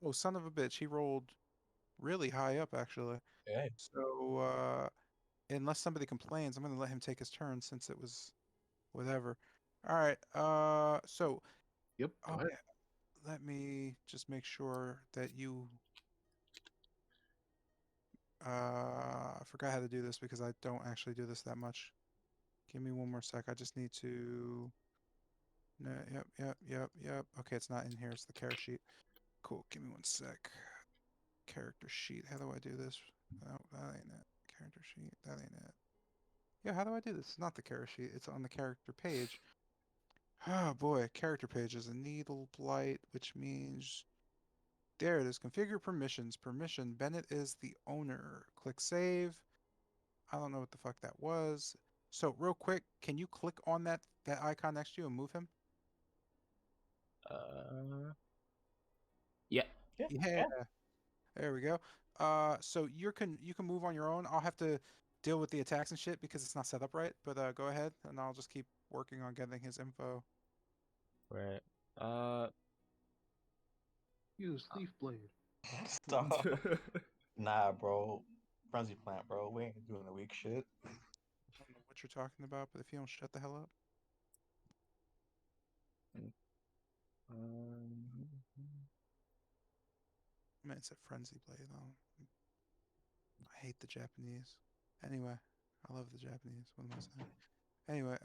Oh, son of a bitch, he rolled really high up actually. Yeah. So, unless somebody complains, I'm gonna let him take his turn since it was whatever. All right. So, Yep. Go oh ahead. yeah, let me just make sure that you. I forgot how to do this because I don't actually do this that much. Give me one more sec. I just need to. No, yep. Okay, it's not in here. It's the character sheet. Cool. Give me one sec. Character sheet. How do I do this? No, that ain't it. Character sheet. That ain't it. Yeah, how do I do this? It's not the character sheet. It's on the character page. Oh boy, character page is a needle blight, which means there it is. Configure permissions. Permission. Bennett is the owner. Click save. I don't know what the fuck that was. So real quick, can you click on that icon next to you and move him? Uh, yeah. Yeah. Yeah, there we go. So you can move on your own. I'll have to deal with the attacks and shit because it's not set up right. But go ahead, and I'll just keep working on getting his info. Right. Uh, Use leaf blade. Stop. Nah, bro. Frenzy plant, bro. We ain't doing the weak shit. I don't know what you're talking about, but if you don't shut the hell up, um, I mean it's a frenzy blade. I hate the Japanese. Anyway, I love the Japanese. What am I saying? Anyway,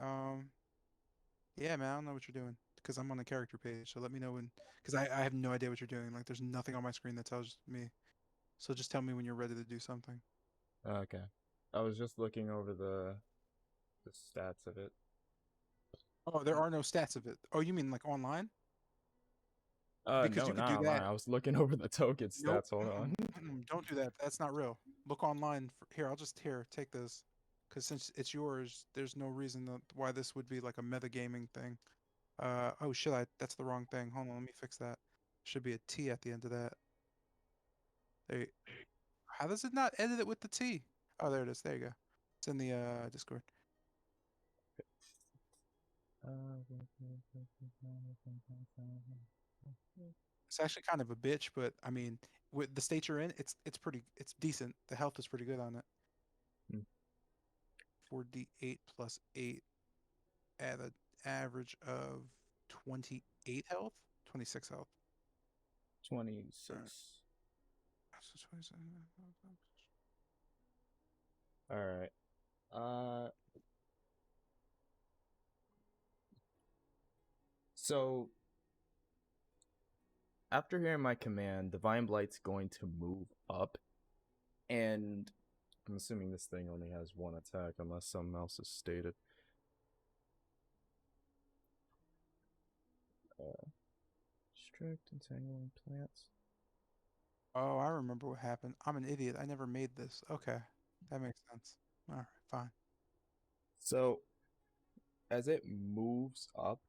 yeah, man, I don't know what you're doing because I'm on the character page. So let me know when, because I have no idea what you're doing. Like, there's nothing on my screen that tells me. So just tell me when you're ready to do something. Okay. I was just looking over the stats of it. Oh, there are no stats of it. Oh, you mean like online? Because No, you could not do online. that. I was looking over the token Nope. stats. Hold on. Don't do that. That's not real. Look online. Here, I'll just take this. Because since it's yours, there's no reason why this would be like a metagaming thing. Oh shit, that's the wrong thing. Hold on, let me fix that. Should be a T at the end of that. There. How does it not edit it with the T? Oh, there it is. There you go. It's in the Discord. It's actually kind of a bitch, but I mean, with the state you're in, it's decent. The health is pretty good on it. Hmm. 4d8 plus 8 at an average of 28 health, 26 health. 26. Alright. So 27. All right. So after hearing my command, Divine Blight's going to move up, and I'm assuming this thing only has one attack unless something else is stated. Strict entangling plants. Oh, I remember what happened. I'm an idiot. I never made this. Okay, that makes sense. All right, fine. So as it moves up,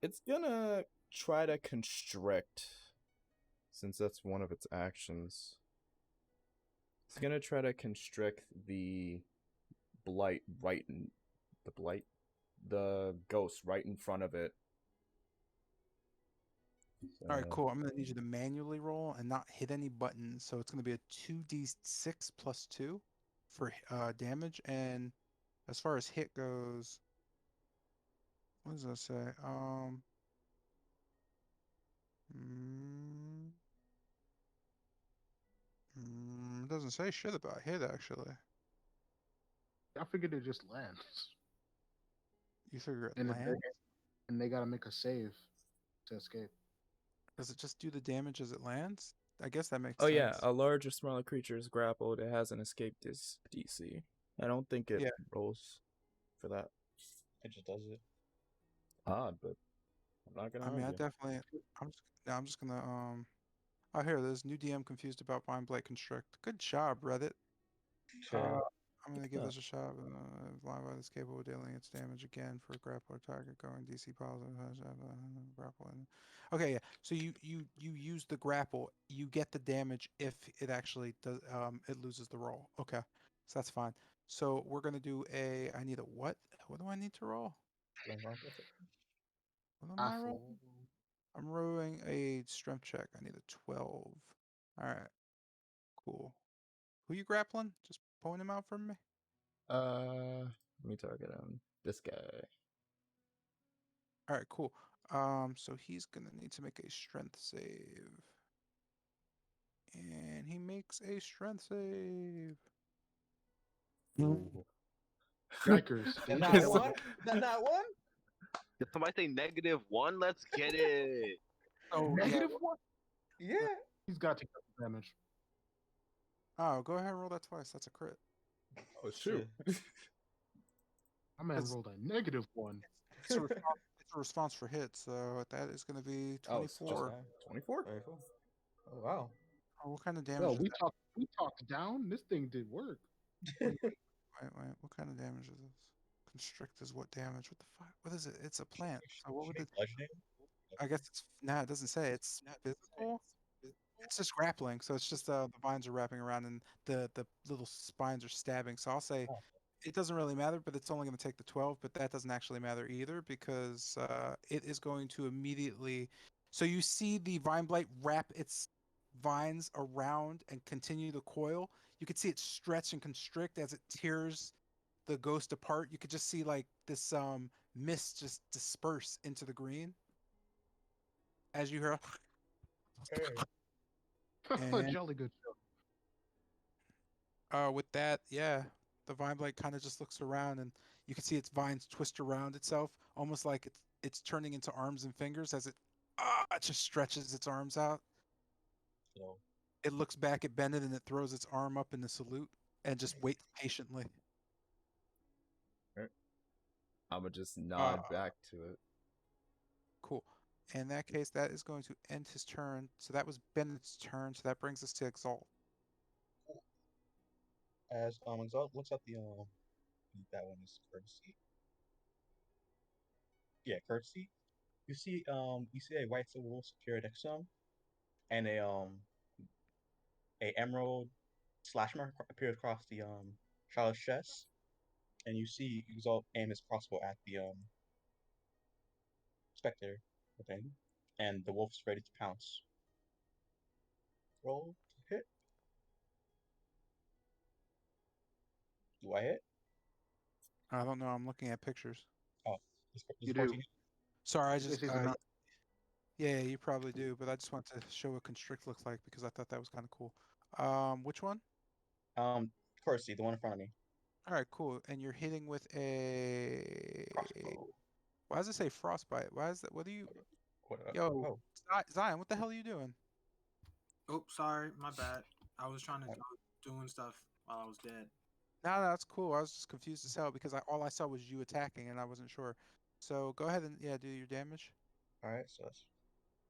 it's gonna try to constrict, since that's one of its actions. It's gonna try to constrict the blight right in the blight, the ghost right in front of it. All right, cool. I'm gonna need you to manually roll and not hit any buttons. So it's gonna be a 2d6 plus 2 for damage. And as far as hit goes, what does that say? Mm, it doesn't say shit about hit actually. I figured it just lands, You figure it and lands? they gotta make a save to escape. Does it just do the damage as it lands? I guess that makes Oh yeah, sense. a large or smaller creature is grappled. It has an escape DC. I don't think it Yeah. rolls for that. It just does it. Odd, but I'm not gonna I mean, I argue. definitely. I'm just gonna Oh, here, there's new DM confused about Vine Blight Constrict. Good job, Reddit. Sure. I'm gonna give this a shot. Blind Blight is capable of dealing its damage again for a grappler target going DC positive. Grapple. Okay, yeah. So you use the grapple. You get the damage if it actually does. It loses the roll. Okay, so that's fine. So we're gonna do a. I need a what? What do I need to roll? What am I rolling? I'm rolling a strength check. I need a 12. All right, cool. Who you grappling? Just point him out for me. Let me target him. This guy. All right, cool. So he's gonna need to make a strength save, and he makes a strength save. Ooh. Yikers! That We not should one? That not one? Did somebody say -1? Let's get it. Oh yeah. -1. Yeah. He's got to take the damage. Oh, go ahead and roll that twice. That's a crit. Oh shoot. My man That's- rolled a -1. It's a response, it's a response for hit, so that is gonna be Oh, it's 24. 24? 24. Oh wow. Oh, what kind of damage? Well, Is that? we talked down. This thing did work. Wait, what kind of damage is this? Constrict is what damage? What the fuck? What is it? It's a plant. So what would it? Bludgeoning? I guess it's nah. It doesn't say. It's physical. It's just grappling, so it's just the vines are wrapping around and the little spines are stabbing. So I'll say Oh. it doesn't really matter, but it's only going to take the 12. But that doesn't actually matter either because it is going to immediately. So you see the vine blight wrap its vines around and continue to coil. You could see it stretch and constrict as it tears the ghost apart. You could just see like this mist just disperse into the green as you hear. And Jolly good show. with that, yeah, the vine blade kind of just looks around, and you can see its vines twist around itself, almost like it's turning into arms and fingers as it just stretches its arms out. So It looks back at Bennett and it throws its arm up in the salute and just waits patiently. I would just Uh, nod back to it. Cool. In that case, that is going to end his turn. So that was Bennett's turn. So that brings us to Exalt. as Exalt looks up that one is courtesy. Yeah, courtesy. You see a white silver wolf secure next to him, and a emerald slash mark appears across the Charlotte's chest. and you see Exalt aim his crossbow at the specter thing, and the wolf's ready to pounce. Roll to hit. Do I hit? I don't know. I'm looking at pictures. Oh, this You do. 14. Sorry, I This just is not. yeah, you probably do, but I just want to show what constrict looks like because I thought that was kind of cool. Which one? Corsi, the one in front of me. All right, cool. And you're hitting with a. Crossbow. Why does it say frostbite? Why is that? What do you? What, Yo, oh, Zion, what the hell are you doing? Oh, sorry, my bad. I was trying to Oh. I was doing stuff while I was dead. No, that's cool. I was just confused as hell because all I saw was you attacking and I wasn't sure. So go ahead and yeah, do your damage. alright, so that's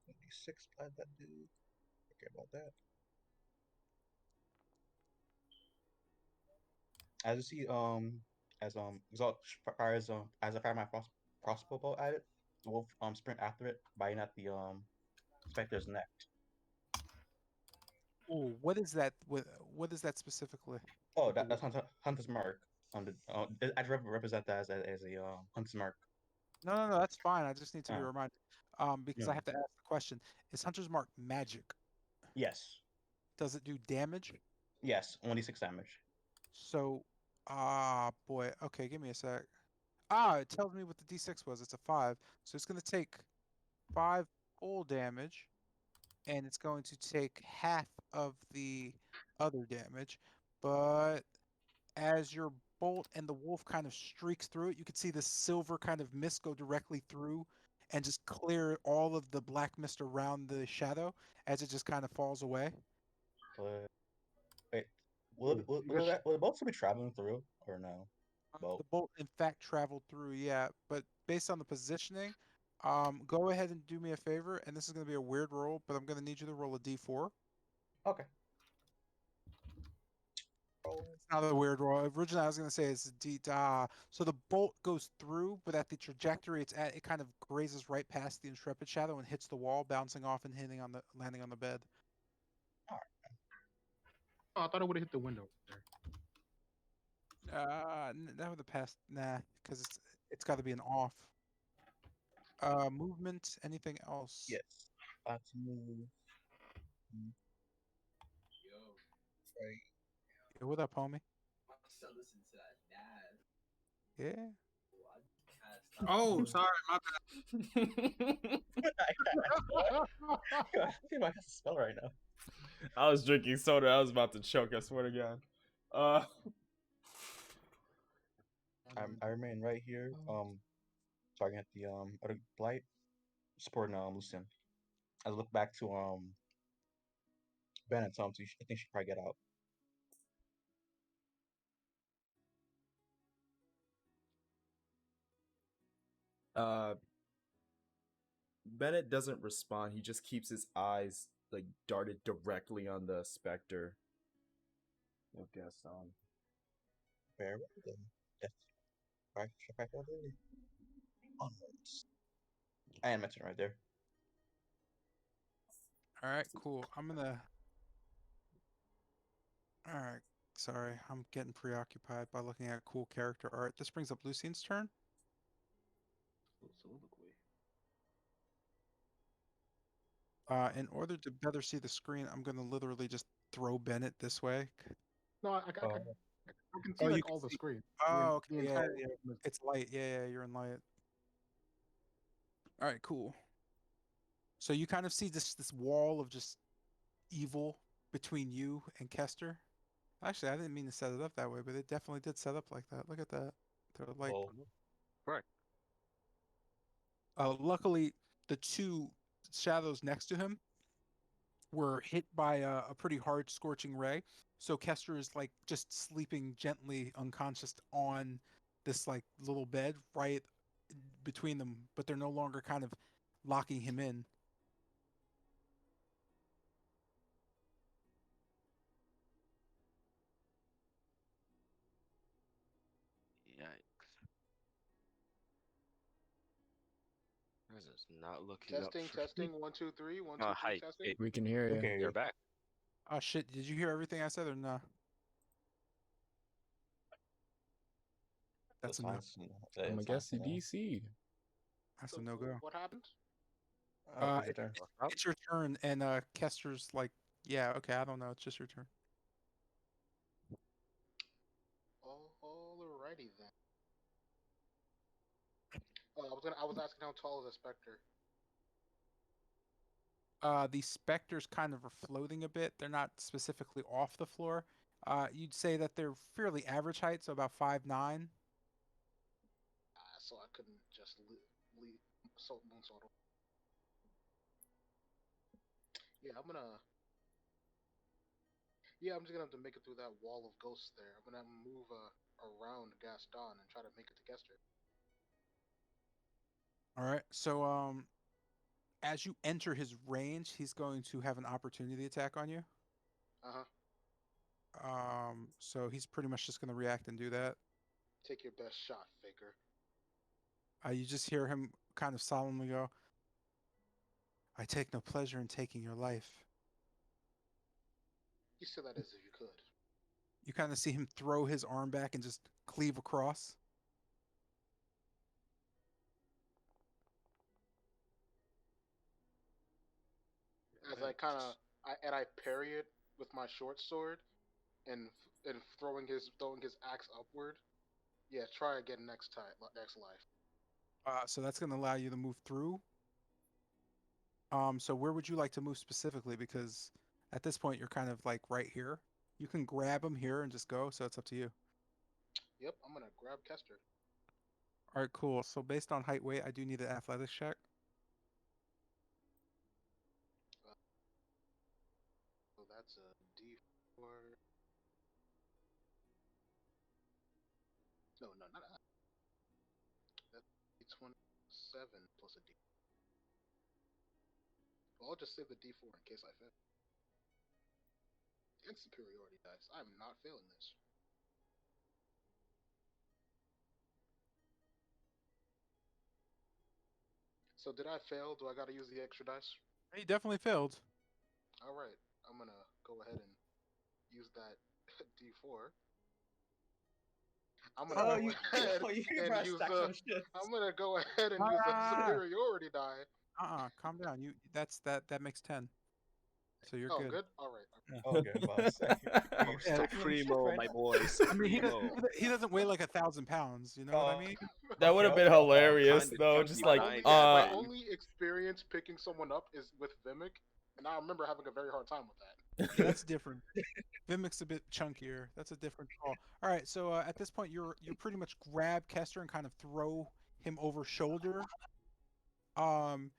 26 by that dude. Forget about that. As you see, as Exalt fires as I fire my crossbow bolt at it, the wolf sprint after it, biting at the specter's neck. Oh, what is that? What is that specifically? Oh, that's Hunter's mark. I'd represent that as a Hunter's mark. No, that's fine. I just need to be Oh, reminded. Because no. I have to ask the question: is Hunter's Mark magic? Yes. Does it do damage? Yes, 1d6 damage. So, boy. Okay, give me a sec. It tells me what the D6 was. It's a 5. So it's going to take 5 full damage, and it's going to take half of the other damage. But as your bolt and the wolf kind of streaks through it, you can see the silver kind of mist go directly through and just clear all of the black mist around the shadow as it just kind of falls away. But wait, You guys, will the boat still be traveling through or no? Boat. The bolt, in fact, traveled through, yeah, but based on the positioning, go ahead and do me a favor, and this is going to be a weird roll, but I'm going to need you to roll a d4. Okay. Roll. It's not a weird roll. Originally, I was going to say it's a d. So the bolt goes through, but at the trajectory it's at, it kind of grazes right past the intrepid shadow and hits the wall, bouncing off and hitting on the landing on the bed. Oh, I thought it would have hit the window there. That would have passed. Nah, because it's got to be an off. Movement. Anything else? Yes. Let's move. Right. Yeah, what up, homie? Yeah. Oh, sorry, my bad. I feel like I can spell right now. I was drinking soda. I was about to choke. I swear to God. I remain right here. Targeting at the other blight, supporting Lucian. I look back to Ben and Tom. So I think she should probably get out. Bennett doesn't respond. He just keeps his eyes like darted directly on the specter. I guess Where the death right onwards. I mentioned right there. All right, cool. All right, sorry. I'm getting preoccupied by looking at cool character art. This brings up Lucian's turn. soliloquy. In order to better see the screen, I'm going to literally just throw Bennett this way. No, I can see Oh, you like can all the see. screen. Oh, The okay, yeah, entire. yeah. It's light. Yeah, you're in light. All right, cool. So you kind of see this wall of just evil between you and Kester. Actually, I didn't mean to set it up that way, but it definitely did set up like that. Look at that. They're like, Well, Right. luckily, the two shadows next to him were hit by a pretty hard scorching ray. So Kester is like just sleeping gently unconscious on this like little bed right between them, but they're no longer kind of locking him in. Yikes. This is not looking up Testing, for me. testing. 1, 2, 3. 1, 2, 3. Hi. Testing. Hey, we can hear you. okay. you're back. Oh shit, did you hear everything I said or no? That's a no. science. I'm gonna guess he science, DC'd. That's So a no go. what happened? Oh, is it there? It's your turn, and Kester's like, yeah, okay, I don't know. It's just your turn. Alrighty then. I was asking how tall is a specter. The specters kind of are floating a bit. They're not specifically off the floor. You'd say that they're fairly average height, so about 5'9". So I couldn't just leave moonsault. Yeah, I'm just gonna have to make it through that wall of ghosts there. I'm gonna move around Gaston and try to make it to Kester. All right. So as you enter his range, he's going to have an opportunity attack on you. So he's pretty much just going to react and do that. Take your best shot, Faker. You just hear him kind of solemnly go, "I take no pleasure in taking your life." You said that as if you could. You kind of see him throw his arm back and just cleave across. As I parry it with my short sword, and throwing his axe upward. Yeah, try again next life. So that's going to allow you to move through. So where would you like to move specifically? Because at this point you're kind of like right here. You can grab him here and just go. So it's up to you. Yep, I'm gonna grab Kester. All right, cool. So based on height, weight, I do need an athletics check. So that's a D4. No, not that. That's D27 plus a D. Well, I'll just save the D4 in case I fail. And superiority dice. I'm not failing this. So did I fail? Do I gotta use the extra dice? He definitely failed. Alright, I'm gonna go ahead and use that D4. I'm gonna go ahead and use I'm gonna go ahead and use a superiority die. Calm down. That makes 10. So you're Oh, good. good. All right. Okay, about a second. Still primo, my boys. I mean, Primo. he doesn't weigh like 1,000 pounds. You know what I mean? That would have been hilarious, Kinda though. chunky Just behind like, you, My right? only experience picking someone up is with Vimic, and I remember having a very hard time with that. Yeah, that's different. Vimic's a bit chunkier. That's a different call. All right, so at this point, you're pretty much grab Kester and kind of throw him over shoulder. Do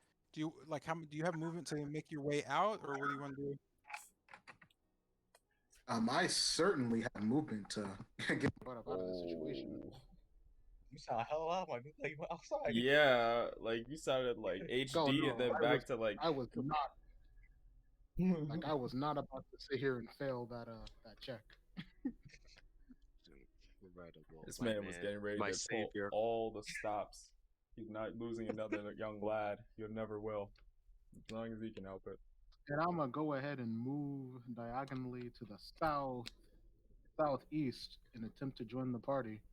you do you have movement to make your way out, or what do you want to do? I certainly have movement to get out of the situation. You sound a hell of a lot like you went outside. Yeah, like you sounded like HD and then back to like. I was not about to sit here and fail that check. Incredible. This My man was getting ready my to pull savior. all the stops. He's not losing another young lad. He never will, as long as he can help it. And I'm gonna go ahead and move diagonally to the southeast and attempt to join the party.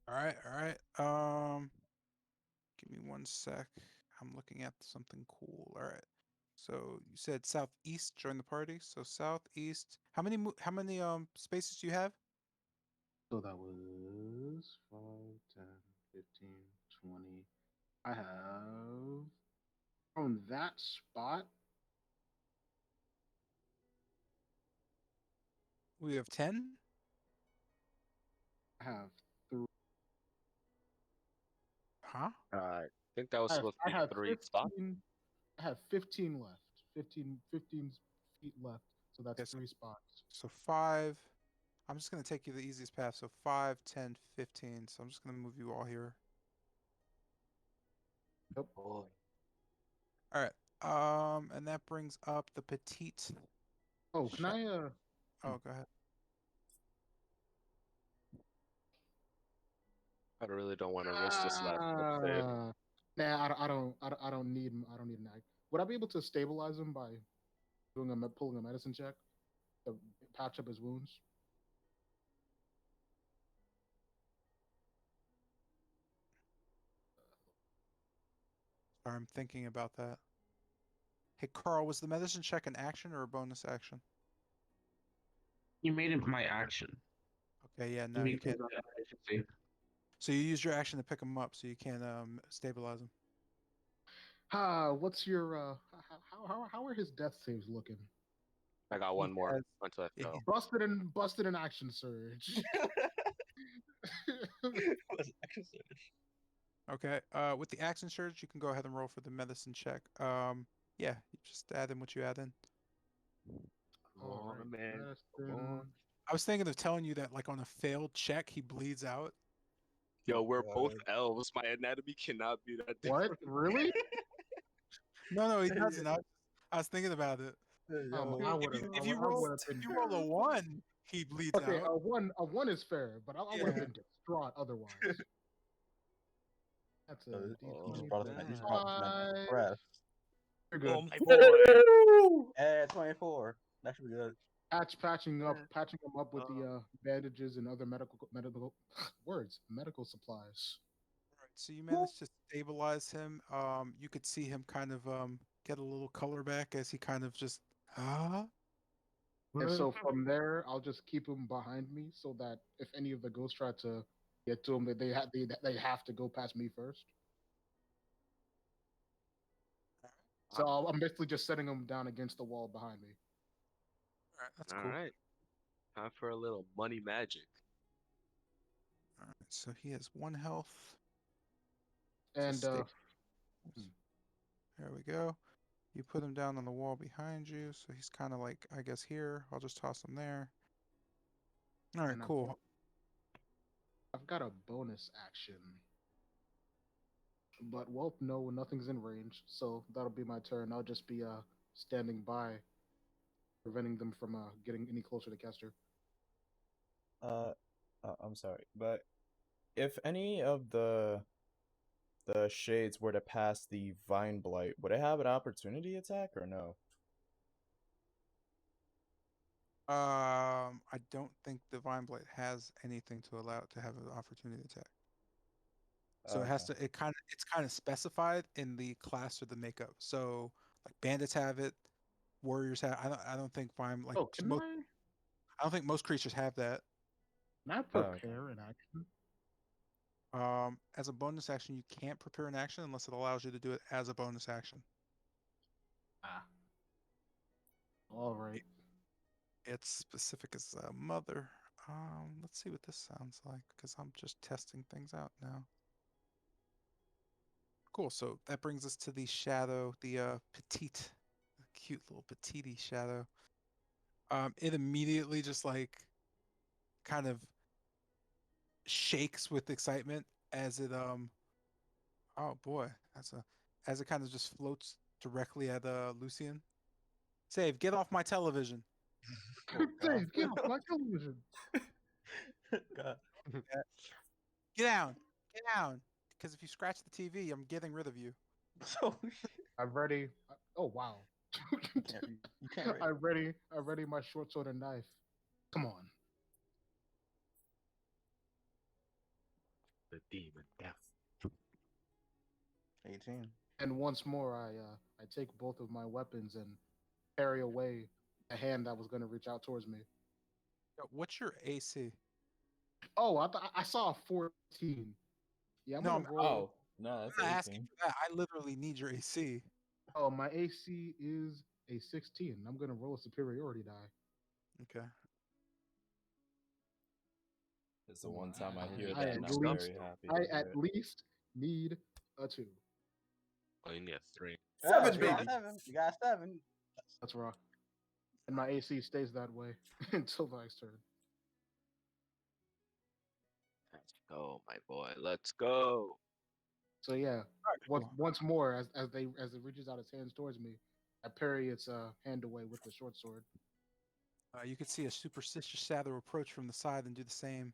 All right, all right. Give me one sec. I'm looking at something cool. All right. So you said southeast, join the party. So southeast. How many spaces do you have? So that was 5, 10, 15, 20. I have from that spot. We have 10. I have 3. Huh? I think that was supposed I to be have 3 15, spots. I have 15 left. 15 feet left. So that's Yes. 3 spots. So 5. I'm just going to take you the easiest path. So 5, 10, 15. So I'm just going to move you all here. Yep. All right. And that brings up the petite. Oh, can I Oh, go ahead. I really don't want to risk this last save. Nah, I don't need an ag. Would I be able to stabilize him by pulling a medicine check to patch up his wounds? Sorry, I'm thinking about that. Hey, Carl, was the medicine check an action or a bonus action? You made it my action. Okay, yeah, no, you can't. Because I efficiency. So you used your action to pick him up, so you can't stabilize him. What's your how are his death saves looking? I got He one more has- until I yeah, fail. Busted in action surge. What's action surge? Okay. With the action surge, you can go ahead and roll for the medicine check. Yeah, you just add in what you add in. Come All on, right, man. Come on. medicine. I was thinking of telling you that, like on a failed check, he bleeds out. Yo, we're both God. elves. My anatomy cannot be that What? different. Really? No, he Yeah, doesn't. I was thinking about it. yo. I would have. If I would have if been. you roll a 1, he bleeds Okay, out. a one is fair, but I would have Yeah. been distraught otherwise. That's a So you just D20 brought us Oh, in that. You just man. brought us in that 5. press. You're good. Oh, my boy. Yeah, 24. That should be good. Patching Yeah. them up with the bandages and other medical words, medical supplies. Right, so you managed to stabilize him. You could see him kind of get a little color back as he kind of just And so from there, I'll just keep him behind me so that if any of the ghosts try to get to him, that they have to go past me first. So I'm basically just setting him down against the wall behind me. All right, that's All cool. right. Time for a little money magic. All right, so he has 1 health. And There we go. You put him down on the wall behind you, so he's kind of like, I guess, here. I'll just toss him there. All right, and cool. I've got a bonus action. But well, no, nothing's in range, so that'll be my turn. I'll just be standing by, preventing them from getting any closer to Kester. I'm sorry, but if any of the shades were to pass the vine blight, would it have an opportunity attack or no? I don't think Divine Blight has anything to allow it to have an opportunity attack. So it has to. It's kind of specified in the class or the makeup. So like bandits have it, warriors have. I don't think Vine like Oh, can most. I? I don't think most creatures have that. Can I prepare an action? As a bonus action, you can't prepare an action unless it allows you to do it as a bonus action. Ah. All right. It's specific as a mother. Let's see what this sounds like because I'm just testing things out now. Cool. So that brings us to the shadow, the petite, cute little petite shadow. It immediately just like kind of shakes with excitement as it oh boy, that's a as it kind of just floats directly at Lucian. Save, get off my television. Oh, God. Dave, get off my television. God. Get down, get down. Because if you scratch the TV, I'm getting rid of you. So I'm ready. Oh wow. you can't read. I'm ready my short sword and knife. Come on. The demon death. 18. And once more, I take both of my weapons and carry away the hand that was going to reach out towards me. What's your AC? Oh, I saw a 14. Yeah, I'm No, gonna roll. Oh, no, that's I'm not asking 18. for that. I literally need your AC. Oh, my AC is a 16. I'm gonna roll a superiority die. Okay. It's the one time I hear I that, at and I'm least, very happy I to hear at it. least need a 2. Oh, you need a 3. Yeah, Seven, you got baby. 7. You got 7. That's raw. And my AC stays that way until the next turn. Let's go, my boy. Let's go. So yeah, Cool. once more as it reaches out its hands towards me, I parry its hand away with the short sword. You could see a superstitious shadow approach from the side and do the same.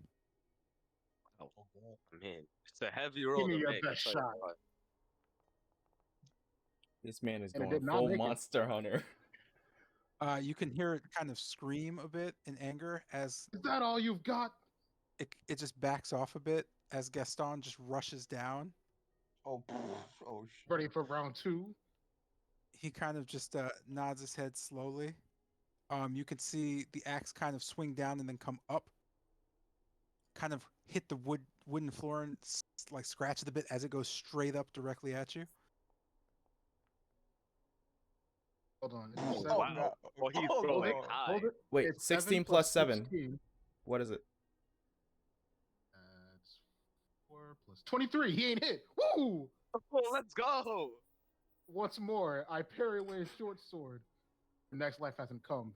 Oh, man. It's a heavy Give roll me to your make. I best tell you shot. what. This man is And it going did not full make it. Monster Hunter. You can hear it kind of scream a bit in anger as Is that all you've got? it just backs off a bit as Gaston just rushes down. Oh, oh shit. Ready for round two. He kind of just nods his head slowly. You can see the axe kind of swing down and then come up, kind of hit the wooden floor and like scratch it a bit as it goes straight up directly at you. Hold on. Oh, It's seven. wow. no. Well, he's Oh, Hold going it. God. high. Hold it. Wait, It's 16 plus plus 7. 16. What is it? That's 4 plus 23. He ain't hit. Woo! Oh, let's go. Once more, I parry away a short sword. The next life hasn't come.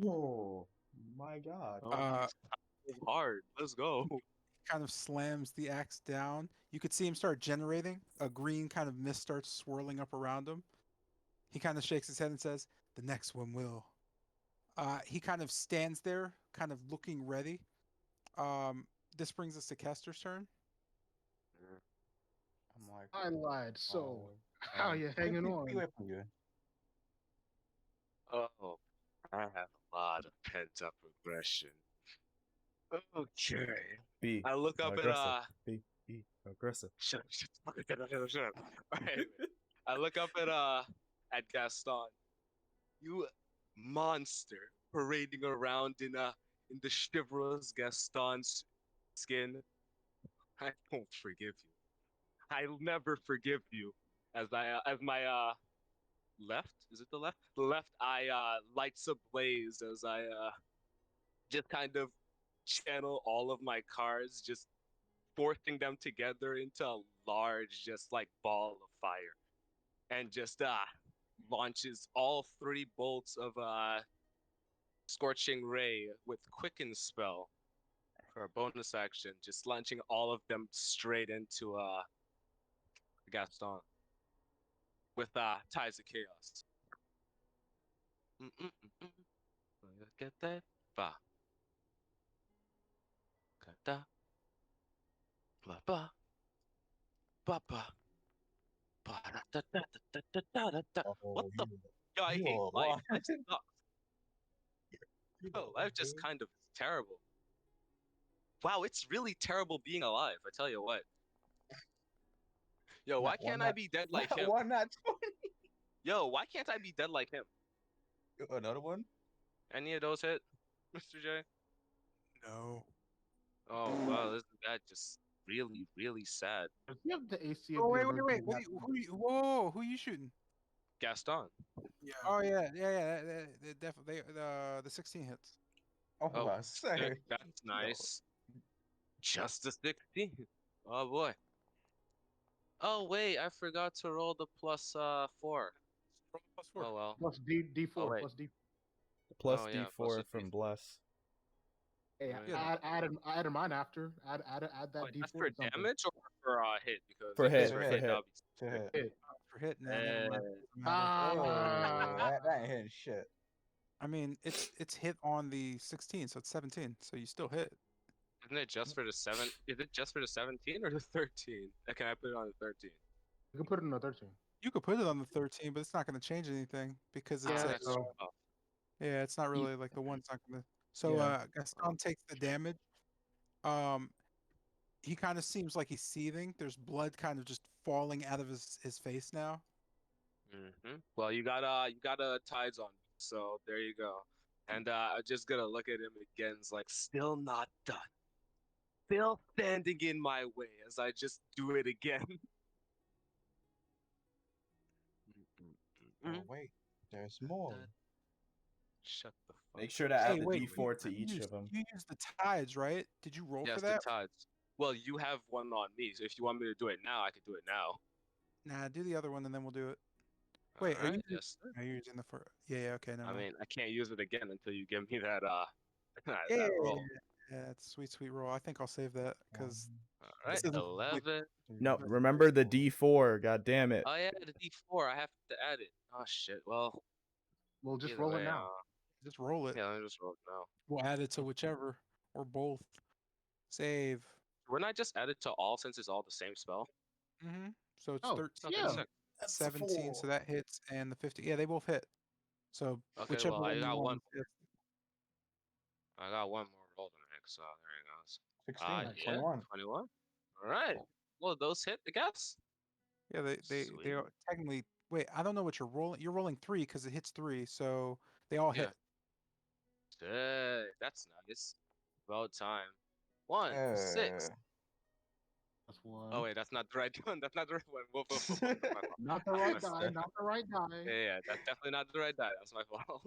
Oh my god. Oh, Uh, he's hard. Let's go. kind of slams the axe down. You could see him start generating. A green kind of mist starts swirling up around him. He kind of shakes his head and says, "The next one will." He kind of stands there, kind of looking ready. Um, this brings us to Kester's turn. I'm like, I lied. So, oh, how you hanging be on? away from you. Oh, I have a lot of pent up aggression. Okay. Be I look up at aggressive. Be aggressive. shut up, shut up, shut up. All right. I look up at Gaston. You monster parading around in the chivalrous Gaston's skin. I won't forgive you. I'll never forgive you. As my left, is it the left? The left eye lights ablaze as I just kind of channel all of my cards, just forcing them together into a large, just like ball of fire, and just launches all 3 bolts of Scorching Ray with Quicken spell for a bonus action, just launching all of them straight into Gaston with Ties of Chaos. Get that? Ba. Kata. Ba ba. Ba ba. What Oh, the? Yo, I you hate are life. what? Life sucks. You Yo, know what, life just dude? kind of is terrible. Wow, it's really terrible being alive. I tell you what. Yo, why Not one, can't I not be dead like not him? one, not Yo, why can't I be dead like him? two. Another one? Any of those hit, Mr. J? No. Oh, wow, isn't that just really, really sad? Does he have the AC of Oh the wait, wait, wait. original Whoa, who you shooting? Gaston. Yeah. Oh yeah. Definitely. The 16 hits. Oh, Oh, I say. that's Yo, nice. Just a 16. Oh boy. Oh wait, I forgot to roll the plus 4. Roll +4. Oh well. plus Oh D4 wait. plus D. Plus Oh yeah, plus D4 a from D4. Bless. Hey, Oh, Yeah. yeah. add mine after. Add Oh, that that's D4 for to something. damage or for hit? Because For if it's hit, for to for hit, hit, that'll hit. be to sick. hit. Hit. For hit. No, never mind. Doesn't matter. Oh, Ah, that ain't hitting shit. I mean, it's hit on the 16, so it's 17. So you still hit. Isn't it just for the 7? Is it just for the 17 or the 13? Can I put it on the 13? you can put it in a 13. You could put it on the 13, but it's not going to change anything because it's Ah, Yeah, a that's so rough. yeah, it's not he- really like the one's not going to. So yeah. Gaston takes the damage. Um, he kind of seems like he's seething. There's blood kind of just falling out of his face now. Well, you got tides on me, so there you go. And I'm just gonna look at him again. It's like still not done. Still standing in my way as I just do it again. Oh, wait, there's more. Shut the fuck Make sure up. to add Hey, the wait, D4 to each of them. you used the tides, right? Did you roll for Yes, the that? tides. Well, you have one on me, so if you want me to do it now, I can do it now. Nah, do the other one and then we'll do it. All Wait, right, yes, sir. are you using the first? Yeah, okay, never I mind. mean, I can't use it again until you give me that Yeah, that roll. it's a sweet roll. I think I'll save that because All this right, isn't like 11. No, that's remember the D4. God damn it. Oh yeah, the D4. I have to add it. Oh shit. Well, We'll just either roll it way, now. just roll it. yeah, let me just roll it now. We'll add it to whichever or both. Save. Wouldn't I just add it to all since it's all the same spell? So it's Oh, 13, Okay, yeah. sick. That's 17, so that hits, and the 50. Yeah, they both hit. So Okay, whichever well, one I you got want. one. I got one more roll to make, so there it goes. 16, Yeah, 21. 21. All right. Well, those hit, I guess. Yeah, they Sweet. are technically. Wait, I don't know what you're rolling. You're rolling 3 because it hits 3, so they all Yeah. hit. Good. That's nice. About time. 1 for 6. Uh, That's one. Oh wait, that's not the right one. That's not the right one. Whoa, whoa, whoa, whoa. That's my fault. Not the That's right my fault. die. Not the right die. Yeah, that's definitely not the right die. That's my fault.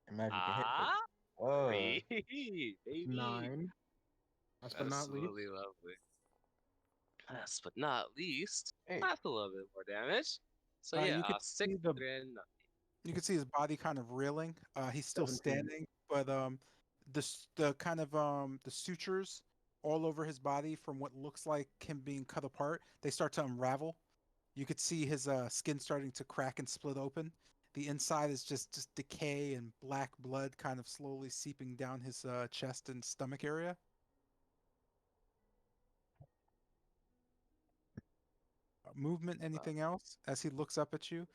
imagine you can hit for. Ah, Uh, 3, baby. 9. Last but not least. Absolutely lovely. Last but not least, hey, that's a little bit more damage. So yeah, You could 6, see the 3, and 9. you can see his body kind of reeling. He's still 17. standing, but the kind of the sutures all over his body from what looks like him being cut apart, they start to unravel. You could see his skin starting to crack and split open. The inside is just decay and black blood kind of slowly seeping down his chest and stomach area. Movement, anything else? As he looks up at you,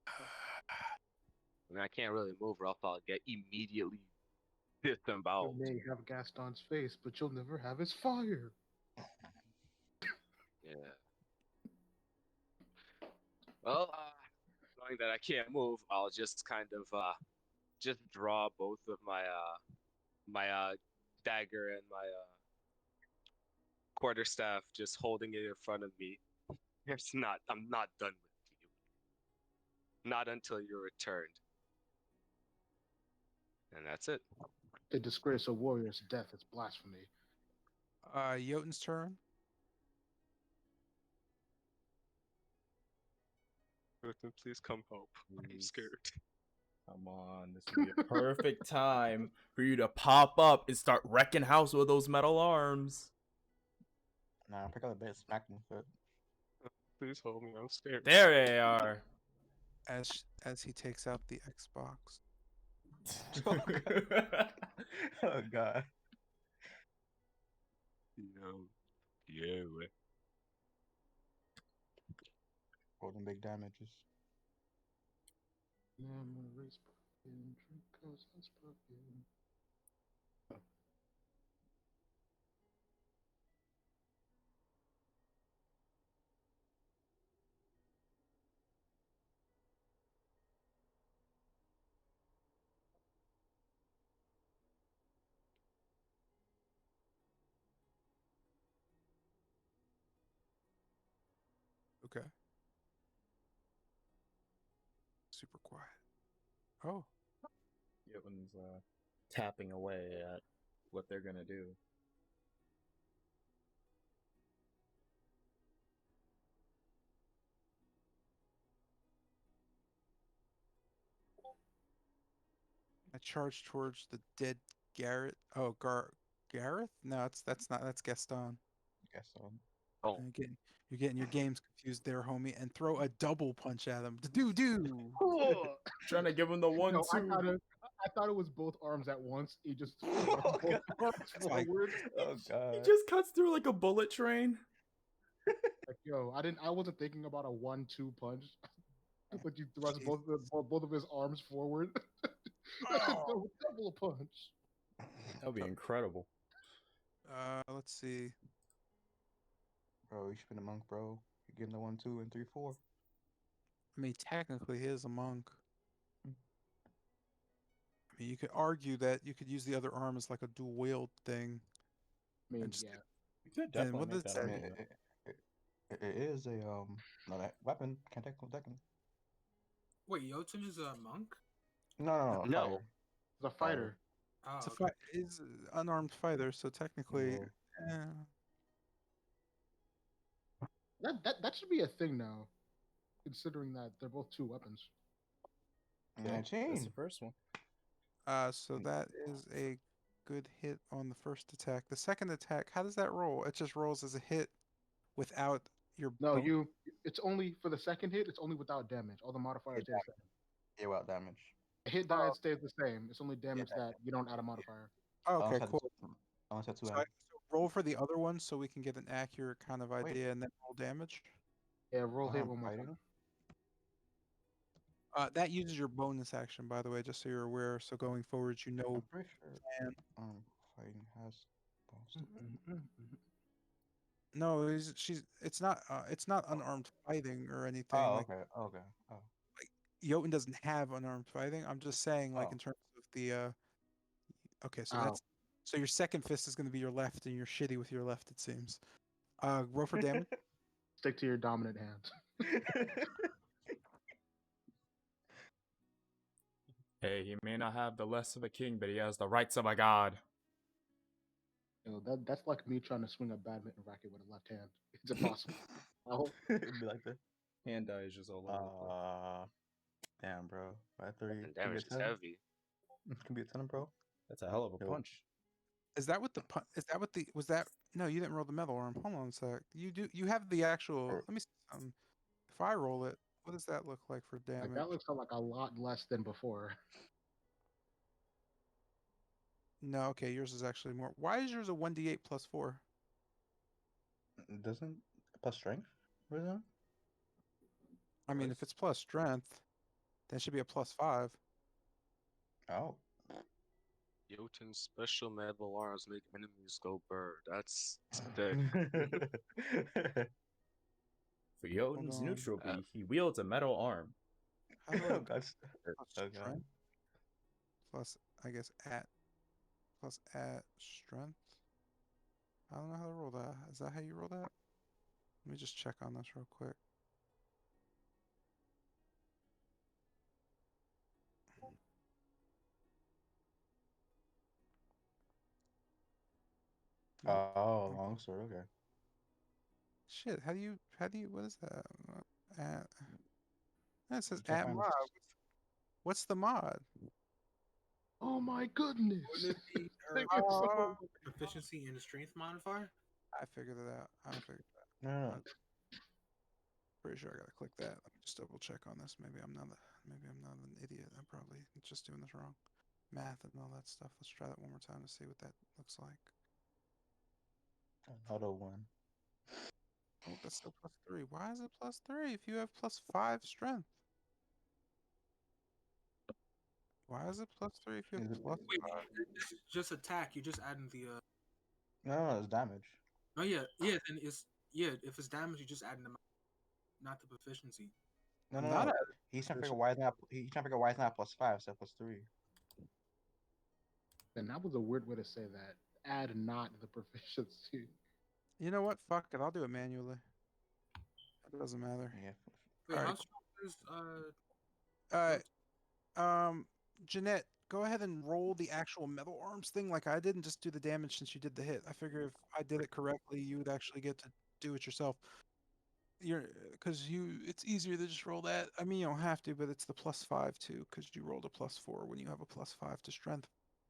I mean, I can't really move or else I'll get immediately You disemboweled. may have Gaston's face, but you'll never have his fire. Yeah. Well, knowing that I can't move, I'll just kind of just draw both of my dagger and my quarterstaff, just holding it in front of me. I'm not done with you. Not until you're returned. And that's it. The disgrace of warriors' death is blasphemy. Jotun's turn. Please come help. I'm Please. scared. Come on, this would be a perfect time for you to pop up and start wrecking house with those metal arms. nah, pick up a bit, smack him with it. Please hold me. I'm scared. There they are. As he takes out the Xbox. Oh god. Yeah. Holding big damages. Memories broken, drink 'cause it's broken. Okay. Super quiet. Oh, Jotun's tapping away at what they're gonna do. I charge towards the dead Garrett. Oh, Gareth? No, that's Gaston. Guess so. Oh. You're getting your games confused there, homie, and throw a double punch at him. Do. Trying to give him the one, No, two. I thought it was both arms at once. He just Oh, both God. arms like- forward. Oh He god. just cuts through like a bullet train. Like, yo, I wasn't thinking about a 1-2 punch. But you thrust Jeez. both of his arms forward. Double punch. That would be incredible. Let's see. Bro, you should be the monk, bro. You're getting the 1, 2, and 3, 4. I mean, technically, he is a monk. I mean, you could argue that you could use the other arm as like a dual wield thing. I mean, And just- yeah. You could And definitely what make does that I it mean, say? argument. it is a no, that weapon can't take technically. Wait, Jotun is a monk? No, No. fire. He's a fighter. Oh, It's a okay. fight. He's an unarmed fighter, so technically, Yeah. eh. That should be a thing now, considering that they're both two weapons. Okay, that's the 19. first one. So that is a good hit on the first attack. The second attack, how does that roll? It just rolls as a hit without your No, bonus. it's only for the second hit. It's only without damage. All the modifiers stay the same. Yeah, without damage. The hit die stays the same. It's only damage Yeah. that you don't add a modifier. Oh, I almost okay, had cool. I almost had 2 So, out. so roll for the other one so we can get an accurate kind of Wait. idea and then roll damage. Yeah, roll hit I'm one more fighting. time. That uses your bonus action, by the way, just so you're aware. So going forward, you I'm know. pretty sure plan. fighting has bonus. No, it's not unarmed fighting or anything. Oh, Like okay. Okay. Oh. Jotun doesn't have unarmed fighting. I'm just saying, like Oh. in terms of the. Okay, so Ow. that's so your second fist is going to be your left, and you're shitty with your left. It seems. Roll for damage. Stick to your dominant hand. Hey, he may not have the less of a king, but he has the rights of a god. That's like me trying to swing a badminton racket with a left hand. It's impossible. Oh, It'd be like this. Hand die is just all over the place. Damn, bro. By three. And Can be a damage is 10. heavy. Can be a 10, bro. That's a hell of a Yo. punch. Is that what the is that what the was that? No, you didn't roll the metal arm. Hold on a sec. You have the actual. Or- Let me see something. If I roll it, what does that look like for like damage? that looks like a lot less than before. No, okay, yours is actually more. Why is yours a 1d8 plus 4? Doesn't plus strength? What is that? I mean, if it's plus strength, then it should be a plus 5. Oh. Jotun's special metal arms make enemies go bird. That's thick. For Hold Jotun's on. neutral B, he wields a metal arm. How do I Oh, gosh. plus Okay. strength? Plus, I guess, at strength? I don't know how to roll that. Is that how you roll that? Let me just check on this real quick. Nope. Oh, long sword. Okay. Shit, how do you, what is that? At, that says You can't at find mod. this. What's the mod? Oh my goodness! Wouldn't it be Thank her you so Oh, much. proficiency in the strength modifier? I figured it out. I figured that. No, no, no. Pretty sure I gotta click that. Let me just double check on this. Maybe I'm not an idiot. I'm probably just doing this wrong. Math and all that stuff. Let's try that one more time to see what that looks like. Another one. Oh, that's still plus 3. Why is it plus 3 if you have plus 5 strength? Why is it plus 3 if you Is have it? plus? Wait, this is just attack. You're just adding the. No, no, it's damage. Oh yeah, yeah. Then it's yeah. If it's damage, you're just adding the, not the proficiency. No, I'm no, not no. at He's trying to figure proficiency. why it's not. He's trying to figure why it's not plus 5, so plus 3. And that was a weird way to say that. Add not the proficiency. You know what? Fuck it. I'll do it manually. It doesn't matter. Yeah. Wait, All how right. strong is Uh, Jeanette, go ahead and roll the actual metal arms thing like I did, and just do the damage since you did the hit. I figure if I did it correctly, you would actually get to do it yourself. Because it's easier to just roll that. I mean, you don't have to, but it's the plus 5 too, because you rolled a plus 4 when you have a plus 5 to strength.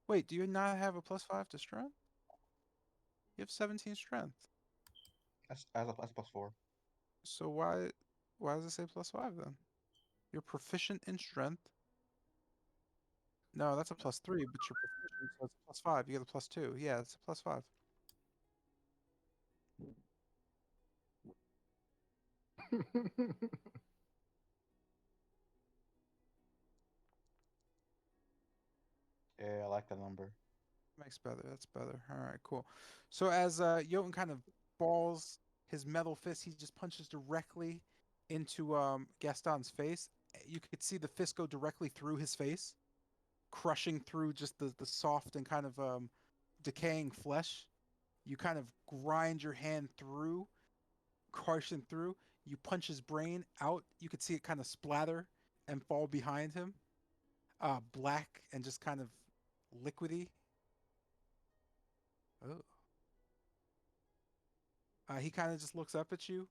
Wait, do you not have a plus 5 to strength? You have 17 strength. That's plus 4. So why does it say plus 5 then? You're proficient in strength. No, that's a plus 3, but you're proficient, so it's a plus 5. You get a plus 2. Yeah, it's a plus 5. Yeah, I like the number. Makes better. That's better. All right, cool. So as Jotun kind of balls his metal fist, he just punches directly into Gaston's face. You could see the fist go directly through his face, crushing through just the soft and kind of decaying flesh. You kind of grind your hand through, crushing through. You punch his brain out. You could see it kind of splatter and fall behind him, black and just kind of liquidy. Oh. He kind of just looks up at you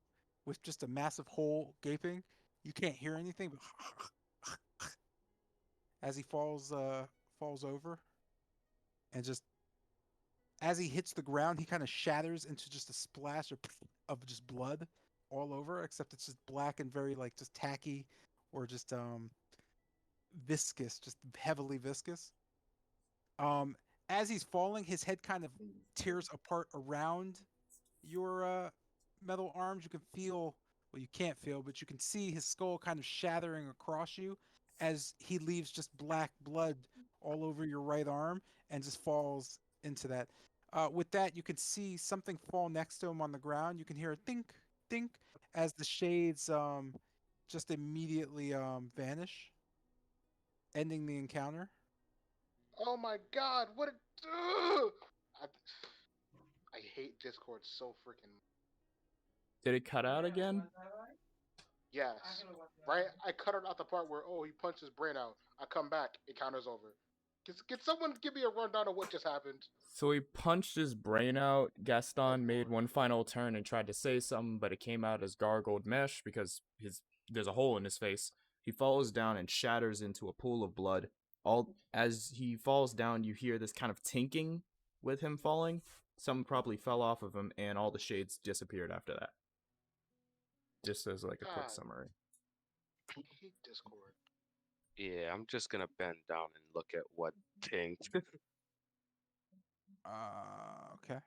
with just a massive hole gaping. You can't hear anything, but as he falls over, and just as he hits the ground, he kind of shatters into just a splash of just blood all over, except it's just black and very like just tacky or just viscous, just heavily viscous. Um, as he's falling, his head kind of tears apart around your metal arms. You can feel, well, you can't feel, but you can see his skull kind of shattering across you as he leaves just black blood all over your right arm and just falls into that. With that, you can see something fall next to him on the ground. You can hear a think, think, as the shades just immediately vanish, ending the encounter. Oh my god, what it ugh! I hate Discord so freaking Did it cut out again? yes. Right? I cut it out the part where he punched his brain out. I come back, encounter's over. Can someone give me a rundown of what just happened? So he punched his brain out. Gaston made one final turn and tried to say something, but it came out as gargled mesh because there's a hole in his face. He falls down and shatters into a pool of blood. All as he falls down, you hear this kind of tinking with him falling. Some probably fell off of him, and all the shades disappeared after that. Just as like a quick God, summary. I hate Discord. Yeah, I'm just gonna bend down and look at what tanked. Okay.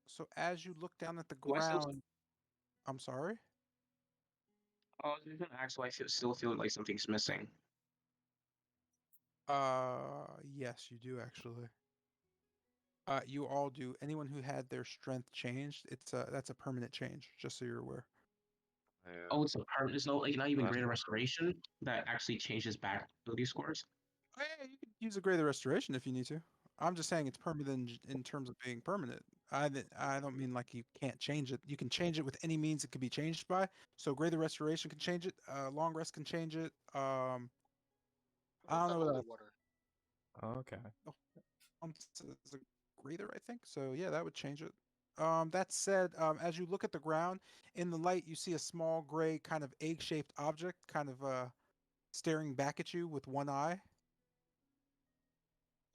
So as you look down at the Do I still? ground, I'm sorry. I was just gonna ask why I still feel like something's missing. Yes, you do actually. You all do. Anyone who had their strength changed, that's a permanent change, just so you're aware. Yeah, Oh, it's a part. There's no like not even that's greater not restoration that actually changes back ability scores. Oh, yeah, you could use a greater restoration if you need to. I'm just saying it's permanent in terms of being permanent. I don't mean like you can't change it. You can change it with any means it can be changed by. So greater restoration can change it. Long rest can change it. What I about don't that know what holy else. water? Okay. Is a greater, I think. So yeah, that would change it. That said, as you look at the ground in the light, you see a small gray kind of egg-shaped object, kind of staring back at you with one eye.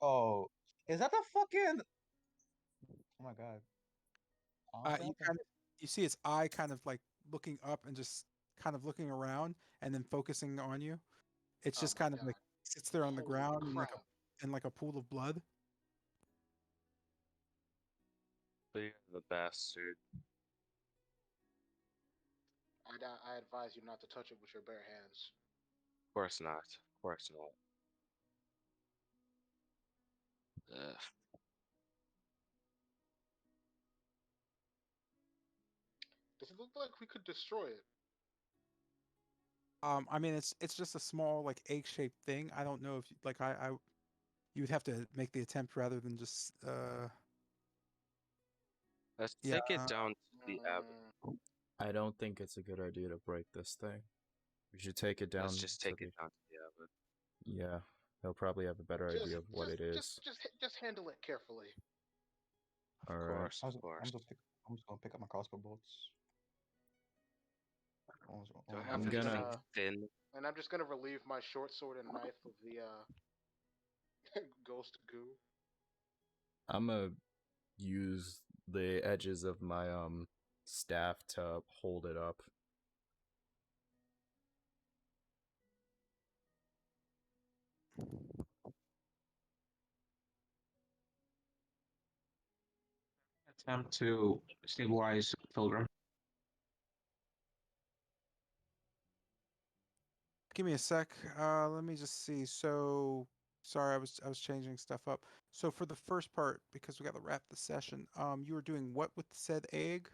Oh, is that the fucking? Oh my god. Honestly, I You don't think. kind of you see its eye kind of like looking up and just kind of looking around and then focusing on you. It's Oh just my kind of like god. sits there on the Holy ground crap. in like a pool of blood. the bastard. I advise you not to touch it with your bare hands. Of course not. Of course not. Ugh. Does it look like we could destroy it? I mean it's just a small like egg-shaped thing. I don't know if like I you would have to make the attempt rather than just Let's yeah. take it down to the avenue. Mm, I don't think it's a good idea to break this thing. We should take it Let's down just to take it the. down to the avenue. Yeah, they'll probably have a better just idea of what it is. just handle it carefully. Of All right. course, of course. I'm just gonna pick up my crossbow bolts. Do I I'm have I'm just gonna. anything gonna thin? and I'm just gonna relieve my short sword and knife of the ghost goo. I'm gonna use the edges of my staff to hold it up. Attempt to stabilize Pilgrim. Give me a sec. Let me just see. So sorry, I was changing stuff up. So for the first part, because we got to wrap the session, you were doing what with said egg?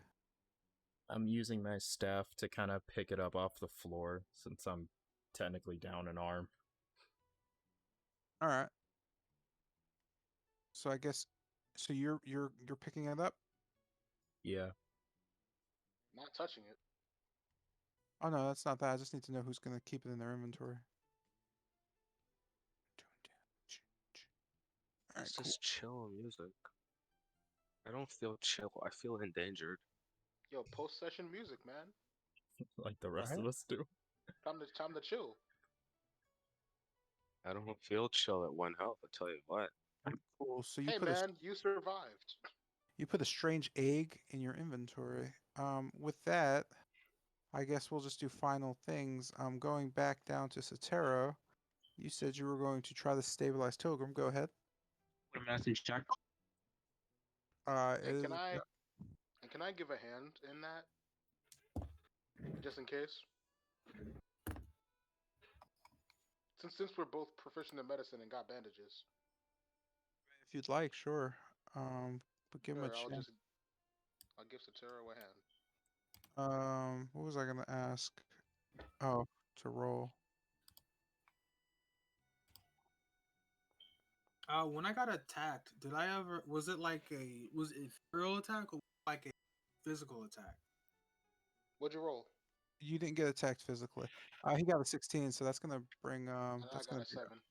I'm using my staff to kind of pick it up off the floor since I'm technically down an arm. All right. So I guess so you're picking it up? Yeah. Not touching it. Oh no, that's not that. I just need to know who's gonna keep it in their inventory. All right, This cool. is chill music. I don't feel chill. I feel endangered. Yo, post session music, man. Like the rest of Right? us do. Time to chill. I don't feel chill at one health, I tell you what. Cool. So Hey man, you survived. you put a strange egg in your inventory. With that, I guess we'll just do final things. Going back down to Sotero. You said you were going to try to stabilize Pilgrim. Go ahead. Put a message check. It And is can I give a hand in that just in case? Since we're both proficient in medicine and got bandages. you'd like, sure. But give him a Sure, chance. I'll give Sotero a hand. What was I gonna ask? Oh, to roll. When I got attacked, did I ever? Was it like was it ethereal attack or like a physical attack? What'd you roll? You didn't get attacked physically. He got a 16, so that's gonna bring And I that's got gonna a be 7.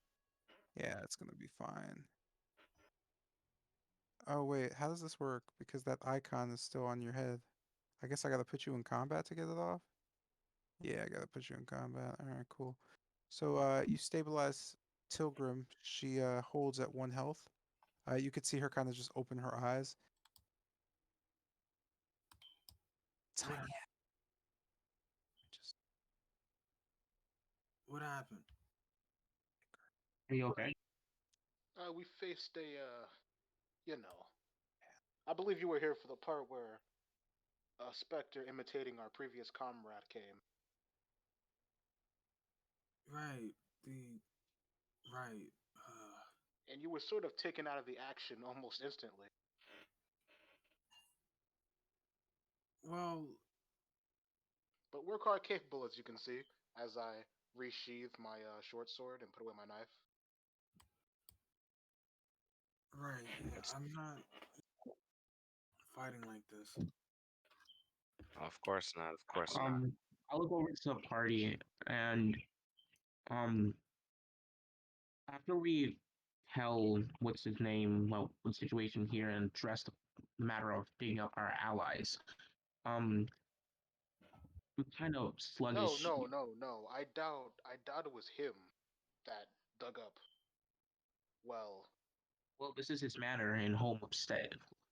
yeah, it's gonna be fine. Oh wait, how does this work? Because that icon is still on your head. I guess I gotta put you in combat to get it off. Yeah, I gotta put you in combat. All right, cool. So you stabilize Tilgrim. She holds at 1 health. You could see her kind of just open her eyes. What, Tiny. Just what happened? Are you okay? We faced you know. I believe you were here for the part where a specter imitating our previous comrade came. Right. The right. And you were sort of taken out of the action almost instantly. Well, But we're quite capable, as you can see, as I resheath my short sword and put away my knife. right. Yeah, It's, I'm not fighting like this. of course not. Of course not. I'll look over to the party and um after we tell what's his name, well, the situation here and address the matter of digging up our allies, um, we're kind of No, sluggish. no, no, no. I doubt it was him that dug up. Well, Well, this is his manor and home of stay,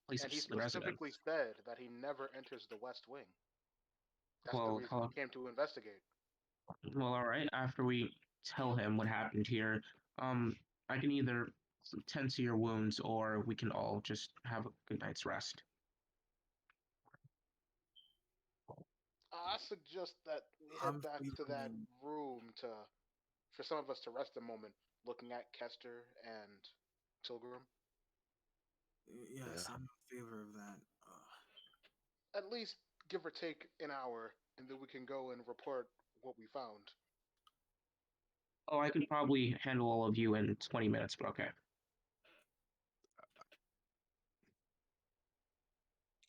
place and of he residence. specifically said that he never enters the West Wing. That's the Well, reason we came to investigate. all right. After we tell him what happened here, um, I can either tend to your wounds, or we can all just have a good night's rest. I suggest that we head I'm back to that feeling. room for some of us to rest a moment, looking at Kester and Tilgrim. Yeah. Yes, I'm in favor of that. At least give or take an hour, and then we can go and report what we found. Oh, I can probably handle all of you in 20 minutes, but okay.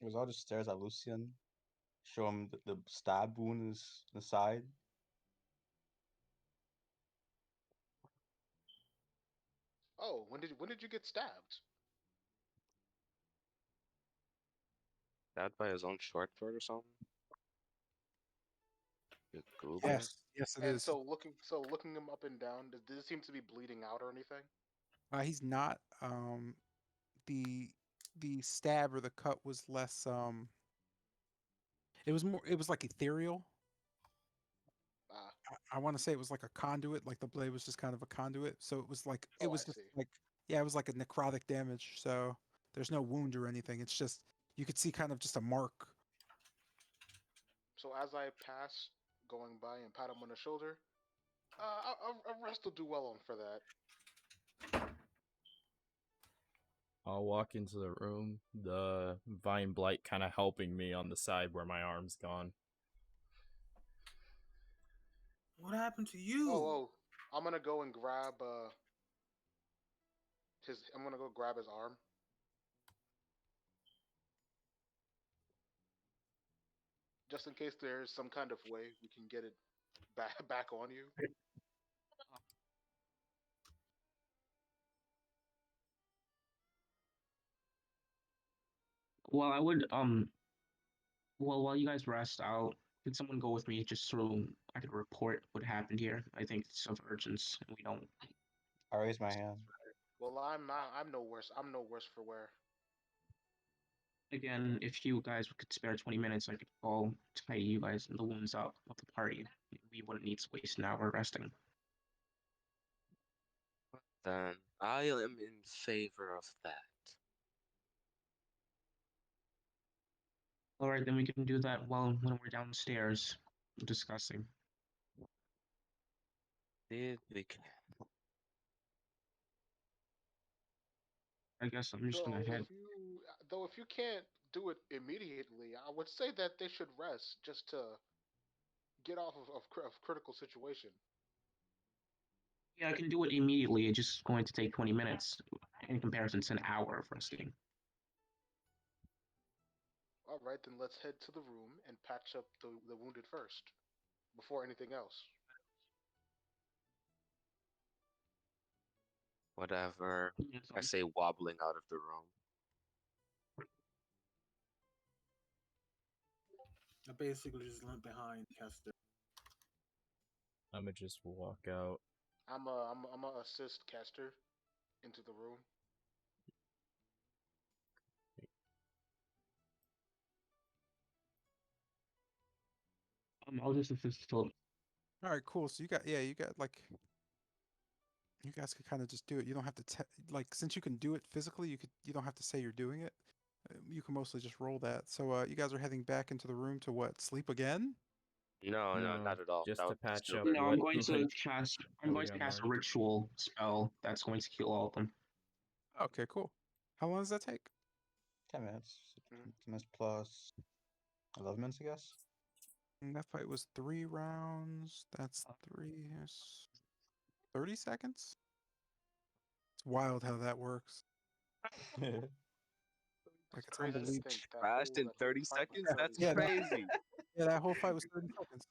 Rizal just stares at Lucian, show him the stab wound in the side. Oh, when did you get stabbed? That by his own short sword or something? You Googling? yes, yes, it And is. so looking him up and down, did it seem to be bleeding out or anything? He's not. The the stab or the cut was less. It was more. It was like ethereal. Ah, I want to say it was like a conduit. Like the blade was just kind of a conduit. So it was like it oh, I was just see. like yeah, it was like a necrotic damage. So there's no wound or anything. It's just you could see kind of just a mark. So as I pass, going by and pat him on the shoulder, a rest will do well on for that. I'll walk into the room, the vine blight kind of helping me on the side where my arm's gone. What happened to you? Oh, I'm gonna go and grab his. I'm gonna go grab his arm. Just in case there's some kind of way we can get it back on you. Well, I would well, while you guys rest, could someone go with me just so I could report what happened here? I think it's of urgence, and we don't. I raise my hand. Well, I'm not. I'm no worse. I'm no worse for wear. Again, if you guys could spare 20 minutes, I could all tie you guys in the wounds up of the party. We wouldn't need to waste an hour resting. Then I am in favor of that. All right, then we can do that while when we're downstairs discussing. Did we can. I guess I'm just gonna head. If you can't do it immediately, I would say that they should rest just to get off of critical situation. Yeah, I can do it immediately. It's just going to take 20 minutes in comparison to an hour of resting. All right, then let's head to the room and patch up the wounded first, before anything else. Whatever. Yeah, I say, wobbling out of the room. I basically just limp behind Kester. I'ma just walk out. I'm a assist Caster into the room. I'll just assist till. All right, cool. So you got like you guys could kind of just do it. You don't have to like since you can do it physically, you don't have to say you're doing it. You can mostly just roll that. So you guys are heading back into the room to what? Sleep again? No, No, not at all. just That to would be patch up stupid. No, I'm what going to cast. I'm what going we to cast a unmarked. ritual spell that's going to kill all of them. Okay, cool. How long does that take? 10 minutes. Mhm. 10 minutes plus 11 minutes, I guess. And that fight was 3 rounds. That's 30 seconds. It's wild how that works. Like it's Crazy to unbelievable. think Crashed in that 30 fight was seconds? 30 That's Yeah, seconds. crazy. that whole fight was 30 seconds.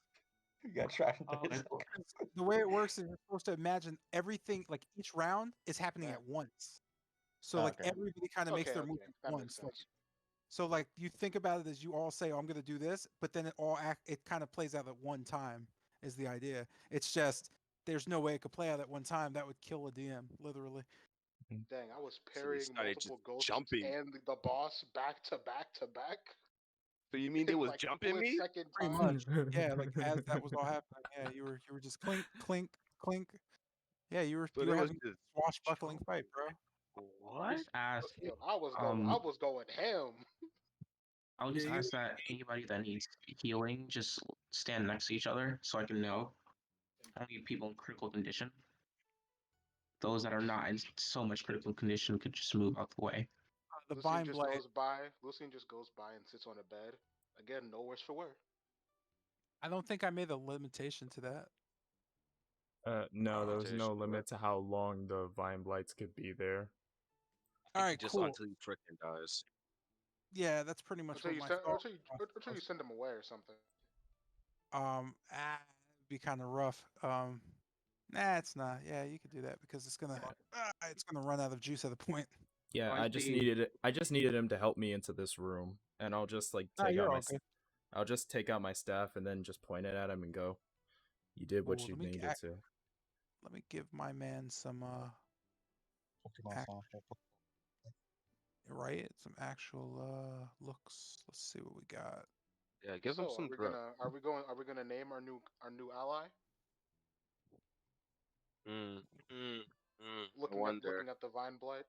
You got trash in Oh, 30 okay. seconds. The way it works is you're supposed to imagine everything, like each round is happening That- at once. So like Okay. everybody kind of makes their move Okay, at that makes once. Like sense. so, like you think about it as you all say, "Oh, I'm going to do this," but then it kind of plays out at one time. Is the idea? It's just there's no way it could play out at one time. That would kill a DM, literally. Dang, I was So they parrying started just multiple ghosts jumping. and the boss back to back to back So you mean they in was like jumping split me? second Pretty time. much. Yeah, like as that was all happening, yeah, you were just clink, clink, clink. Yeah, So you they were was having a just swashbuckling jumping. fight, bro. I'll What? just ask. Yo, I Um, was going ham. I'll Yeah, just ask that anybody that needs healing just stand next to each other so I can know. Only people in critical condition. Those that are not in so much critical condition could just move out the way. The Lucien vine just blade. goes by. Lucien just goes by and sits on a bed. Again, no worse for wear. I don't think I made a limitation to that. No, there was no Rotation, limit to how long the vine blights could be there. All I right, think just cool. until he freaking dies. Yeah, that's pretty much what my thought Until you was. send him away or something. It'd be kind of rough. Nah, it's not. Yeah, you could do that because it's gonna run out of juice at a point. Yeah, I see. I just needed him to help me into this room, and I'll just like Nah, take out you're my all good. I'll just take out my staff and then just point it at him and go, "You did what Ooh, you needed to." let me give my man some Pokemon ac- sound effect. right, some actual looks. Let's see what we got. Yeah, give him So some drip. are we gonna name our new ally? Mm, mm, I wonder. Looking at the vine blight.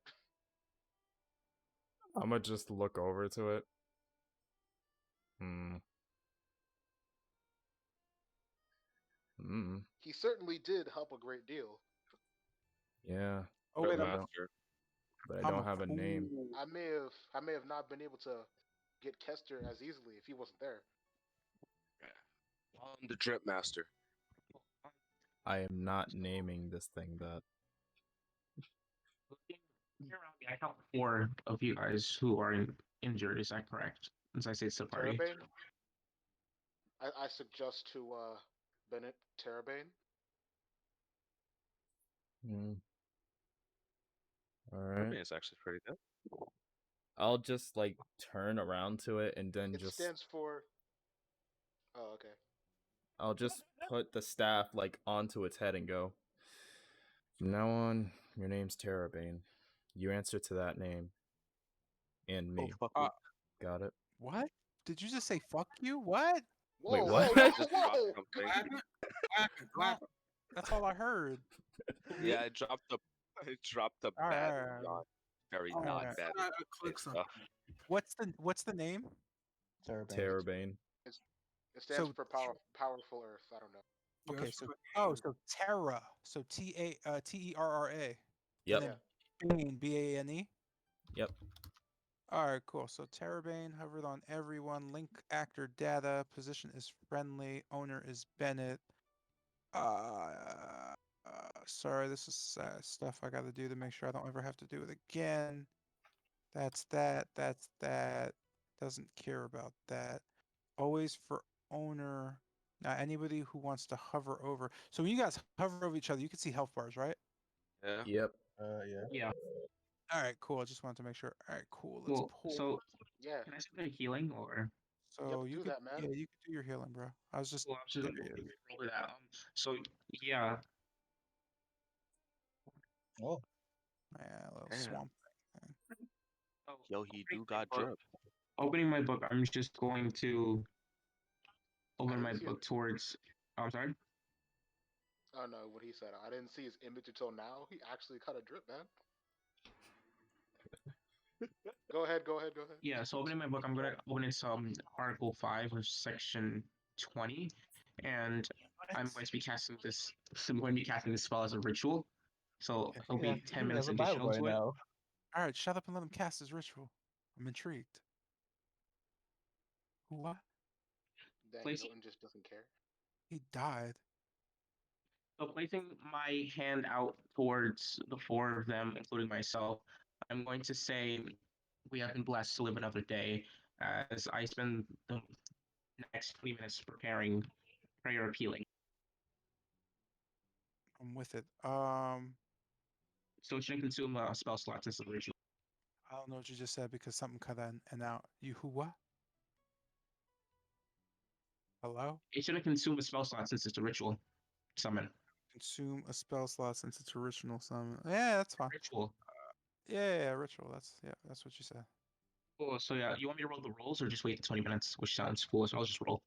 I'ma just look over to it. Hmm. Hmm. He certainly did help a great deal. Yeah, Oh Drip wait, but I don't. master. But I I'm don't a have a name. fool. I may have not been able to get Kester as easily if he wasn't there. I'm the drip master. I am not naming this thing that. I count 4 of you guys who are injured. Is that correct? As I say, it's the party. Terrabane? I suggest to Bennett Terrabane. Hmm. All I right. mean, it's actually pretty good. I'll just like turn around to it and then It just stands for. Oh, okay. I'll just put the staff like onto its head and go. From now on, your name's Terrabane. You answer to that name and Oh, me. fuck me. Got it? What? Did you just say fuck you? What? Wait, Whoa, what? whoa, I whoa, just whoa! dropped something. Well, that's all I heard. Yeah, I dropped the I dropped a All right, bad all right, yawn. Very all not right. bad I click something. stuff. What's the name? Terrabane. Terrabane. It stands So for powerful Earth. I don't know. Yeah, okay, that's so what- so Terra, so Terra, Yep. and then Bane, Bane. Yep. All right, cool. So Terrabane hovered on everyone. Link actor data. Position is friendly. Owner is Bennett. Sorry, this is stuff I got to do to make sure I don't ever have to do it again. That's that. That's that. Doesn't care about that. Always for owner. Now, anybody who wants to hover over. So when you guys hover over each other, you can see health bars, right? Yeah. Yep. Yeah. Yeah. All right, cool. I just wanted to make sure. All right, cool. Let's Cool. pull. So Yeah. can I start healing or? So you do could, that, man. yeah, you could do your healing, bro. I was just, Well, I'm just there gonna he is. roll with that. So yeah. Oh, Yeah, a little Damn. swamp thing. Oh, Yo, he do opening my got book- drip. Opening my book, I'm just going to open didn't my see book towards. Oh, I'm sorry. Oh no, what he said. I didn't see his image until now. He actually cut a drip, man. Go ahead. Yeah. So opening my book, I'm gonna open it Article 5 or Section 20, and I'm going to be casting this. I'm going to be casting this spell as a ritual. So it'll be 10 minutes additional to it. All right, shut up and let him cast his ritual. I'm intrigued. What? Dang, Placing- Milton just doesn't care. He died. So placing my hand out towards the four of them, including myself, I'm going to say, "We have been blessed to live another day." As I spend the next 20 minutes preparing prayer of healing. I'm with it. So it shouldn't consume a spell slot since it's a ritual. I don't know what you just said because something cut in and out. You who what? Hello? It shouldn't consume a spell slot since it's a ritual summon. Consume a spell slot since it's original summon. Yeah, that's fine. Ritual. Yeah, ritual. That's what you said. Cool. So yeah, you want me to roll the rolls or just wait the 20 minutes, which sounds foolish. I'll just roll.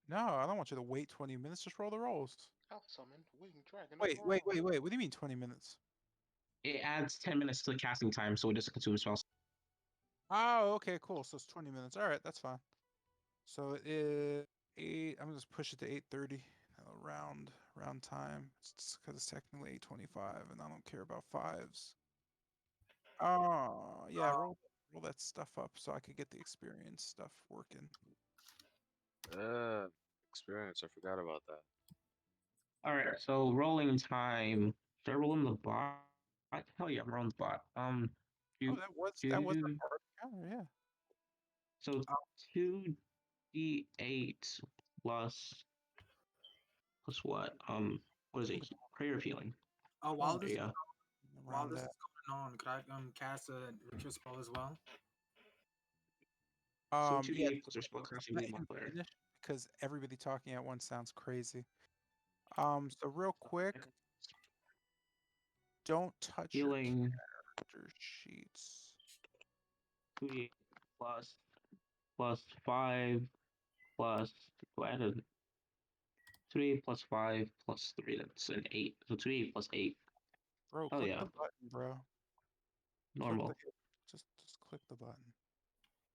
No, I don't want you to wait 20 minutes. Just roll the rolls. Health summon, winged dragon. Wait. What do you mean 20 minutes? It adds 10 minutes to the casting time, so it doesn't consume spells. Oh, okay, cool. So it's 20 minutes. All right, that's fine. So it is 8. I'm gonna just push it to 8:30. Round time. It's because it's technically 8:25, and I don't care about fives. Oh, yeah. Roll that stuff up so I could get the experience stuff working. Experience. I forgot about that. All right, so rolling time. Should I roll in the bot? Hell yeah, I'm rolling the bot. Oh, that was the part of the counter. Yeah. So 2d8 plus what? What is it? Prayer of healing. Oh, while There this you go. while Around this that. is going on, could I cast a ritual spell as well? So Yeah. 2d8 plus your spellcasting Let ability him modifier. finish because everybody talking at once sounds crazy. So real quick, don't touch your Healing character sheets. 2d8 plus 5 plus. Go ahead. 2d8 plus 5 plus 3. That's an 8. So 2d8 plus 8. Bro, Oh, click yeah. the button, bro. Normal. Just click the button.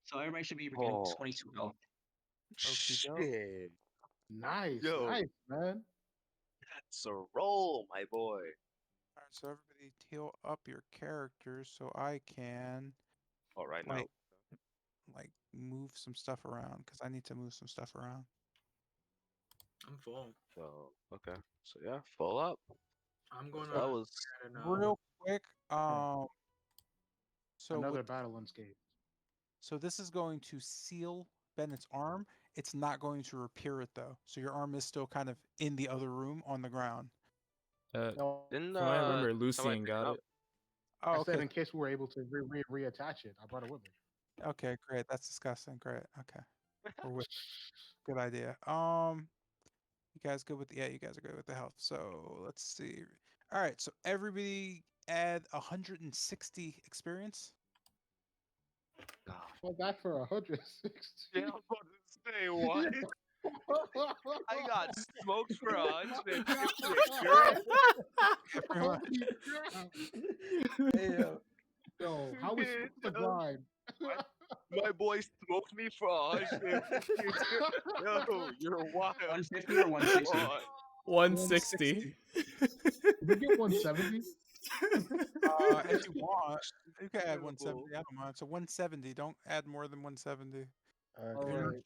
So everybody should be getting 22 health. Okey-doke. Shit. Nice, Yo. nice, man. That's a roll, my boy. All right, so everybody heal up your characters so I can Oh, right now. like move some stuff around because I need to move some stuff around. I'm full. So okay. So yeah, full up. I'm going to. That was Real quick, so Another with, battle unscathed. so this is going to seal Bennett's arm. It's not going to repair it though. So your arm is still kind of in the other room on the ground. No, didn't From what I remember, somebody Lucian pick got up? it. Oh, I said okay. in case we were able to reattach it, I brought it with me. Okay, great. That's disgusting. Great. Okay. We're with good idea. You guys good with you guys are good with the health. So let's see. All right, so everybody add 160 experience. Well, back for 160. Yeah, I was about to say what? I got smoked for 150 experience. Everyone, Holy crap. Yeah. Yo, how is the grind? My boy smoked me for 150. Yo, you're wild. 150 or 160? 160. Did we get 170? If you want, you can add 170. Terrible. I don't mind. So 170. Don't add more than 170. Okay. If you're not Alright.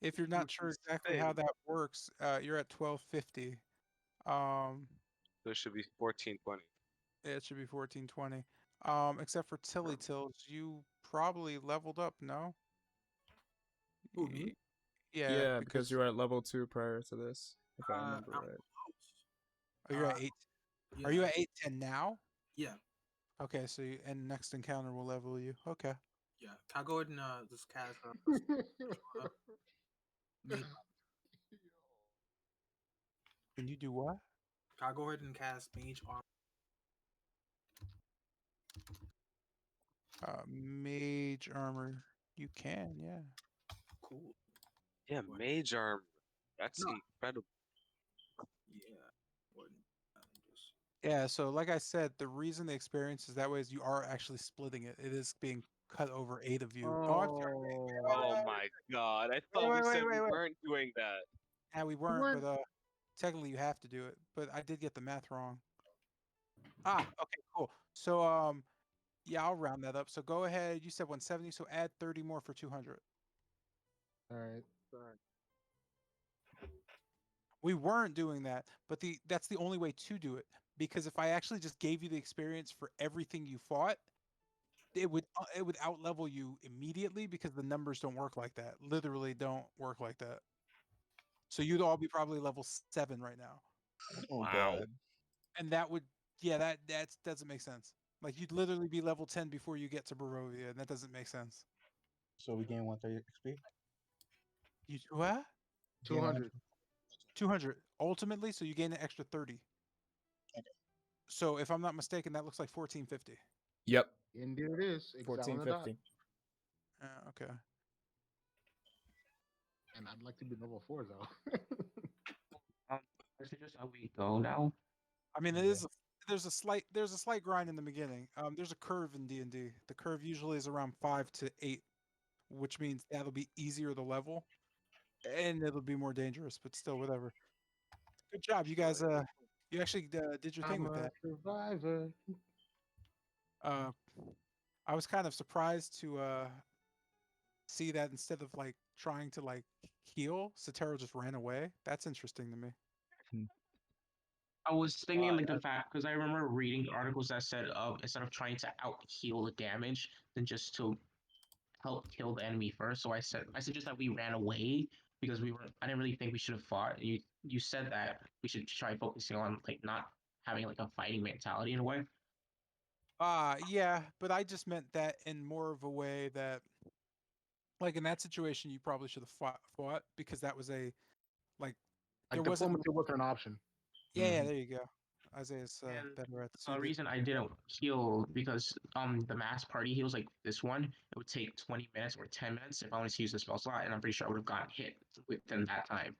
if you're not sure exactly how that works, you're at 1250. Um, So it should be 1420. it should be 1420. Except for Tilly Tills, you probably leveled up, no? Who, me? Yeah, Yeah, because because you were at level 2 prior to this, if I remember I'm right. close. oh, you're at 8. Are you at 810 now? Yeah. Okay, so and next encounter will level you. Okay. Yeah. Can I go ahead and just cast mage? Can you do what? Can I go ahead and cast mage armor? Mage armor. You can, yeah. Cool. Yeah, What? mage armor. That's No. incredible. Yeah. What? Just... Yeah, so like I said, the reason the experience is that way is you are actually splitting it. It is being cut over 8 of you. Oh, I'm sorry. Oh my god, I thought we said we weren't doing that. Yeah, we weren't, but technically you have to do it. But I did get the math wrong. Okay, cool. So yeah, I'll round that up. So go ahead. You said 170, so add 30 more for 200. Alright. We weren't doing that, but that's the only way to do it. Because if I actually just gave you the experience for everything you fought, it would outlevel you immediately because the numbers don't work like that. Literally don't work like that. So you'd all be probably level 7 right now. Oh Wow. god. And that would that doesn't make sense. Like you'd literally be level 10 before you get to Barovia, and that doesn't make sense. So we gain 130 XP. You what? Gain 200. 200 ultimately, so you gain an extra 30. Okay. So if I'm not mistaken, that looks like 1450. Yep, Indeed it is. Exactly on the dot. 1450. Okay. And I'd like to be level 4 though. Is it just how we go now? I mean, there's a slight grind in the beginning. There's a curve in D&D. The curve usually is around 5 to 8, which means that'll be easier to level, and it'll be more dangerous. But still, whatever. Good job, you guys. You actually did your thing I'm with a that. survivor. I was kind of surprised to see that instead of like trying to like heal, Sotero just ran away. That's interesting to me. I was thinking like the fact because I remember reading articles that said instead of trying to out heal the damage, then just to help kill the enemy first. So I suggest that we ran away because we were I didn't really think we should have fought. You said that we should try focusing on like not having like a fighting mentality in a way. Yeah, but I just meant that in more of a way that, like in that situation, you probably should have fought because that was a like there Like wasn't. diplomacy wasn't an option. Yeah, there you go. Isaiah's And better at the reason I didn't heal because the mass party heals like this one, it would take 20 minutes or 10 minutes if I wanted to use the spell slot, and I'm pretty sure I would have gotten hit within that time.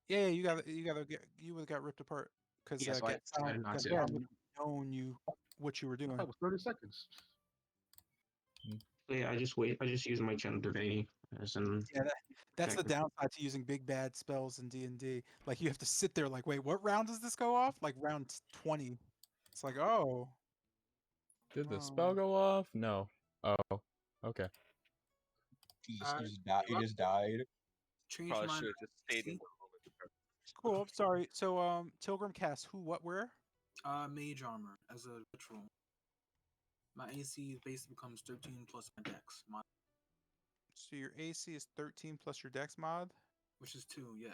Yeah, you would have got ripped apart because Yeah, so I decided not to. Yeah, would have known what you were doing. that was 30 seconds. So yeah, I just use my channel divinity as an Yeah, that's the Exactly. downside to using big bad spells in D&D. Like you have to sit there like, wait, what round does this go off? Like round 20. It's like, oh, Did the spell go off? No. Oh, okay. You just died. Change Probably my should have just stayed in AC. the room with the purple. cool. I'm sorry. So Tilgrim cast who, what, where? Mage armor as a ritual. My AC basically becomes 13 plus my dex, So your AC is 13 plus your dex mod. which is 2, yeah.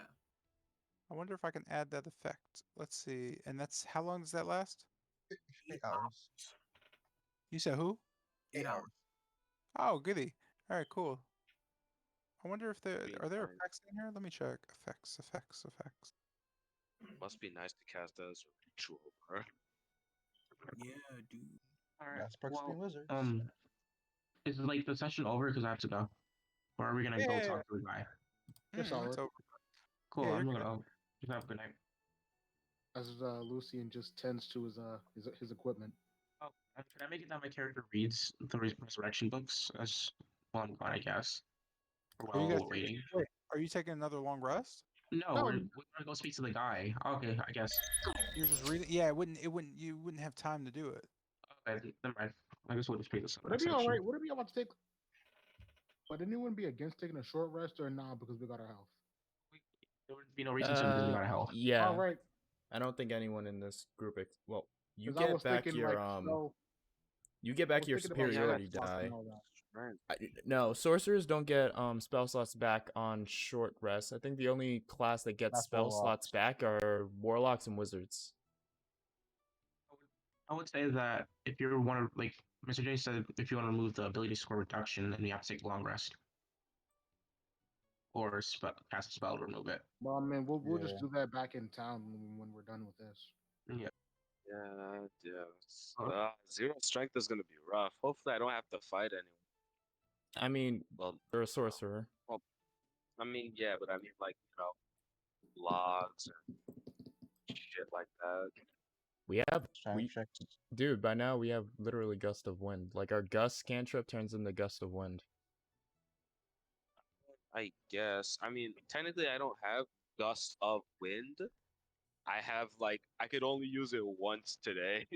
I wonder if I can add that effect. Let's see. And that's how long does that last? 8 hours. You said who? 8 hours. Oh, goody. All right, cool. I wonder if there Being are there nice. effects in here. Let me check. Effects. Must be nice to cast that as a ritual, bro. Yeah, dude. All right. That's perks being wizards. Is like the session over because I have to go, or are we gonna go Yeah. talk to the guy? It's It's solid. over. Cool. Yeah, I'm you're gonna just have a good night. As Lucian just tends to his equipment. Oh, and can I make it that my character reads the resurrection books as well? I'm gone, I guess. Are you While guys waiting. wait? Are you taking another long rest? No, No. we're gonna go speak to the guy. Okay, I guess. You're just reading. Yeah, it wouldn't. You wouldn't have time to do it. Okay, never mind. I guess we'll just speak to some Would it be section. alright? Would it be about to take? Would anyone be against taking a short rest or not because we got our health? There would be no reason to because we got a health. Yeah. All right, I don't think anyone in this group. Well, you because I was get back thinking your like spell. You get I back was your thinking about superiority spell slots die. and all that. Right. No, sorcerers don't get spell slots back on short rest. I think the only class that gets That's spell slots warlocks. back are warlocks and wizards. I would say that if you want to, like Mr. J said, if you want to remove the ability score reduction, then you have to take long rest. Or cast a spell to remove it. Well, I mean, we'll just Yeah. do that back in town when we're done with this. Yeah. Yeah. Zero strength is gonna be rough. Hopefully, I don't have to fight anyone. I mean, Well, you're a sorcerer. I mean, yeah, but I mean, like, logs and shit like that. We checks. dude, by now we have literally gust of wind. Like our gust cantrip turns into gust of wind. I guess. I mean, technically, I don't have gust of wind. I have I could only use it once today.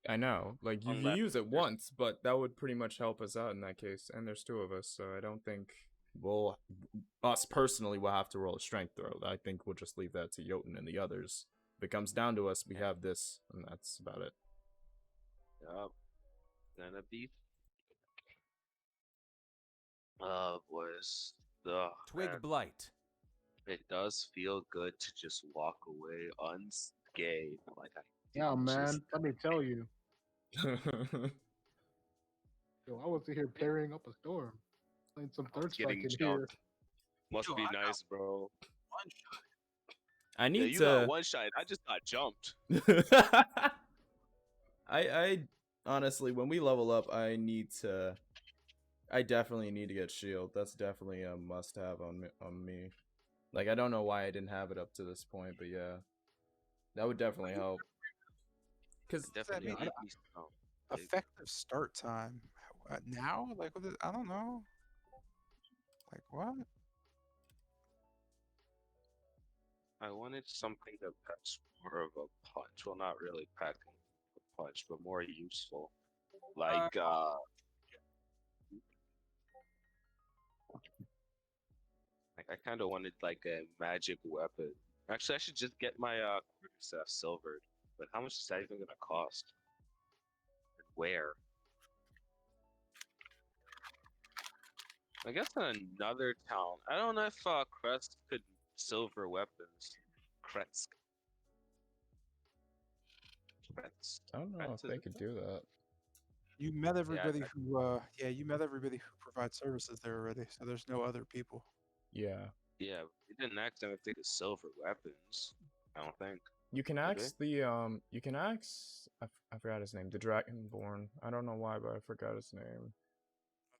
I know, like you can Unless use it there's- once, but that would pretty much help us out in that case. And there's two of us, so I don't think us personally will have to roll a strength throw. I think we'll just leave that to Jotun and the others. If it comes down to us, we have this, and that's about it. Yup. Gonna be. Oh, boys. Ugh, Twig man. blight. It does feel good to just walk away unscathed. Yeah, didn't man. just- Let me tell you. Yo, I was here parrying up a storm, playing some I was third strike getting in here. jumped. Must Yo, be I got nice, bro. One shot. I Yeah, need you to. got one shot. I just got jumped. I honestly, when we level up, I definitely need to get shield. That's definitely a must-have on me. Like, I don't know why I didn't have it up to this point, but yeah, that would definitely help. Because Definitely mean? need me some. Effective start time now? Like, what is, I don't know. Like what? I wanted something that packs more of a punch. Well, not really packing a punch, but more useful. I kind of wanted a magic weapon. Actually, I should just get my quarterstaff silvered. But how much is that even gonna cost? And where? I guess in another town. I don't know if Crest could silver weapons. Kretsk. I don't know if they could do that. You met everybody I- you met everybody who provides services there already, so there's no other people. Yeah. Yeah, we didn't ask them if they could silver weapons. I don't think. You can Did ask you can ask, I forgot his name, the Dragonborn. I don't know why, but I forgot his name.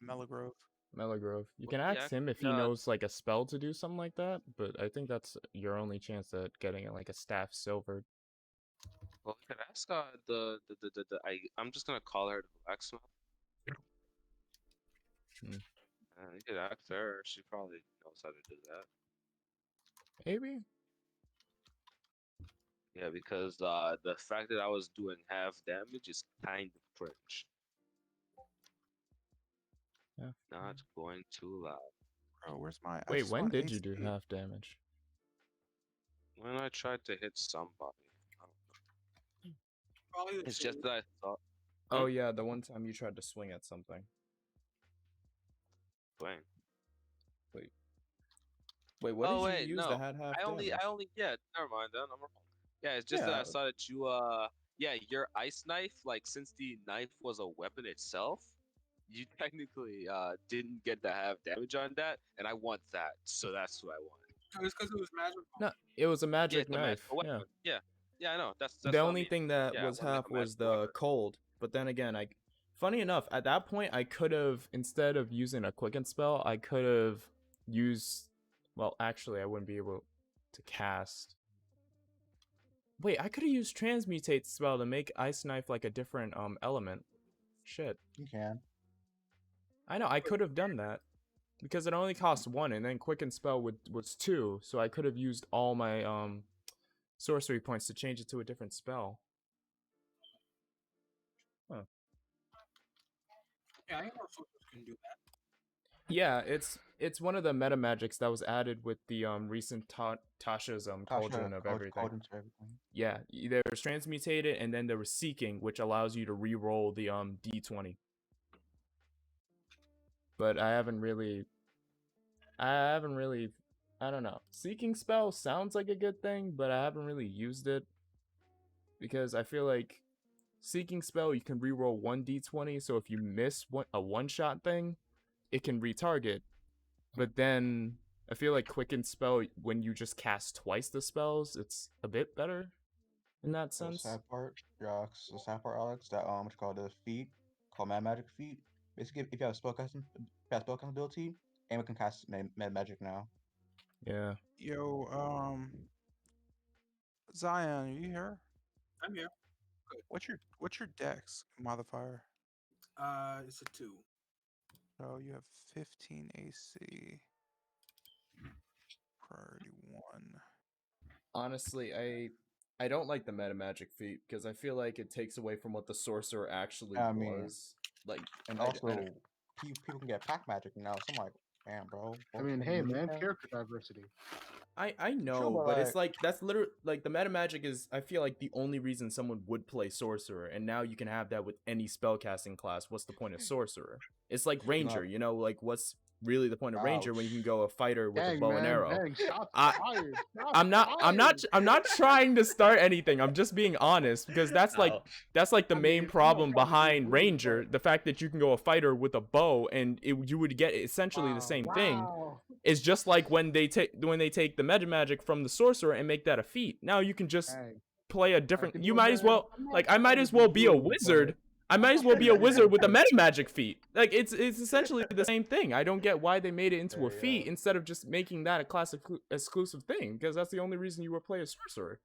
Meligrove. Meligrove. You Well, can yeah, ask him if he knows like a spell to do something like that, but I think that's your only chance at getting it, like a staff silvered. Well, we could ask I'm just gonna call her the blacksmith. Hmm. You could ask her. She probably knows how to do that. Maybe. Yeah, because the fact that I was doing half damage is kind of cringe. Yeah. Not going too loud. Bro, where's my? I Wait, just when want did you do AC. half damage? When I tried to hit somebody, I don't know. Probably the It's shield. just that I thought. Oh yeah, the one time you tried to swing at something. Wait. Wait, what Oh did wait, you use no. that had half damage? Yeah. Never mind. Then I'm wrong. Yeah, it's just that I Yeah. saw that you yeah, your ice knife, since the knife was a weapon itself, you technically didn't get to have damage on that, and I want that, so that's what I want. It was because it was magical. No, it was a Yeah, magic it's a knife. magical weapon. Yeah. Yeah, I know. That's The what I only mean. thing that Yeah, I was want, half a was magical the weapon. cold. But then again, funny enough, at that point I could have, instead of using a quicken spell, I could have used, well, actually I wouldn't be able to cast. Wait, I could have used transmutate spell to make ice knife like a different element. Shit. You can. I know, I could have done that. because it only costs 1, and then Quicken Spell was 2, so I could have used all my sorcery points to change it to a different spell. Huh. Yeah, I know sorcerers can do that. Yeah, it's one of the meta magics that was added with the recent Tasha's Cauldron of Everything. Cauldron to everything. Yeah, there's Transmutated, and then there was Seeking, which allows you to re-roll the D20. But I haven't really, I don't know. Seeking Spell sounds like a good thing, but I haven't really used it because I feel like Seeking Spell, you can re-roll 1 D20, so if you miss a one-shot thing, it can retarget. But then I feel like Quicken Spell, when you just cast twice the spells, it's a bit better in that So the sense. sad part, the sad part, Alex, that what's called the feat, called Mad Magic feat. Basically, if you have spellcasting ability, anyone can cast Mad Magic now. Yeah. Yo, Zion, are you here? I'm here. What's your dex modifier? It's a 2. So you have 15 AC. Priority 1. Honestly, I don't like the meta magic feat because I feel like it takes away from what the sorcerer actually I mean, was. Like, and also, people can get pack magic now. So I'm like, damn, bro. I mean, hey man, character diversity. I know, Sure, but it's like that's literally like the meta magic is. I feel like the only reason someone would play sorcerer, and now you can have that with any spellcasting class. What's the point of sorcerer? It's like ranger, you know, like what's really the point of ranger when you can go a fighter with a bow and arrow? Dang, shots fired. I'm not trying to start anything. I'm just being honest because that's like the main problem behind ranger. The fact that you can go a fighter with a bow and you would get essentially the same thing. It's just like when they take the meta magic from the sorcerer and make that a feat. Now you can just play a different. You might as well I might as well be a wizard. I might as well be a wizard with a meta magic feat. Like it's essentially the same thing. I don't get why they made it into a feat instead of just making that a class exclusive thing, because that's the only reason you would play a sorcerer.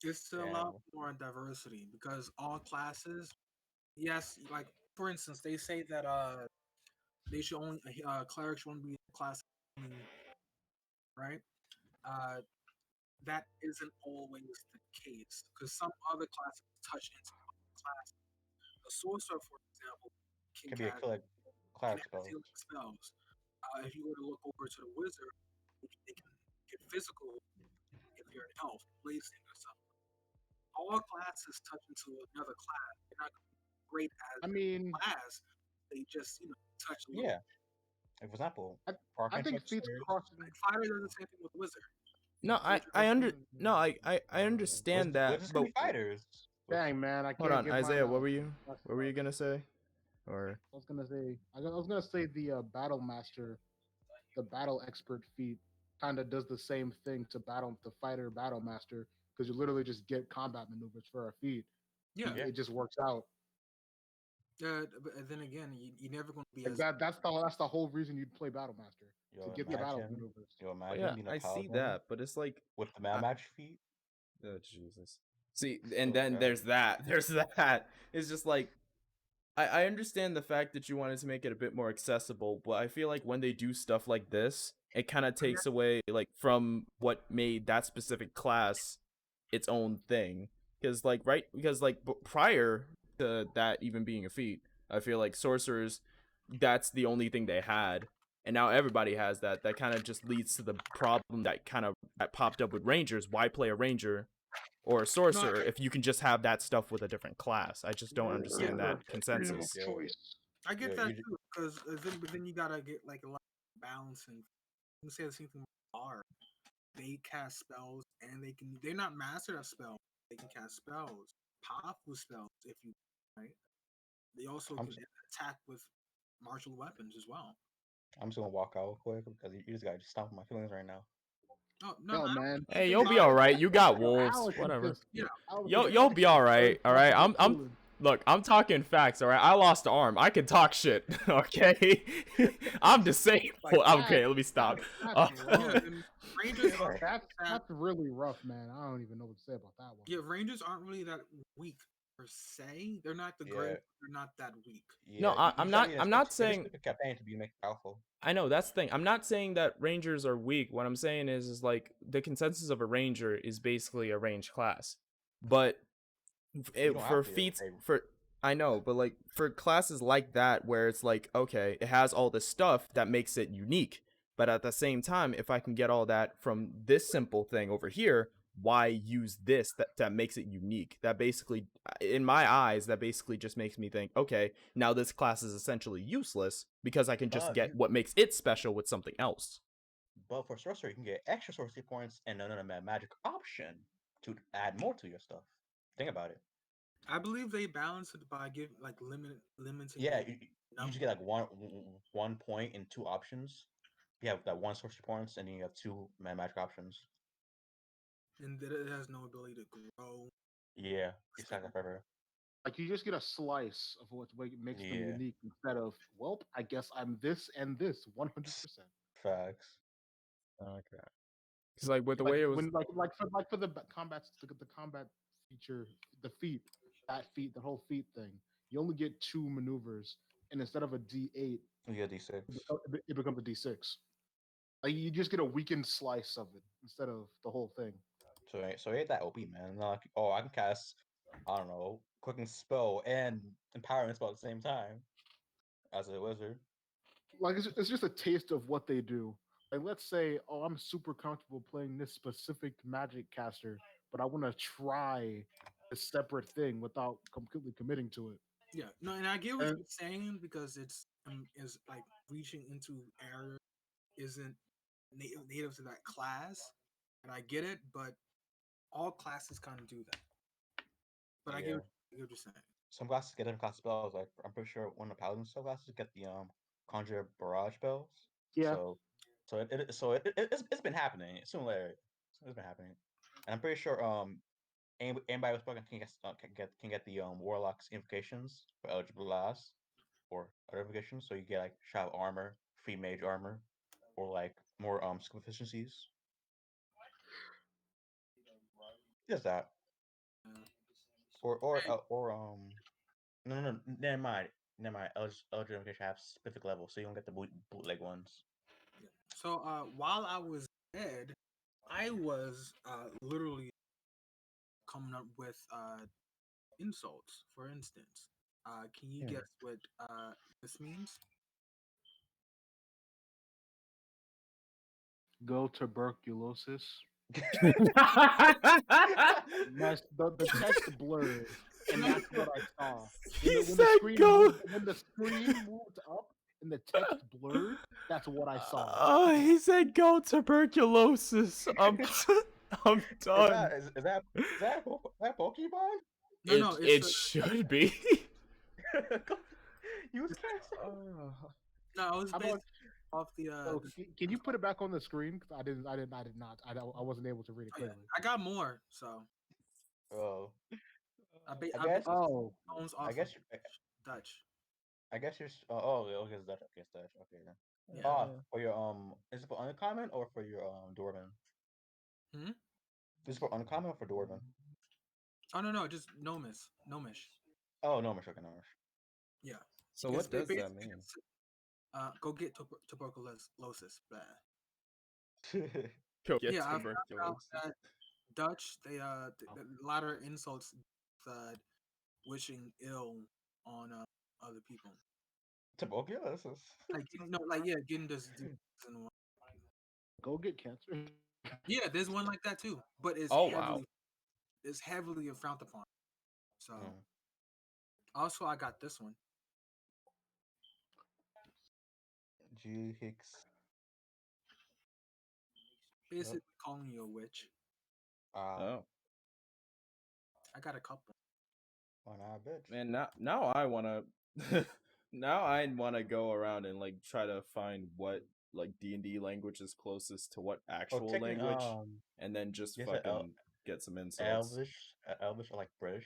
It's to allow more diversity because all classes, yes, like for instance, they say that they should only clerics should only be a class, right? That isn't always the case because some other classes touch into other classes. The sorcerer, for example, can be a cast cleric spell. spells. If you were to look over to the wizard, they can get physical if you're an elf, blazing or something. All classes touch into another class. They're not great as class. They just touch a little. Yeah. For example, I think feats crossing. Fire does the same thing with wizard. No, I understand that, but fighters. Dang man, I can't. Hold on, Isaiah. What were you gonna say? Or I was gonna say the battle master, the battle expert feat, kind of does the same thing to the fighter battle master because you literally just get combat maneuvers for a feat. Yeah, it just works out. But then again, you're never going to be as that's the whole reason you'd play battle master to get the battle maneuvers. Yeah, I see that, but it's like with the match feat. Oh Jesus! See, and then there's that. There's that. It's just like I understand the fact that you wanted to make it a bit more accessible, but I feel like when they do stuff like this, it kind of takes away like from what made that specific class its own thing. Because prior to that even being a feat, I feel like sorcerers, that's the only thing they had, and now everybody has that. That kind of just leads to the problem that popped up with rangers. Why play a ranger or a sorcerer if you can just have that stuff with a different class? I just don't understand that consensus. I get that too, because then you gotta get like a lot of balance, and you say the same thing with R. They cast spells and they're not mastered at spells. They can cast spells, powerful spells if you right. They also can attack with martial weapons as well. I'm just gonna walk out quick because you just gotta stomp my feelings right now. Oh, no, man. Hey, you'll be all right. You got wolves. Whatever. You'll be all right. All right. I'm talking facts. All right. I lost an arm. I can talk shit. Okay. I'm disabled. Okay. Let me stop. Rangers that's really rough, man. I don't even know what to say about that one. Yeah, Rangers aren't really that weak per se. They're not the Yeah, great. They're not that weak. No, yeah. I'm Usually, not. I'm not they just saying. pick a campaign to be make powerful. I know that's the thing. I'm not saying that rangers are weak. What I'm saying is like the consensus of a ranger is basically a range class, but You don't have for to. feats Hey, for I know, but like for classes like that where it's like okay, it has all this stuff that makes it unique, but at the same time, if I can get all that from this simple thing over here, why use this that makes it unique? That basically, in my eyes, that basically just makes me think, okay, now this class is essentially useless because I can just but get what makes it special with something else. but for sorcery, you can get extra sorcery points and another magic option to add more to your stuff. Think about it. I believe they balance it by limiting Yeah, the you just number. get like one point and two options. You have that one sorcery points, and then you have two magic options. And that it has no ability to grow. Yeah, It's like exactly. Forever. Like you just get a slice of what makes them Yeah, unique instead of, well, I guess I'm this and this 100%. facts. Okay. Because like with the Like way it was, when for the combat the combat feature, the feat, that feat, the whole feat thing, you only get two maneuvers, and instead of a D8, You get D6. it becomes a D6. Like you just get a weakened slice of it instead of the whole thing. So it ain't that OP, man. Not like, oh, I can cast, I don't know, cooking spell and empowerment spell at the same time as a wizard. Like it's just a taste of what they do. Like let's say, oh, I'm super comfortable playing this specific magic caster, but I want to try a separate thing without completely committing to it. Yeah, no, and I get what And you're saying because it's is like reaching into area isn't native to that class, and I get it, but all classes kind of do that. But Yeah. I get what you're saying. Some classes get different class spells. Like I'm pretty sure one of the paladin spell classes get the conjure barrage spells. yeah, So it's been happening sooner or later. It's been happening, and I'm pretty sure anybody with spoken can get the warlock's invocations for eligible class or other invocations. So you get like shadow armor, free mage armor, or like more skill efficiencies. Just that, Yeah. or no, never mind. Never mind. Eligible invocation have specific levels, so you don't get the bootleg ones. Yeah. So while I was dead, I was literally coming up with insults. For instance, can you Hmm. guess what this means? go tuberculosis. The text blurred, and that's what I saw. he said go. When the screen moved up and the text blurred, that's what I saw. Oh, he said go tuberculosis. I'm Is done. that is that is that that Pokemon? No, no, it's It should be. Use cancer. no. I was How based about off the. can you put it back on the screen? Because I did not. I wasn't able to read it Oh, yeah. clearly. I got more, so Oh, I I based guess Oh, tones I off of guess Dutch. I guess you're oh okay, it's Dutch. Okay, it's Dutch. Okay then. Yeah. Yeah. For your is it for uncommon or for your dwarven? Hmm? This is for uncommon or for dwarven? Oh no, just gnomish. Oh no, Mish, okay, no, Yeah, So it's what does that basically mean? go get tuberculosis. Blah. Mish. Go get Yeah, I found out tuberculosis. that Dutch the latter insults wishing ill on other people. Tuberculosis. Like like yeah, getting this disease and go get cancer. yeah, there's one like that too, but Oh wow. it's heavily frowned upon. So Hmm. also I got this one. G Hicks. Yep. Basically calling you a witch. Ah, Oh I got a couple. one eye bitch. man, now I wanna now I wanna go around and like try to find what like D&D language is closest to what Oh, actual taking language, and then just yes, fucking get some insults. Elvish are like British.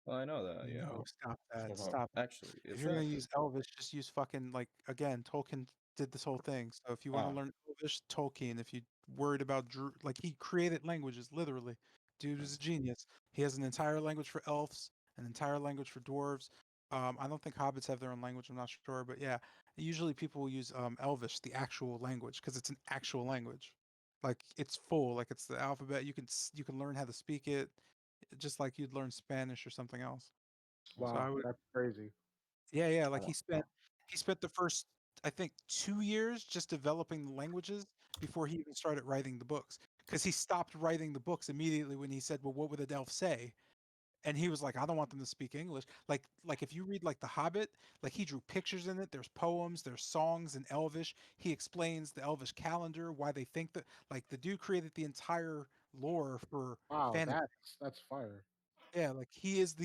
Well, I know that, yeah. No, stop that. There's no Stop. Actually, If is you're gonna that? use Elvish, just use fucking like again. Tolkien did this whole thing. So if you want to ah learn Elvish, Tolkien. If you worried about Drew, like he created languages literally. Dude is a genius. He has an entire language for elves, an entire language for dwarves. I don't think hobbits have their own language. I'm not sure, but yeah, usually people will use Elvish, the actual language, because it's an actual language. Like it's full, like it's the alphabet. You can learn how to speak it, just like you'd learn Spanish or something else. So I Wow, would, that's crazy. yeah. Like Oh, he spent the first, I think, 2 years just developing the languages before he even started writing the books. Because he stopped writing the books immediately when he said, "Well, what would an elf say?" And he was like, "I don't want them to speak English." Like if you read like The Hobbit, like he drew pictures in it. There's poems, there's songs in Elvish. He explains the Elvish calendar, why they think that. Like the dude created the entire lore for Wow, fantasy. that's fire. Yeah, like he is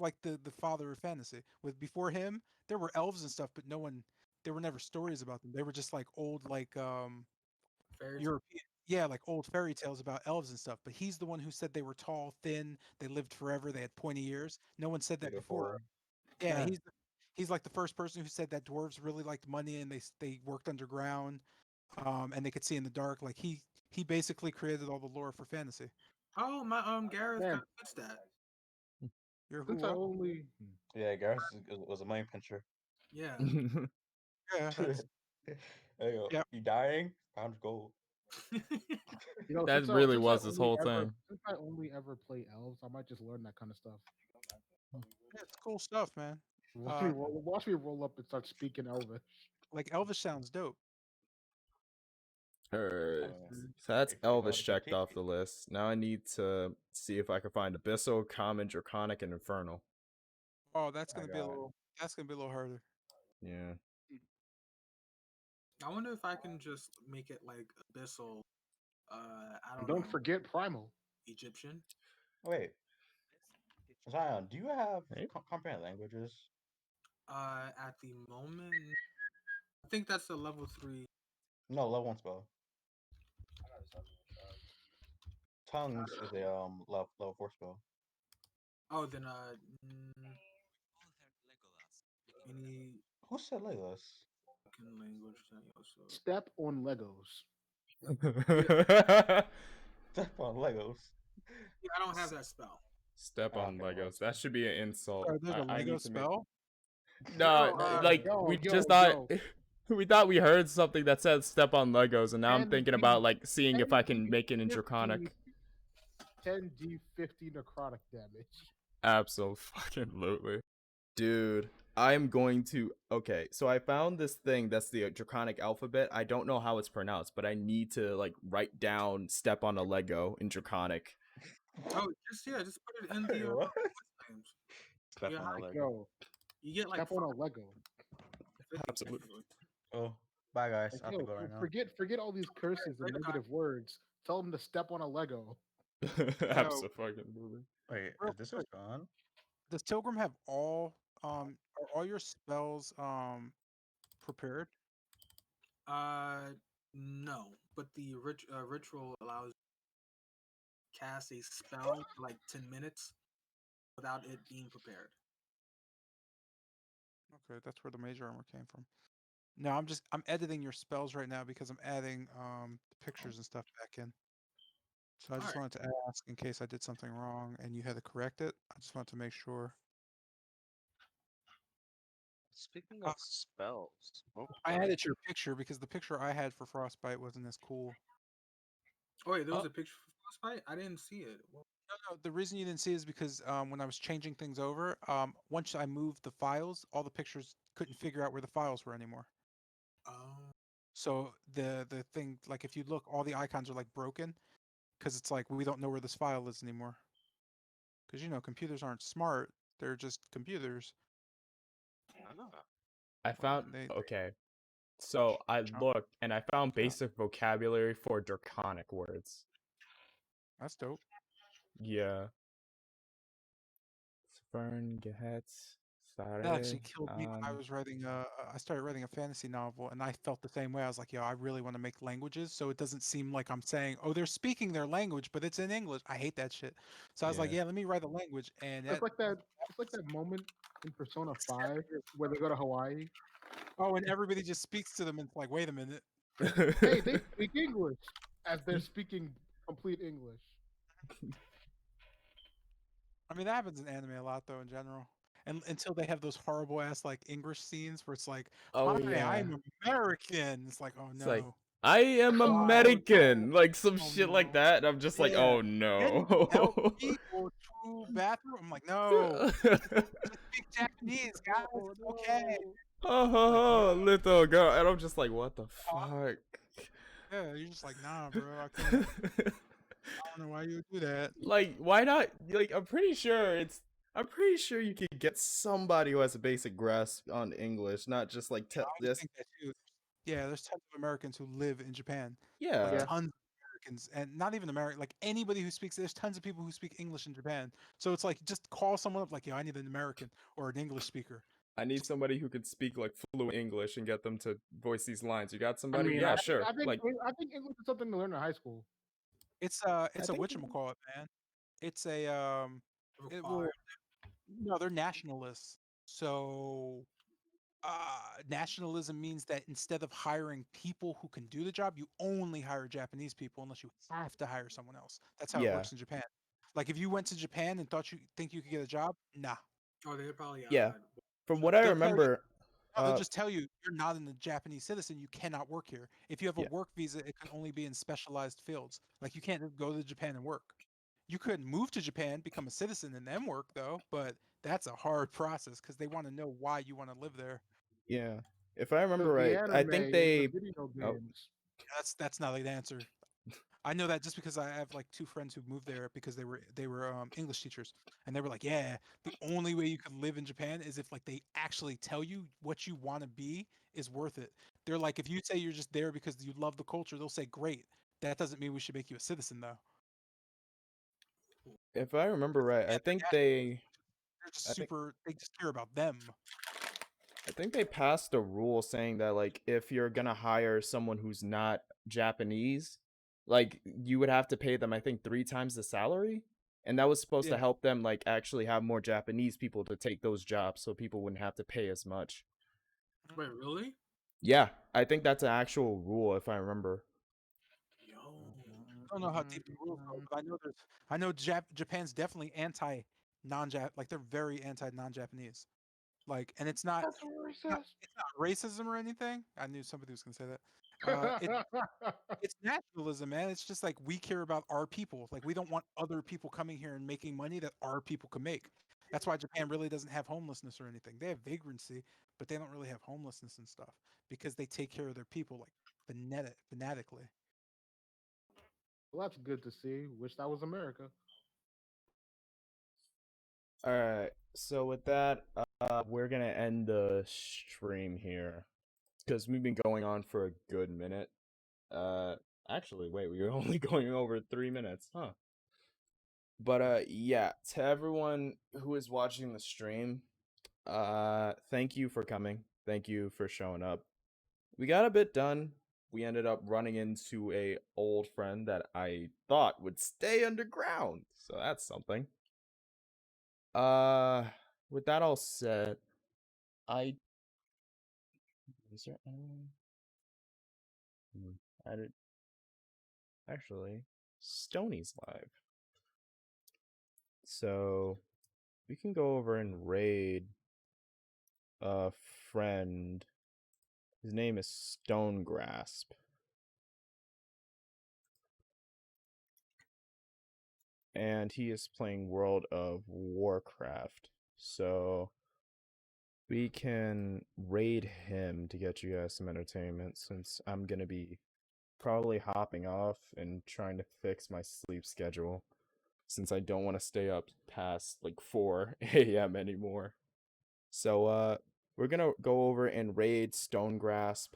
like the father of fantasy. With before him, there were elves and stuff, but no one there were never stories about them. They were just like old Fairy tale. European, yeah, like old fairy tales about elves and stuff. But he's the one who said they were tall, thin, they lived forever, they had pointy ears. No one said that before. beautiful. Yeah, Yeah. he's like the first person who said that dwarves really liked money and they worked underground, and they could see in the dark. Like he basically created all the lore for fantasy. Oh, my Gareth Man, kind of fits that. You're since who I up? only Yeah, Gareth was a money pincher. Yeah. Yeah, that's There you go. yeah. You dying? Pound of gold. That since really was his whole thing. I only ever play elves, I might just learn that kind of stuff. Yeah, it's cool stuff, man. Watch watch me roll up and start speaking Elvish. Like Elvis sounds dope. Alright. Uh, So that's Elvis if I checked off the list. Now I need to see if I can find Abyssal, Common, Draconic, and Infernal. Oh, I got that's gonna be a little harder. Yeah. I wonder if I can just make it like abyssal. I And don't know, don't forget Primal. Egyptian. wait, Zion. Do you have Right? comprehend languages? At the moment, I think that's a level 3. No, level one spell. Tongues is a level four spell. Oh, then any Who said Legolas? fucking language that you also. Step on Legos. Step on Legos. Yeah, I don't have that spell. Step on Okay, well, Legos. That should be an insult. Sorry, there's a I Lego need to make. spell. No, like we just thought. We thought we heard something that said "step on Legos," and now I'm thinking about like seeing if I can make it in Draconic. 10d 50 necrotic damage. Absolutely. Dude, I'm going to. Okay, so I found this thing that's the Draconic alphabet. I don't know how it's pronounced, but I need to like write down "step on a Lego" in Draconic. Oh, just put it in the What? names. Step Yeah, on a Like, Lego. yo, you get like step on a Lego. 50 Absolutely. technically. Oh, bye guys. Like, I have to yo, go right now. forget all these curses and Later, guys. negative words. Tell them to step on a Lego. Absolutely. Wait, Real is this quick, just gone? does Tilgrim have are all your spells prepared? No, but the ritual allows you to cast a spell for like 10 minutes without it being prepared. Okay, that's where the major armor came from. No, I'm editing your spells right now because I'm adding the pictures and stuff back in. So I just Alright. wanted to ask in case I did something wrong and you had to correct it. I just wanted to make sure. Speaking Uh, of spells, oh, I go ahead. added your picture because the picture I had for Frostbite wasn't as cool. Oh wait, there was Oh. a picture for Frostbite? I didn't see it. Well, No, the reason you didn't see it is because when I was changing things over, once I moved the files, all the pictures couldn't figure out where the files were anymore. oh, So the thing, like if you look, all the icons are like broken because it's like we don't know where this file is anymore. Because you know computers aren't smart; they're just computers. Ah, I found. They Okay, so I jump. looked and I found Yeah, basic vocabulary for Draconic words. that's dope. Yeah. Fern, Gehetz, That actually Sare, killed me when I was writing. I started writing a fantasy novel, and I felt the same way. I was like, "Yo, I really want to make languages, so it doesn't seem like I'm saying, oh, they're speaking their language, but it's in English." I hate that shit. So I was like, Yeah. "Yeah, let me write a language," and It's like that. It's like that moment in Persona 5 where they go to Hawaii. oh, and everybody just speaks to them, and it's like, wait a minute. Hey, they speak English as they're speaking complete English. I mean, that happens in anime a lot though, in general. And until they have those horrible ass like English scenes where it's like, Oh "Hi, yeah. I'm American." It's like, oh It's like no, I am oh American, no, like some oh shit like no. that. And I'm just like, Yeah. oh Can you help no. me go to bathroom? I'm like, no, just speak Japanese, guys. Oh It's okay. no. Ha ha Like, no. ha, little girl. And I'm just like, what the Huh? fuck? Yeah, you're just like, nah, bro. I can't. I don't know why you would do that. Like, why not? Like, I'm pretty sure you could get somebody who has a basic grasp on English, not just like I would this. think that too. Yeah, there's tons of Americans who live in Japan. Like Yeah, Yeah. tons of Americans, and not even American. Like anybody who speaks, there's tons of people who speak English in Japan. So it's like just call someone up, like, yo, I need an American or an English speaker. I need somebody who could speak like fluent English and get them to voice these lines. You got I somebody? mean, Yeah, sure. I think Like, I think English is something to learn in high school. I It's a think. whatchamacallit, man. It's a it Required. will no, they're nationalists. So nationalism means that instead of hiring people who can do the job, you only hire Japanese people unless you have to hire someone else. That's how it Yeah, works in Japan. Like if you went to Japan and thought you think you could get a job, nah. Oh, they probably yeah. From what I They'll tell you remember, no, they'll just tell you you're not a Japanese citizen, you cannot work here. If you have a yeah, work visa, it can only be in specialized fields. Like you can't go to Japan and work. You could move to Japan, become a citizen, and then work though, but that's a hard process because they want to know why you want to live there. yeah. If I remember Because the right, I anime think and the they. video Oh, games. That's not the answer. I know that just because I have like two friends who moved there because they were English teachers, and they were like, yeah, the only way you could live in Japan is if like they actually tell you what you want to be is worth it. They're like, if you say you're just there because you love the culture, they'll say, great. That doesn't mean we should make you a citizen though. if I remember right, Yeah, I think they're national. they. They're just I think super. They just care about them. I think they passed a rule saying that like if you're gonna hire someone who's not Japanese, like you would have to pay them I think 3 times the salary, and that was supposed to Yeah. help them like actually have more Japanese people to take those jobs, so people wouldn't have to pay as much. Wait, really? Yeah, I think that's an actual rule if I remember. Yo. I don't know how deep the rules go, but I know Japan's definitely anti non-Jap. Like they're very anti non-Japanese. Like, and it's not That's racist. it's not racism or anything. I knew somebody was gonna say that. It's nationalism, man. It's just like we care about our people. Like we don't want other people coming here and making money that our people can make. That's why Japan really doesn't have homelessness or anything. They have vagrancy, but they don't really have homelessness and stuff because they take care of their people like fanatically. Well, that's good to see. Wish that was America. All right, so with that, we're gonna end the stream here because we've been going on for a good minute. Uh, actually, wait, we were only going over 3 minutes, huh? But yeah, to everyone who is watching the stream, thank you for coming. Thank you for showing up. We got a bit done. We ended up running into a old friend that I thought would stay underground, so that's something. Uh, with that all said, I is there I did actually Stony's live, so we can go over and raid a friend. His name is Stone Grasp. And he is playing World of Warcraft. So we can raid him to get you guys some entertainment since I'm going to be probably hopping off and trying to fix my sleep schedule since I don't want to stay up past like 4 a.m. anymore. So we're going to go over and raid Stone Grasp.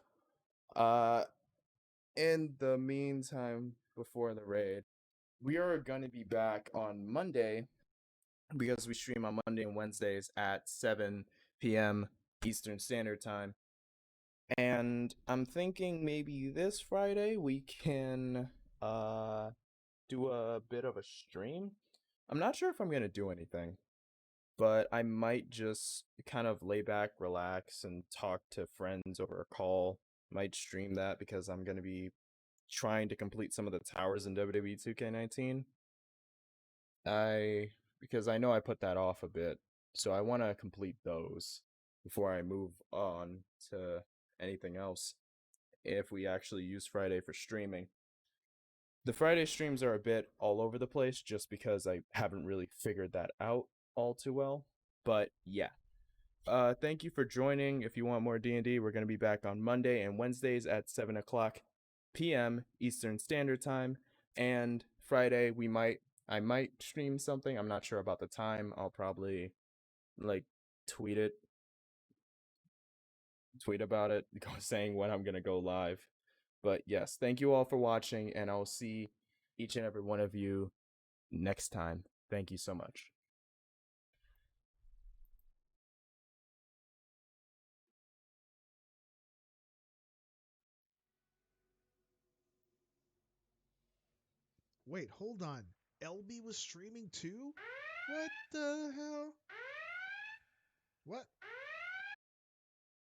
In the meantime, before the raid, we are going to be back on Monday because we stream on Monday and Wednesdays at 7 p.m. Eastern Standard Time. And I'm thinking maybe this Friday we can do a bit of a stream. I'm not sure if I'm going to do anything, but I might just kind of lay back, relax, and talk to friends over a call. Might stream that because I'm going to be trying to complete some of the towers in WWE 2K19. I because I know I put that off a bit. So I want to complete those before I move on to anything else. If we actually use Friday for streaming, the Friday streams are a bit all over the place just because I haven't really figured that out all too well. But yeah. Thank you for joining. If you want more D&D, we're going to be back on Monday and Wednesdays at 7 o'clock p.m. Eastern Standard Time. And Friday, I might stream something. I'm not sure about the time. I'll probably like tweet about it, saying when I'm going to go live. But yes, thank you all for watching, and I'll see each and every one of you next time. Thank you so much. Wait, hold on. LB was streaming too? What the hell? What?